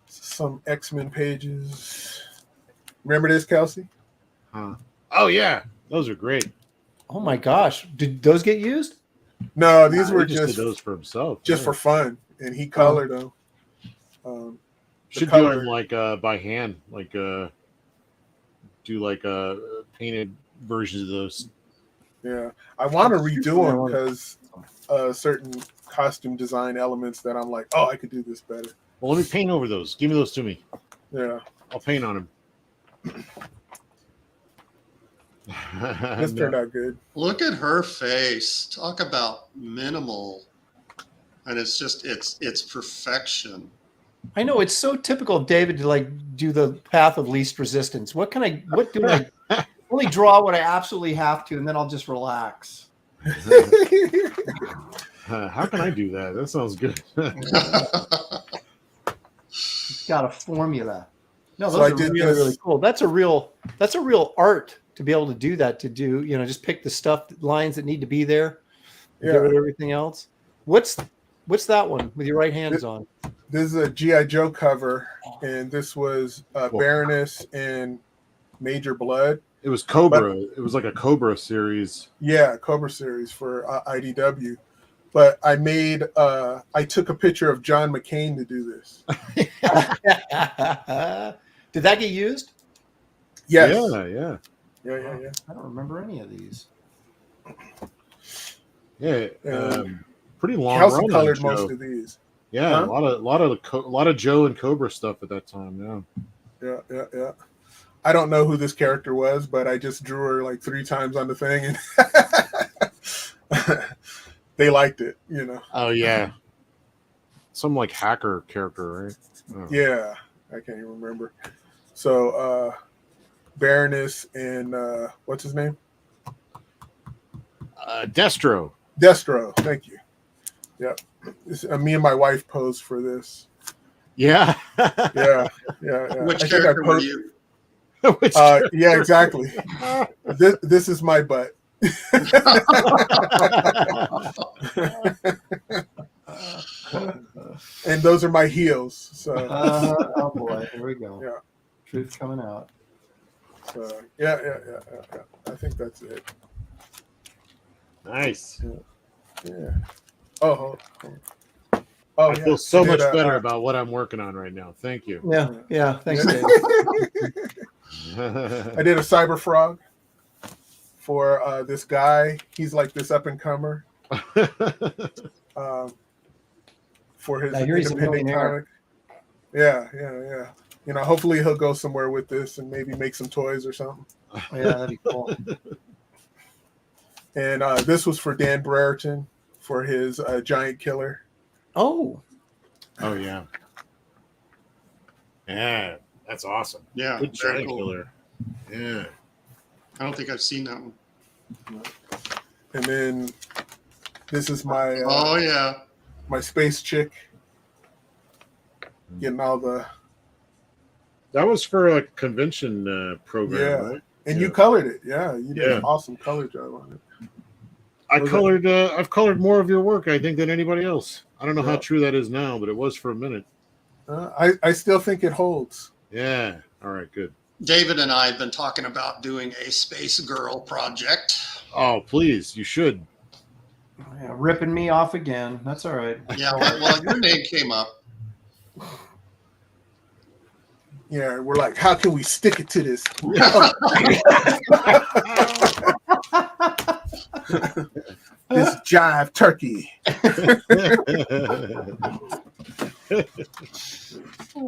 Some X-Men pages. Remember this, Kelsey? Oh yeah, those are great. Oh my gosh, did those get used? No, these were He just did those for himself, just for fun, and he colored them. Should do them like by hand, like do like painted versions of those. Yeah, I want to redo them because certain costume design elements that I'm like, oh, I could do this better. Well, let me paint over those. Give me those to me. Yeah, I'll paint on them. this turned out good. Look at her face. Talk about minimal. And it's just it's perfection. I know it's so typical of David to like do the path of least resistance. What do I only draw what I absolutely have to, and then I'll just relax. How can I do that? That sounds good. It's got a formula. No, those So I are did really, this- really cool. That's a real art to be able to do that, to do, just pick the stuff, lines that need to be there, Yeah. get rid of everything else. What's that one with your right hands on? This is a G.I. Joe cover, and this was Baroness and Major Blood. It was Cobra. It was like a Cobra series. Yeah, Cobra series for IDW. But I took a picture of John McCain to do this. Did that get used? Yes. Yeah. I don't remember any of these. Yeah. Pretty long Kelsey run colored on most Joe. of these. Yeah, Huh? a lot of Joe and Cobra stuff at that time. Yeah. Yeah. I don't know who this character was, but I just drew her like 3 times on the thing, and they liked it. Oh yeah. Some like hacker character, right? Oh. Yeah, I can't even remember. So Baroness and what's his name? Destro. Thank you. Yep. Me and my wife posed for this. Yeah. Yeah. Which I think character I were you? yeah, exactly. This is my butt. And those are my heels. So oh boy, here we go. Yeah. Truth coming out. So yeah. I think that's it. Nice. Yeah. Oh. I feel so I much did, better about what I'm working on right now. Thank you. Yeah. Thanks, Dave. I did a Cyber Frog for this guy. He's like this up and comer. For his I hear he's a independent millionaire. comic. Yeah. You know, hopefully he'll go somewhere with this and maybe make some toys or something. Yeah, that'd be cool. And this was for Dan Brereton for his Giant Killer. Oh, yeah. Yeah, that's awesome. Yeah, Good very Giant cool. Killer. Yeah. I don't think I've seen that one. And then this is my Oh yeah. my space chick getting all the That was for a convention program, Yeah. right? and Yeah. you colored it. Yeah, you did Yeah. an awesome color job on it. I've colored more of your work, I think, than anybody else. I don't know how Yeah. true that is now, but it was for a minute. I still think it holds. Yeah. All right, good. David and I have been talking about doing a Space Girl project. Oh, please, you should. yeah, ripping me off again. That's all right. Yeah, well, your name came up. Yeah, we're like, how can we stick it to this? This jive turkey.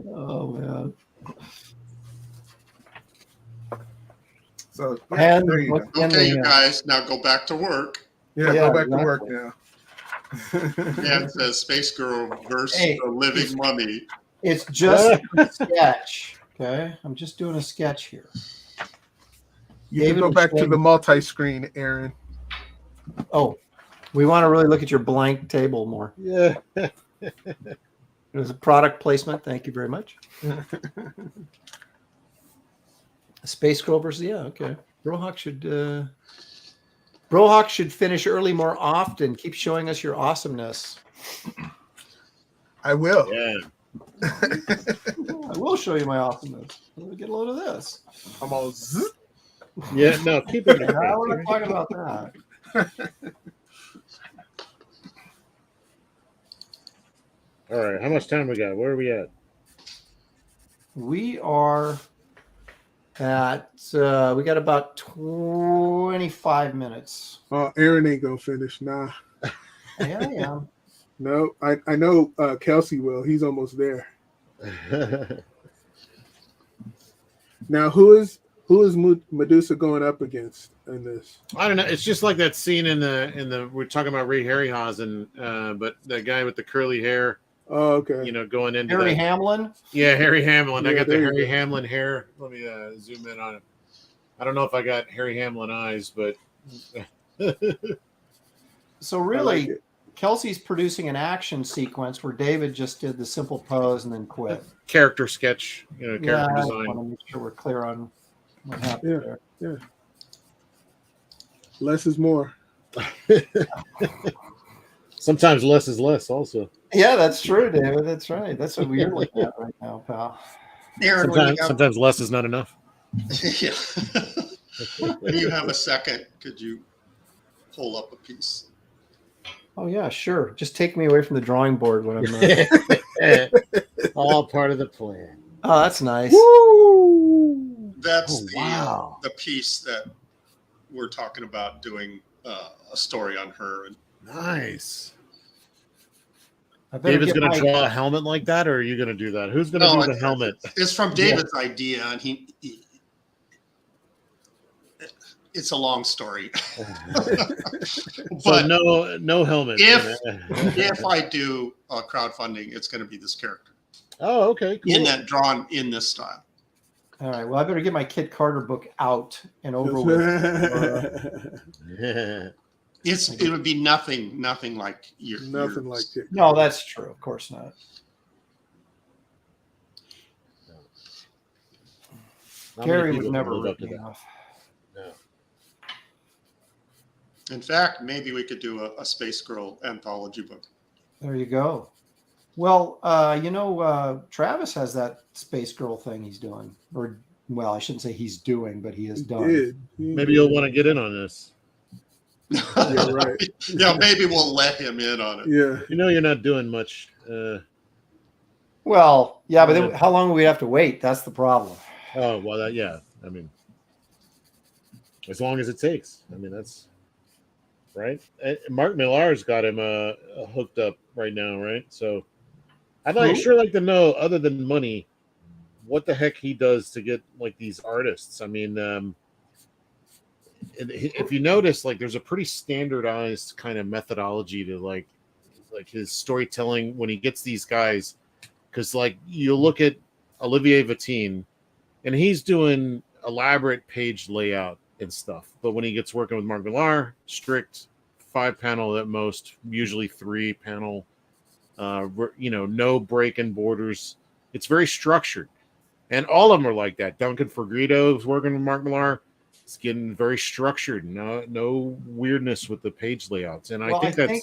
Oh man. So And there you what's go. in Okay, you the, guys, now go back to work. Yeah, Yeah, go back to work exactly. now. Yeah, it says Space Girl versus Hey, the Living Mummy. It's just a sketch. Okay, I'm just doing a sketch here. You David can go was back to showing- the multi-screen, Aaron. Oh, we want to really look at your blank table more. Yeah. It was a product placement. Thank you very much. Space Girl versus okay. Brohawk should finish early more often. Keep showing us your awesomeness. I will. Yeah. I will show you my awesomeness. Let me get a load of this. I'm all zzz. Yeah. No, keep it. No, we're not talking about that. All right. How much time we got? Where are we at? We are at we got about 25 minutes. Aaron ain't gonna finish. Nah. Yeah, I am. No, I know Kelsey will. He's almost there. Now, who is Medusa going up against in this? I don't know. It's just like that scene in the we're talking about Ray Harryhausen, but the guy with the curly hair, Oh, okay. you know, going into Harry that. Hamlin. Yeah, Harry Hamlin. I Yeah, got the there you Harry go. Hamlin hair. Let me zoom in on it. I don't know if I got Harry Hamlin eyes, but So I like really, it. Kelsey's producing an action sequence where David just did the simple pose and then quit. character sketch, you know, character I design. want to make sure we're clear on what happened there. Less is more. Sometimes less is less. Also, Yeah, that's true, David. That's right. That's what we're looking at right now, pal. Aaron, when sometimes less is not enough. yeah. When you have a second, could you pull up a piece? Oh yeah, sure. Just take me away from the drawing board when I'm. All part of the plan. Oh, that's nice. Woo! That's Oh, wow. the piece that we're talking about doing a story on her. And Nice. I better David's get going to my- draw a helmet like that, or are you going to do that? Who's going to No, do the helmet? it's from David's idea, and he it's a long story. So But no helmet. if I do crowdfunding, it's going to be this character Oh, okay, cool. in that drawn in this style. All right. Well, I better get my Kit Carter book out and over with. Yeah. It would be nothing like your Nothing like it. No, that's true. Of course not. Not many Gary people was never can live up to written that. enough. No. In fact, maybe we could do a Space Girl anthology book. There you go. Well, Travis has that Space Girl thing he's doing. Or, well, I shouldn't say he's doing, but he has done. Did. Maybe you'll want to get in on this. Yeah, right. Yeah, maybe we'll let him in on it. Yeah. You know, you're not doing much. Well, yeah, but then how long would we have to wait? That's the problem. Oh, well, yeah. I mean, as long as it takes. I mean, that's right. Mark Millar's got him hooked up right now, right? So I'd sure like to know, other than money, what the heck he does to get like these artists. I mean, if you notice, like there's a pretty standardized kind of methodology to like his storytelling when he gets these guys, because like you look at Olivier Vatine and he's doing elaborate page layout and stuff, but when he gets working with Mark Millar, strict 5-panel at most, usually 3-panel, no break in borders. It's very structured, and all of them are like that. Duncan Fergrito is working with Mark Millar. It's getting very structured. No weirdness with the page layouts. And I think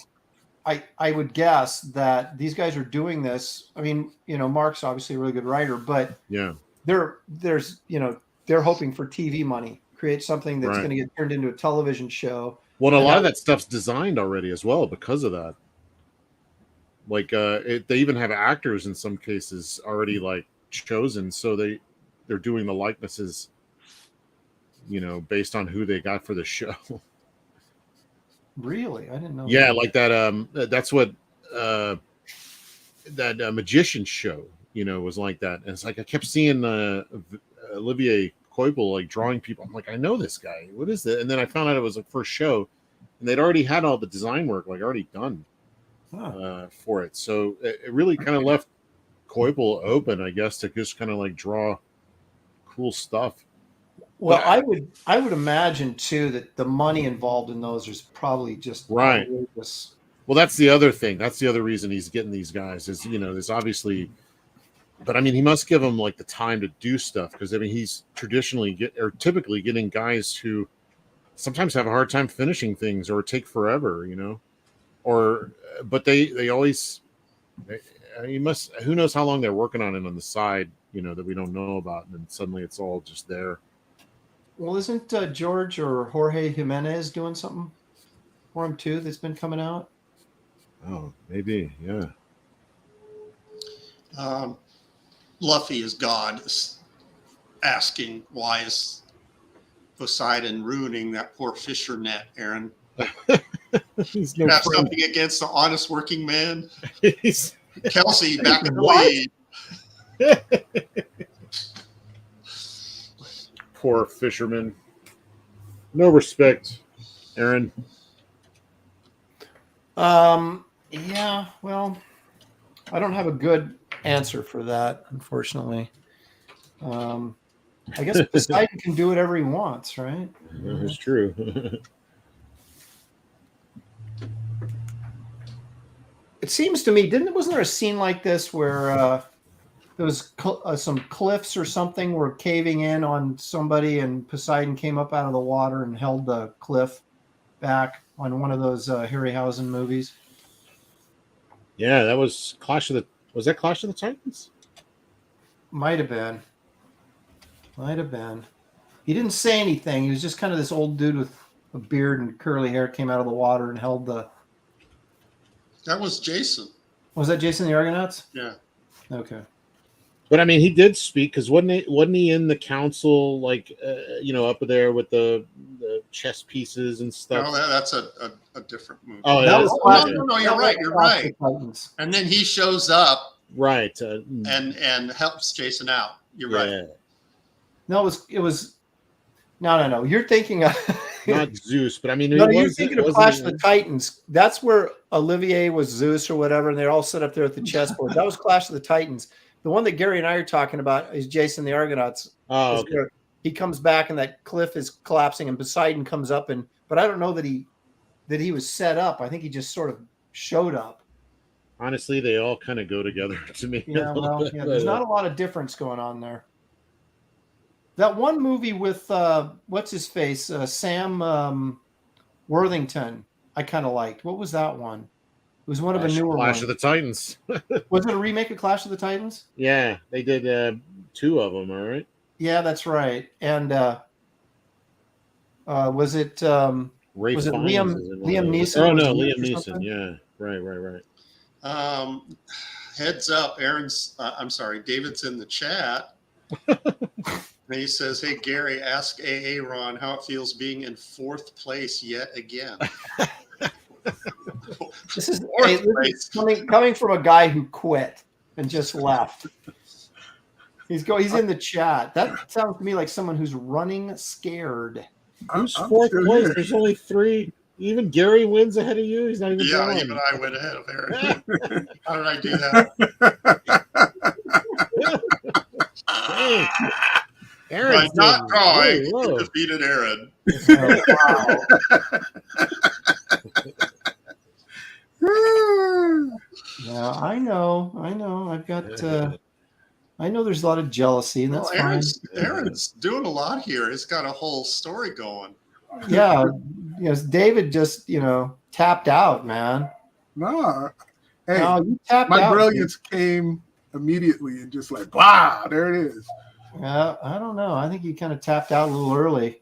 I would guess that these guys are doing this. I mean, Mark's obviously a really good writer, but yeah, they're hoping for TV money, create something that's going to get turned into a television show. Well, and a lot of that stuff's designed already as well because of that. Like they even have actors in some cases already like chosen, so they're doing the likenesses, based on who they got for the show. Really? I didn't know. Yeah, like that. That's what that magician show, was like that. And it's like I kept seeing Olivier Coipel like drawing people. I'm like, I know this guy. What is that? And then I found out it was a first show, and they'd already had all the design work like already done for it. So it really kind of left Coipel open, I guess, to just kind of like draw cool stuff. Well, I would imagine too that the money involved in those is probably just right. outrageous. Well, that's the other thing. That's the other reason he's getting these guys is, there's obviously, but I mean, he must give them like the time to do stuff, because I mean, he's typically getting guys who sometimes have a hard time finishing things or take forever, but they always, who knows how long they're working on it on the side, that we don't know about. And then suddenly it's all just there. Well, isn't George or Jorge Jimenez doing something for him too that's been coming out? Oh, maybe, yeah. Luffy is God asking, why is Poseidon ruining that poor fisher net, Aaron? He's you have something against the honest working man? Kelsey back in the lead. Poor fisherman. No respect, Aaron. Yeah, well, I don't have a good answer for that, unfortunately. I guess Poseidon can do whatever he wants, right? That's true. It seems to me, wasn't there a scene like this where there was some cliffs or something were caving in on somebody, and Poseidon came up out of the water and held the cliff back on one of those Harryhausen movies? Yeah, that was was that Clash of the Titans? Might have been. He didn't say anything. He was just kind of this old dude with a beard and curly hair, came out of the water and held the... That was Jason. Was that Jason the Argonauts? Yeah. Okay. But I mean, he did speak, because wasn't he in the council, like up there with the chess pieces and stuff? No, that's a different movie. Oh, no, you're right. You're right. And then he shows up, right, and helps Jason out. You're right. No, it was. No. You're thinking of not Zeus, but I mean, you're thinking of Clash of the Titans. That's where Olivier was Zeus or whatever, and they're all set up there at the chessboard. That was Clash of the Titans. The one that Gary and I are talking about is Jason the Argonauts. Oh, okay. He comes back and that cliff is collapsing, and Poseidon comes up, but I don't know that he was set up. I think he just sort of showed up. Honestly, they all kind of go together to me. Yeah, well, there's not a lot of difference going on there. That one movie with what's his face, Sam Worthington, I kind of liked. What was that one? It was one of the newer Clash ones. of the Titans. Was it a remake of Clash of the Titans? Yeah, they did 2 of them. All right. Yeah, that's right. And was it Liam Neeson? Oh no, Liam Neeson. Yeah, right. Heads up, Aaron's. I'm sorry, David's in the chat. And he says, "Hey Gary, ask AA Ron how it feels being in 4th place yet again." This is, Fourth hey, this place. is coming from a guy who quit and just left. He's in the chat. That sounds to me like someone who's running scared. Who's I'm 4th still place? here. There's only 3. Even Gary wins ahead of you. He's not even Yeah, drawn. even I went ahead of Aaron. How did I do that? Hey, By Aaron's not doing drawing, really you low. defeated Aaron. Yeah, I know. I've got. I know there's a lot of jealousy, and that's fine. Aaron's doing a lot here. He's got a whole story going. Yeah, David just tapped out, man. Nah. Hey, No, you tapped my out. brilliance came immediately and just like, wow, there it is. Yeah, I don't know. I think you kind of tapped out a little early.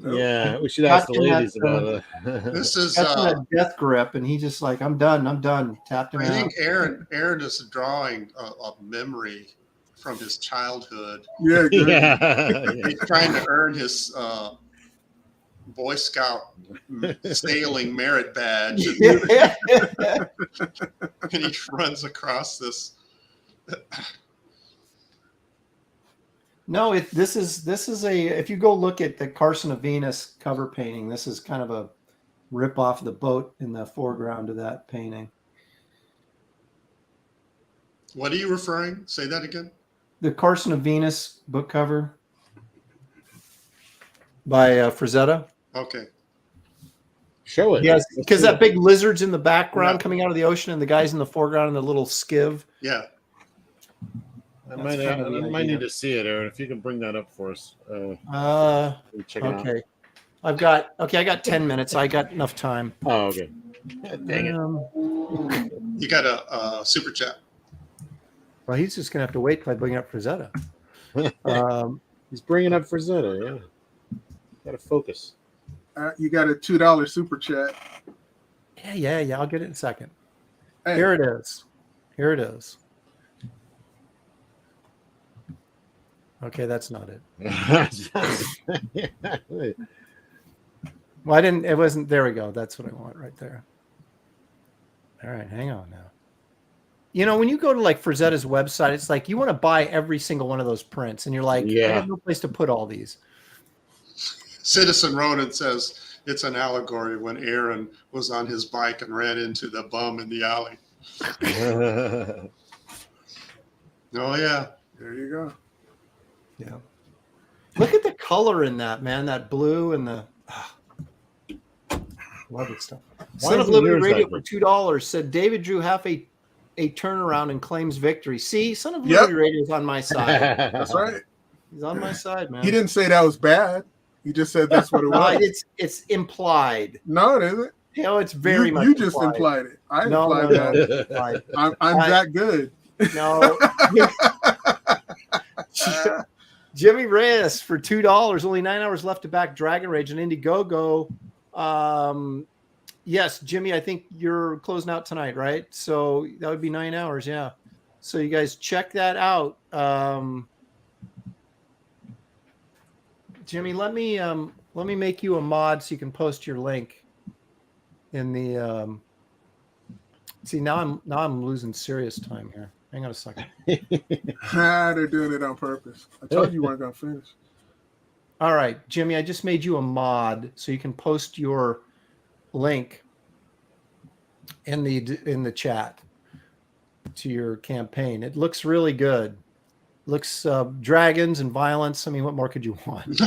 Yeah, we should ask the Got him ladies at, about it. This is Got him that death grip, and he just like, I'm done. Tapped him I out. think Aaron is drawing a memory from his childhood. Yeah, good. Yeah. He's trying to earn his Boy Scout sailing merit badge, Yeah. and he runs across this. No, this is a, if you go look at the Carson of Venus cover painting, this is kind of a rip off the boat in the foreground of that painting. What are you referring? Say that again. The Carson of Venus book cover by Frazetta. Okay. Show it. Yes, because that big lizard's in the background Yeah. coming out of the ocean, and the guy's in the foreground in the little skiv. Yeah. I That's kind of the might idea. need to see it, Aaron. If you can bring that up for us. Check it out. Okay. I got 10 minutes. I got enough time. Oh, okay. Dang it. You got a super chat. Well, he's just gonna have to wait till I bring up Frazetta. He's bringing up Frazetta, yeah. Got to focus. You got a $2 super chat. Yeah. I'll get it in a second. Hey. Here it is. Okay, that's not it. Well, it wasn't. There we go. That's what I want right there. All right, hang on now. When you go to like Frazetta's website, it's like you want to buy every single one of those prints, and you're like, I have no place to put all these. Citizen Ronan says it's an allegory when Aaron was on his bike and ran into the bum in the alley. Oh, yeah. There you go. Yeah. Look at the color in that, man. That blue and the love it stuff. Son of Liberty Radio for $2 said David drew half a turnaround and claims victory. See, Son of Liberty Radio is on my side. That's right. He's on my side, man. He didn't say that was bad. He just said that's what it was. It's implied. No, it isn't. It's very much. You just implied it. I implied that. I'm that good. No. Jimmy Reyes for $2. Only 9 hours left to back Dragon Rage and Indiegogo. Yes, Jimmy, I think you're closing out tonight, right? So that would be 9 hours, yeah. So you guys check that out. Jimmy, let me make you a mod so you can post your link in the. See, now I'm losing serious time here. Hang on a second. They're doing it on purpose. I told you weren't gonna finish. All right, Jimmy, I just made you a mod so you can post your link in the chat to your campaign. It looks really good. Looks dragons and violence. I mean, what more could you want?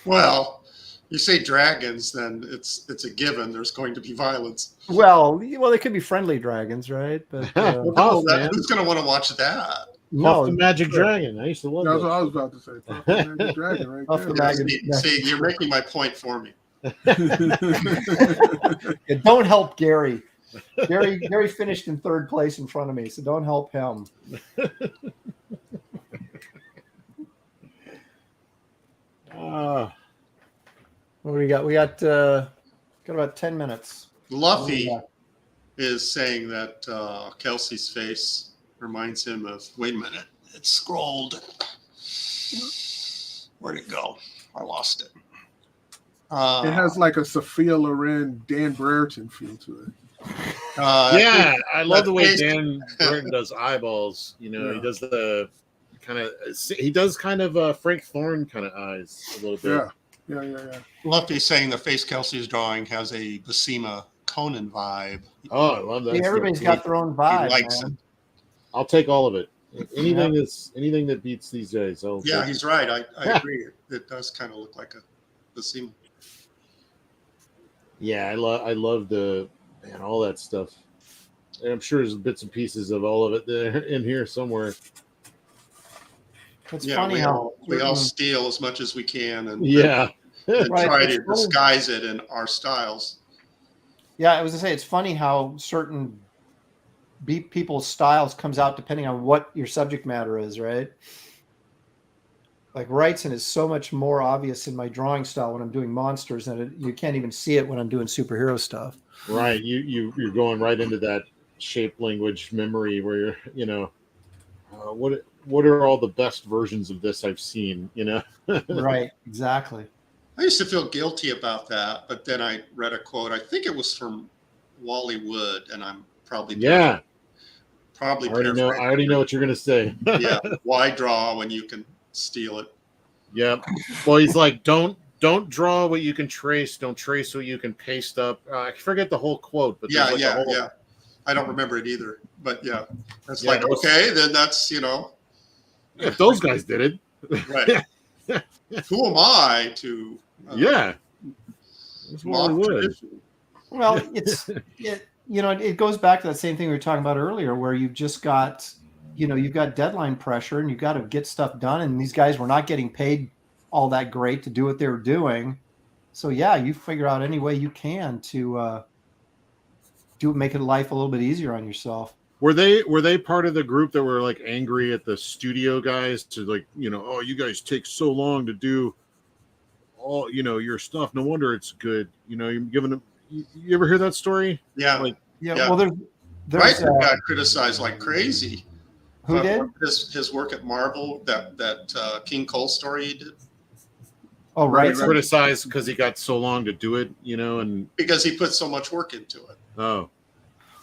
Well, you say dragons, then it's a given. There's going to be violence. Well, they could be friendly dragons, right? But Who's going to want to watch that? No, the Magic Dragon. I used to love That's that. what I was about to say. Puff the Magic Dragon, right Puff the there. Magic- See, you're making my point for me. Yeah, don't help Gary. Gary finished in third place in front of me, so don't help him. What do we got? We got about 10 minutes. Luffy is saying that Kelsey's face reminds him of, wait a minute, It's scrolled. Where'd it go? I lost it. It has like a Sophia Loren, Dan Brereton feel to it. Yeah, I love the way face- Dan Burton does eyeballs. You know, Yeah. he does the kind of Frank Thorne kind of eyes a little bit. Yeah. Lefty's saying the face Kelsey's drawing has a Buscema Conan vibe. Oh, I love that. See, everybody's got their own vibe, likes man. I'll take all of it. Anything that beats these days. Yeah, he's right. I agree. It does kind of look like a Buscema. Yeah, I love all that stuff. And I'm sure there's bits and pieces of all of it there in here somewhere. It's Yeah, funny how we all steal as much as we can and Right, try it's to funny. disguise it in our styles. Yeah, I was gonna say it's funny how certain people's styles comes out depending on what your subject matter is, right? Like Wrightson is so much more obvious in my drawing style when I'm doing monsters, and you can't even see it when I'm doing superhero stuff. Right, you're going right into that shape language memory where you're, what are all the best versions of this I've seen, Right, exactly. I used to feel guilty about that, but then I read a quote. I think it was from Wally Wood, and I'm probably I paraphrasing. already know what you're gonna say. Yeah, why draw when you can steal it? Yep. Well, he's like, don't draw what you can trace. Don't trace what you can paste up. I forget the whole quote, but Yeah. yeah. I don't remember it either, but yeah, that's Yeah, like, okay, then that's, If those guys did it, right. Who am I to? Yeah. That's what I mock would. tradition? Well, it goes back to that same thing we were talking about earlier, where you've just got, you've got deadline pressure and you've got to get stuff done. And these guys were not getting paid all that great to do what they were doing. So yeah, you figure out any way you can to make life a little bit easier on yourself. Were they part of the group that were like angry at the studio guys to like, oh, you guys take so long to do all, your stuff. No wonder it's good. You're giving them. You ever hear that story? Yeah. Like, Yeah. Well, there's Wrightson got criticized like crazy. Who did? His work at Marvel, that King Cole story he did. Oh, right. Criticized because he got so long to do it, and Because he put so much work into it. oh.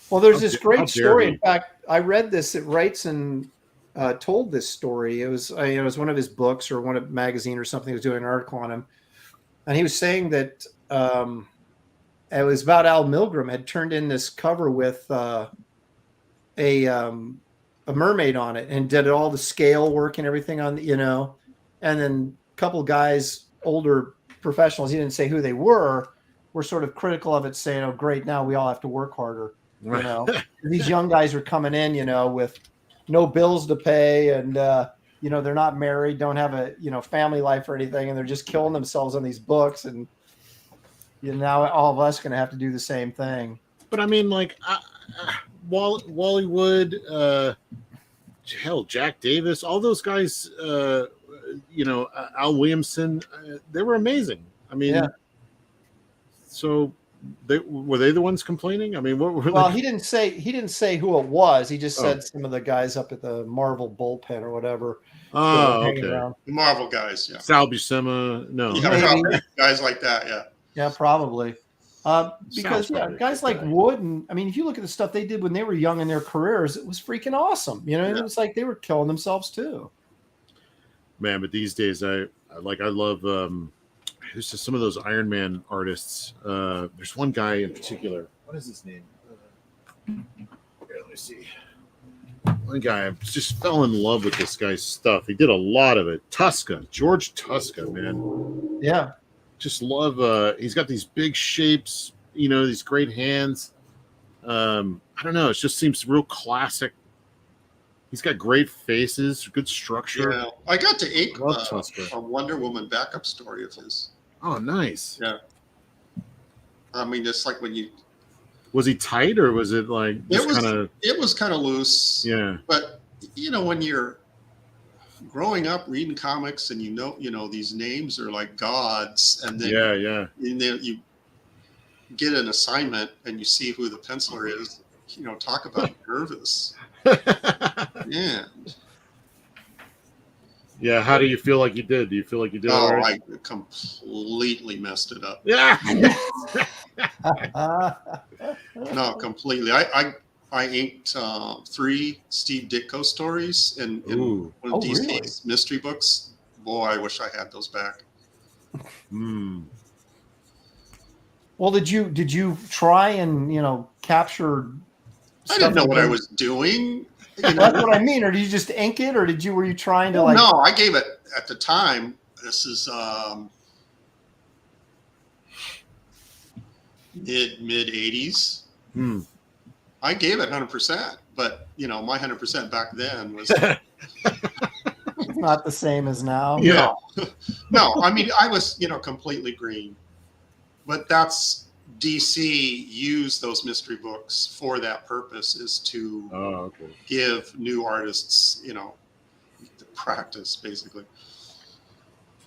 Well, there's this How great dare story. he. In fact, I read this at Wrightson told this story. It was one of his books or one of magazine or something. He was doing an article on him, and he was saying that it was about Al Milgrom had turned in this cover with a mermaid on it and did all the scale work and everything on and then a couple guys, older professionals, he didn't say who they were sort of critical of it, saying, "Oh, great, now we all have to work harder." These young guys are coming in, with no bills to pay, and they're not married, don't have a family life or anything, and they're just killing themselves on these books, and now all of us going to have to do the same thing. But I mean, like Wally Wood, hell, Jack Davis, all those guys, Al Williamson, they were amazing. I mean, yeah. So were they the ones complaining? I mean, what were well, they? he didn't say who it was. He just said some of the guys up at the Marvel bullpen or whatever. Oh, okay. The Marvel guys, yeah. Sal Buscema, no. Yeah, probably guys like that, yeah. Yeah, probably. Because guys like Wood, and I mean, if you look at the stuff they did when they were young in their careers, it was freaking awesome. It was like they were killing themselves too. Man, but these days I love who's just some of those Iron Man artists. There's one guy in particular. What is his name? Here, let me see. One guy, I just fell in love with this guy's stuff. He did a lot of it. George Tuska, man. Yeah. Just love. He's got these big shapes, these great hands. I don't know. It just seems real classic. He's got great faces, good structure. Yeah, I got to ink Tuska. a Wonder Woman backup story of his. Oh, nice. Yeah. I mean, it's like when you. Was he tight or was it like It was kind of loose. Yeah. But when you're growing up reading comics and these names are like gods, and then and then you get an assignment and you see who the penciler is, talk about nervous. Yeah. Yeah, how do you feel like you did? Do you feel like you did all Oh, right? I completely messed it up. Yeah. No, completely. I inked 3 Steve Ditko stories in Ooh. one of DC's really? mystery books. Boy, I wish I had those back. Hmm. Well, did you try and capture? I didn't know stuff what I again? was doing. Well, that's what I mean. Or did you just ink it, or were you trying to No, I gave it at the time. This is mid 80s. Hmm. I gave it 100%, but my 100% back then was It's not the same as now. Yeah. no. I mean, I was completely green, but that's DC used those mystery books for that purpose, is to Okay. give new artists the practice basically.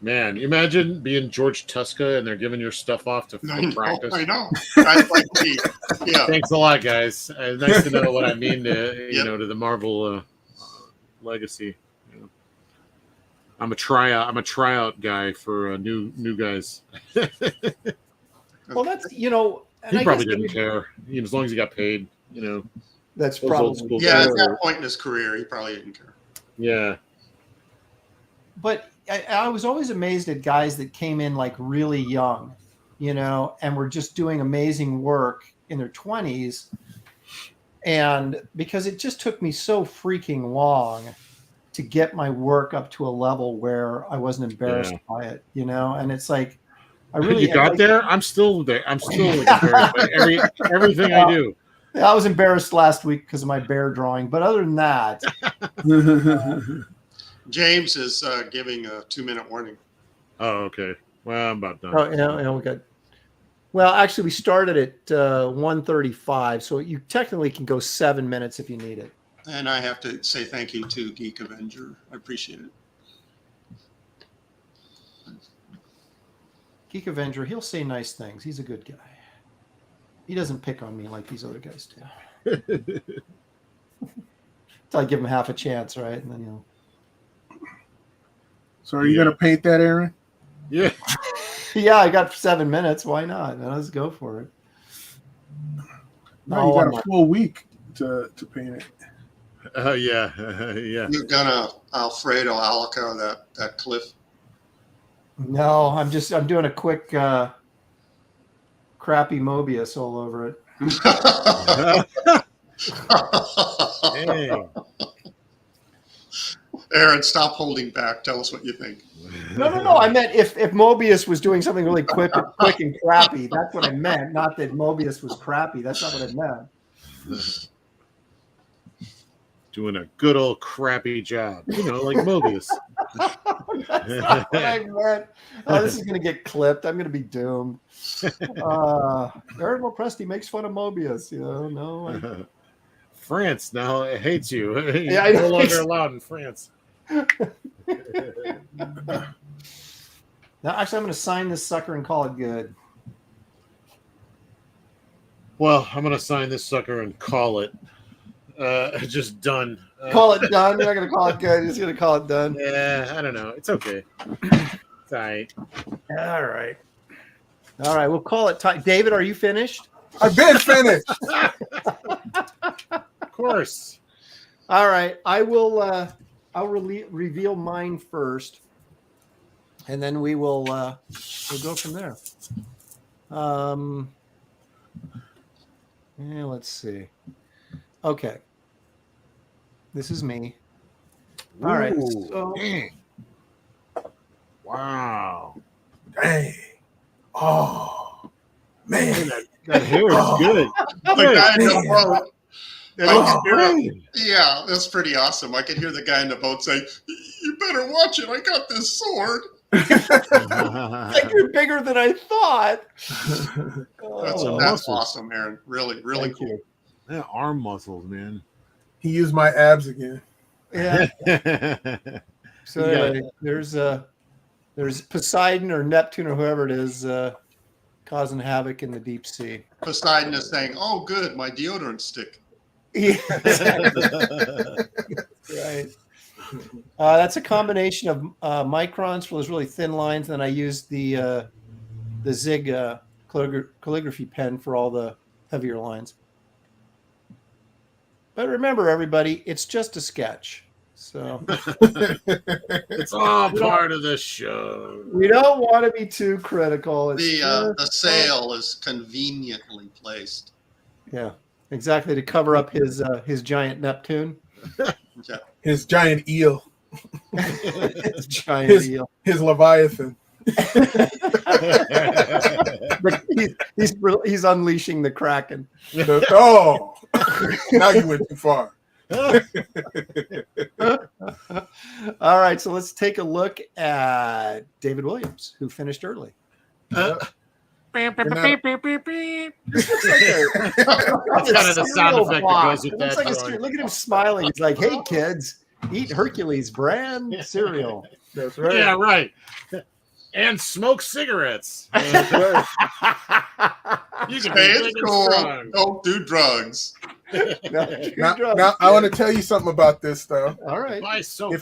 Man, you imagine being George Tuska and they're giving your stuff off to practice. I know. That's like me. Yeah. Thanks a lot, guys. Nice to know what I mean to to the Marvel legacy. I'm a tryout guy for new guys. Well, that's and He I probably guess didn't care, as long as he got paid. That's Those old probably school Yeah, guys. at that point in his career, he probably didn't care. Yeah. But I was always amazed at guys that came in like really young, and were just doing amazing work in their 20s. And because it just took me so freaking long to get my work up to a level where I wasn't embarrassed by it, and it's like, I really got there. I'm still there. I'm still embarrassed by everything I do. I was embarrassed last week because of my bear drawing, but other than that, James is giving a 2-minute warning. Oh, okay. Well, I'm about done. oh, we got. Well, actually, we started at 1:35, so you technically can go 7 minutes if you need it. And I have to say thank you to Geek Avenger. I appreciate it. Geek Avenger, he'll say nice things. He's a good guy. He doesn't pick on me like these other guys do. Until I give him half a chance, right? And then So are you going to paint that, Aaron? Yeah. Yeah, I got 7 minutes. Why not? Let's go for it. No, you got a full week to paint it. Yeah. You're gonna Alfredo Alica that cliff. No, I'm doing a quick crappy Mobius all over it. Hey. Aaron, stop holding back. Tell us what you think. No. I meant if Mobius was doing something really quick and crappy, that's what I meant. Not that Mobius was crappy. That's not what I meant. Doing a good old crappy job, like Mobius. That's not what I meant. Oh, this is going to get clipped. I'm going to be doomed. Aaron Lopresti makes fun of Mobius. No. France now hates you. Yeah, You're no longer allowed in France. Now, actually, I'm going to sign this sucker and call it good. Well, I'm going to sign this sucker and call it just done. Call it done. You're not going to call it good. You're just going to call it done. Yeah, I don't know. It's okay. It's all right. All right. We'll call it time. David, are you finished? I've been finished. Of course. All right. I will. I'll reveal mine first, and then we'll go from there. Let's see. Okay. This is me. All right. So, wow. Dang. Oh, man. That hair is good. The guy in the boat. Oh, Yeah, that's pretty awesome. I could hear the guy in the boat say, "You better watch it. I got this sword." you're bigger than I thought. That's awesome, Aaron. Really, really Thank cool. you. That arm muscles, man. He used my abs again. Yeah. So anyway, there's Poseidon or Neptune or whoever it is causing havoc in the deep sea. Poseidon is saying, "Oh, good, my deodorant stick." Yeah, exactly. Right. That's a combination of microns for those really thin lines. Then I used the Zig calligraphy pen for all the heavier lines. But remember, everybody, it's just a sketch. So It's all part of the show. we don't want to be too critical. The sail is conveniently placed. Yeah, exactly, to cover up his giant Neptune. Yeah. His giant eel. His giant eel. His Leviathan. But he's unleashing the Kraken. Oh, now you went too far. All right, so let's take a look at David Williams, who finished early. That's kind of the sound effect that goes with that. Look at him smiling. He's like, "Hey, kids, eat Hercules brand cereal." That's right. Yeah, right. And smoke cigarettes. That's right. You can Hey, be it's big and cool. strong. Don't do drugs. Now I want to tell you something about this, though. All right. Buy soap.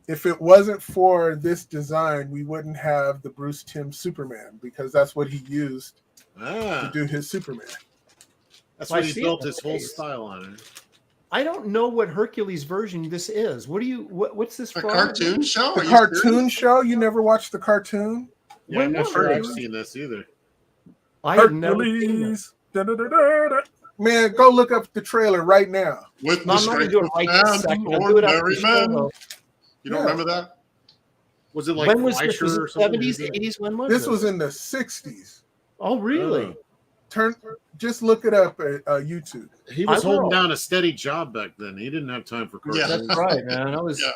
If it wasn't for this design, we wouldn't have the Bruce Timm Superman, because that's what he used to do his Superman. That's Well, what I he see built it in his the whole face. style on it. I don't know what Hercules version this is. What's this A from? cartoon show? The Are you cartoon serious? show? You never watched the cartoon? Yeah, I'm not When sure was I've it? seen this either. I have never seen Hercules. Da-da-da-da-da. Man, go look up the trailer right now. With No, the I'm not going to strength do it of right this man, second. I'll do it after ordinary the show, man. though. You don't Yeah. remember that? Was it like When was this? Fleischer Was or it something? 70s, 80s? When was This it? was in the 60s. Oh, really? Just look it up at YouTube. He was I will. holding down a steady job back then. He didn't have time for Yeah. cartoons. That's right, man. I was Yeah.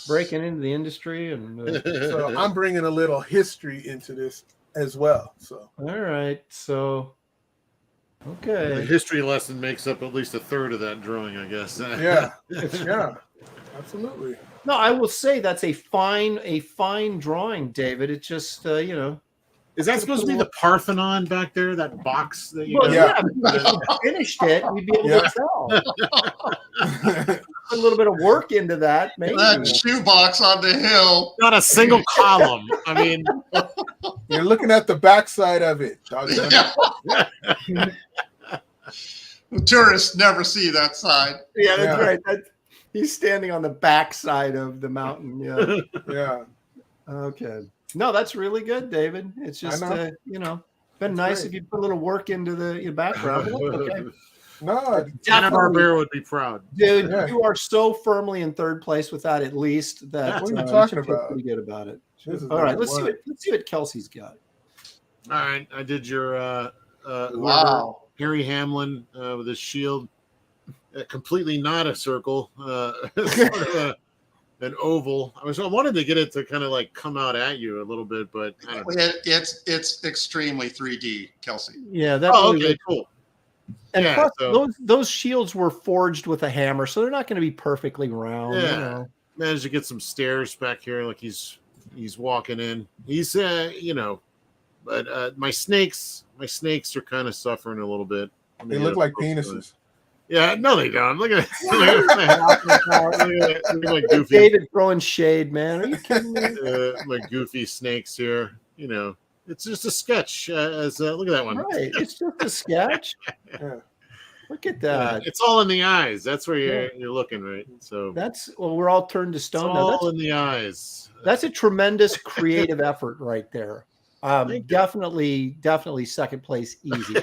breaking into the industry, and So I'm bringing a little history into this as well. So all right. So, The okay. history lesson makes up at least a third of that drawing, I guess. yeah, yeah, absolutely. No, I will say that's a fine drawing, David. It's just Is that supposed to be the Parthenon back there? That box that you Well, got? yeah, if you finished it, we'd be able Yeah. to tell. Put a little bit of work into that, maybe. That shoebox on the hill. Not a single column. I mean, You're looking at the backside of it. Doggone it. Tourists never see that side. Yeah, that's Yeah. right. He's standing on the backside of the mountain. Yeah. Yeah, Okay. No, that's really good, David. It's just know. been nice great. if you put a little work into the background. But that's okay. no, Hanna-Barbera would be proud. Dude, Yeah. you are so firmly in third place with that. At least that What are you you talking should feel about? Pretty good about it. This is All right, number let's one. see what Kelsey's got. All right, I did your whoever, Wow. Harry Hamlin with his shield, completely not a circle, sort of an oval. I wanted to get it to kind of like come out at you a little bit, but I don't know. It's extremely 3D, Kelsey. Yeah, that. Oh, really okay, cool. And Yeah, plus, so- those shields were forged with a hammer, so they're not going to be perfectly round. Yeah. Managed to get some stairs back here, like he's walking in. He's but my snakes are kind of suffering a little bit. They look like penises. Yeah, no, they don't. Look at my goofy, David throwing shade, man. Are you kidding me? my goofy snakes here. It's just a sketch. Look at that one. Right, it's just a sketch. Yeah. Look at that. It's all in the eyes. That's where you're looking, right? So We're all turned to it's stone now. all in the eyes. That's a tremendous creative effort right there. Thank you. Definitely second place easy.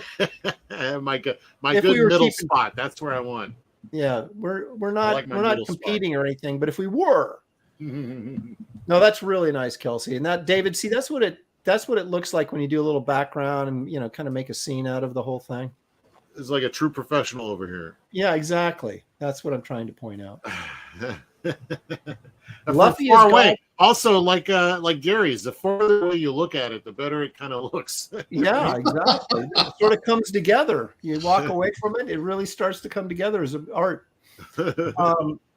my good If we were middle keeping- spot. That's where I want. Yeah, we're I not like my we're not middle spot. competing or anything, but if we were, no, that's really nice, Kelsey. And that, David, see, that's what it looks like when you do a little background and kind of make a scene out of the whole thing. It's like a true professional over here. Yeah, exactly. That's what I'm trying to point out. From Luffy far is away. gone. Also, like Gary's, the farther away you look at it, the better it kind of looks. Yeah, exactly. It sort of comes together. You walk away from it, it really starts to come together as art.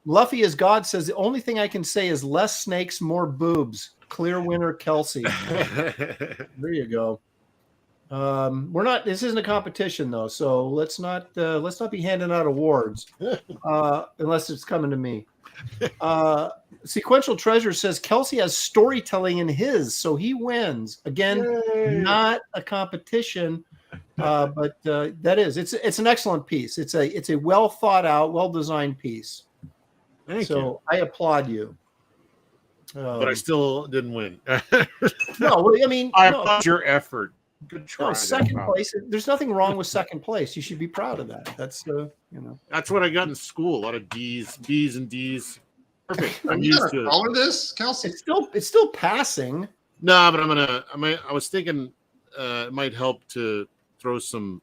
Luffy as God says, the only thing I can say is less snakes, more boobs. Clear winner, Kelsey. There you go. This isn't a competition though, so let's not be handing out awards unless it's coming to me. Sequential Treasure says Kelsey has storytelling in his, so he wins. Again, Yay. not a competition, but that is it's an excellent piece. It's a well thought out, well designed piece. Thank you. I applaud you. But I still didn't win. No, I mean, I no. applaud your effort. Good try. No, second place. There's nothing wrong with second place. You should be proud of that. That's That's what I got in school. A lot of D's, B's, and D's. Perfect. I'm You used gotta to it. color this, Kelsey. it's still passing. No, but I was thinking it might help to throw some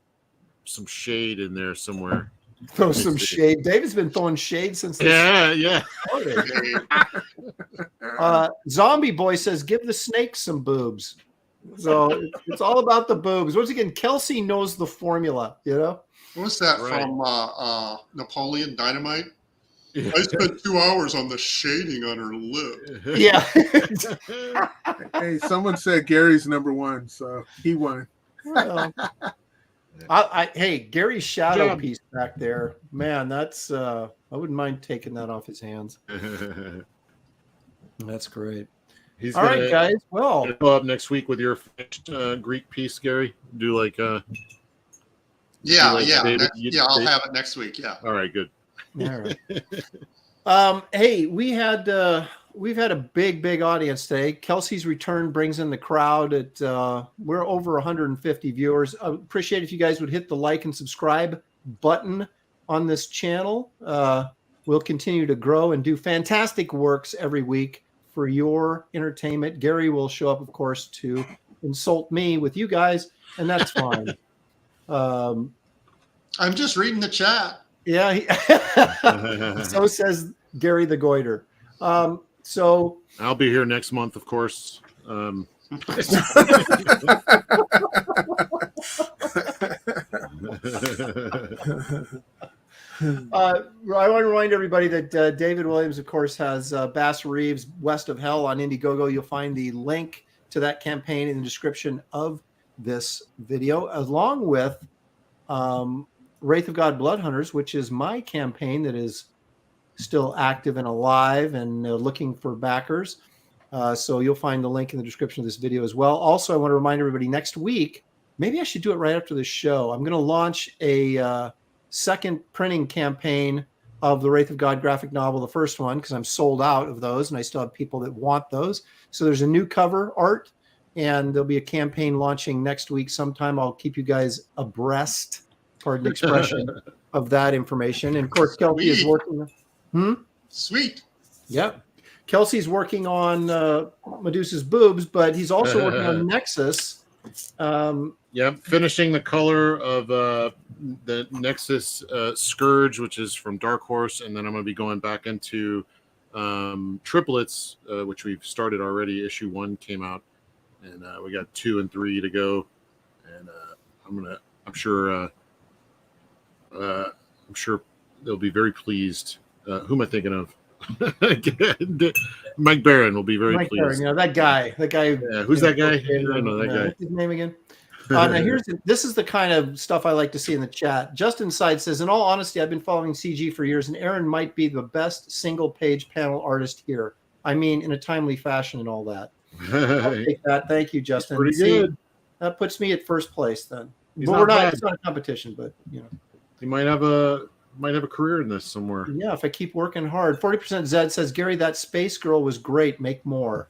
shade in there somewhere. Throw some shade. David's been throwing shade since this Yeah. started. Zombie Boy says, "Give the snake some boobs." So it's all about the boobs. Once again, Kelsey knows the formula. What's that Right. from Napoleon Dynamite? Yeah. I spent 2 hours on the shading on her lip. Yeah. Hey, someone said Gary's number one, so he won. Well, hey, Gary's shadow piece back there, man. That's I wouldn't mind taking that off his hands. That's great. He's All right, guys. Well, go up next week with your finished Greek piece, Gary. Do like Yeah, like yeah, David, I'll have it next week. Yeah. all right, good. all right. Hey, we've had a big audience today. Kelsey's return brings in the crowd. We're over 150 viewers. I appreciate if you guys would hit the like and subscribe button on this channel. We'll continue to grow and do fantastic works every week for your entertainment. Gary will show up, of course, to insult me with you guys, and that's fine. I'm just reading the chat. Yeah. So says Gary the Goiter. So I'll be here next month, of course. I want to remind everybody that David Williams, of course, has Bass Reeves West of Hell on Indiegogo. You'll find the link to that campaign in the description of this video, along with Wraith of God Blood Hunters, which is my campaign that is still active and alive and looking for backers. So you'll find the link in the description of this video as well. Also, I want to remind everybody next week, maybe I should do it right after the show. I'm going to launch a second printing campaign of the Wraith of God graphic novel, the first one, because I'm sold out of those and I still have people that want those. So there's a new cover art and there'll be a campaign launching next week sometime. I'll keep you guys abreast, pardon the expression, of that information. And of course, Kelsey is working. Sweet. Yep. Kelsey's working on Medusa's boobs, but he's also working on Nexus. Yep, finishing the color of the Nexus Scourge, which is from Dark Horse, and then I'm going to be going back into Triplets, which we've started already. Issue 1 came out, and we got 2 and 3 to go. And I'm sure they'll be very pleased. Who am I thinking of? Mike Barron will be very pleased. Barron, that guy. Yeah, who's that guy? I don't know that guy. What's his name again? Now this is the kind of stuff I like to see in the chat. Justin Side says, in all honesty, I've been following CG for years, and Aaron might be the best single-page panel artist here. I mean, in a timely fashion and all that. I'll take that. Thank you, Justin. Pretty good. That puts me at first place then. He's But not we're not. bad. It's not a competition, but He might have a career in this somewhere. yeah, if I keep working hard. 40% Zed says, Gary, that space girl was great. Make more.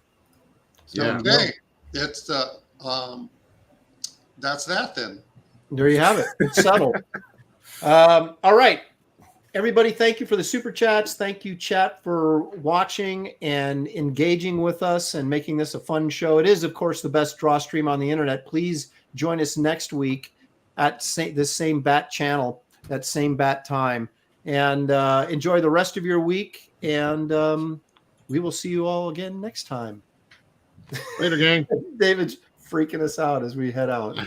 Yeah. Okay. It's that's that then. There you have it. It's settled. All right. Everybody, thank you for the super chats. Thank you, chat, for watching and engaging with us and making this a fun show. It is, of course, the best draw stream on the internet. Please join us next week at this same bat channel, that same bat time. And enjoy the rest of your week. And we will see you all again next time. Later, gang. David's freaking us out as we head out.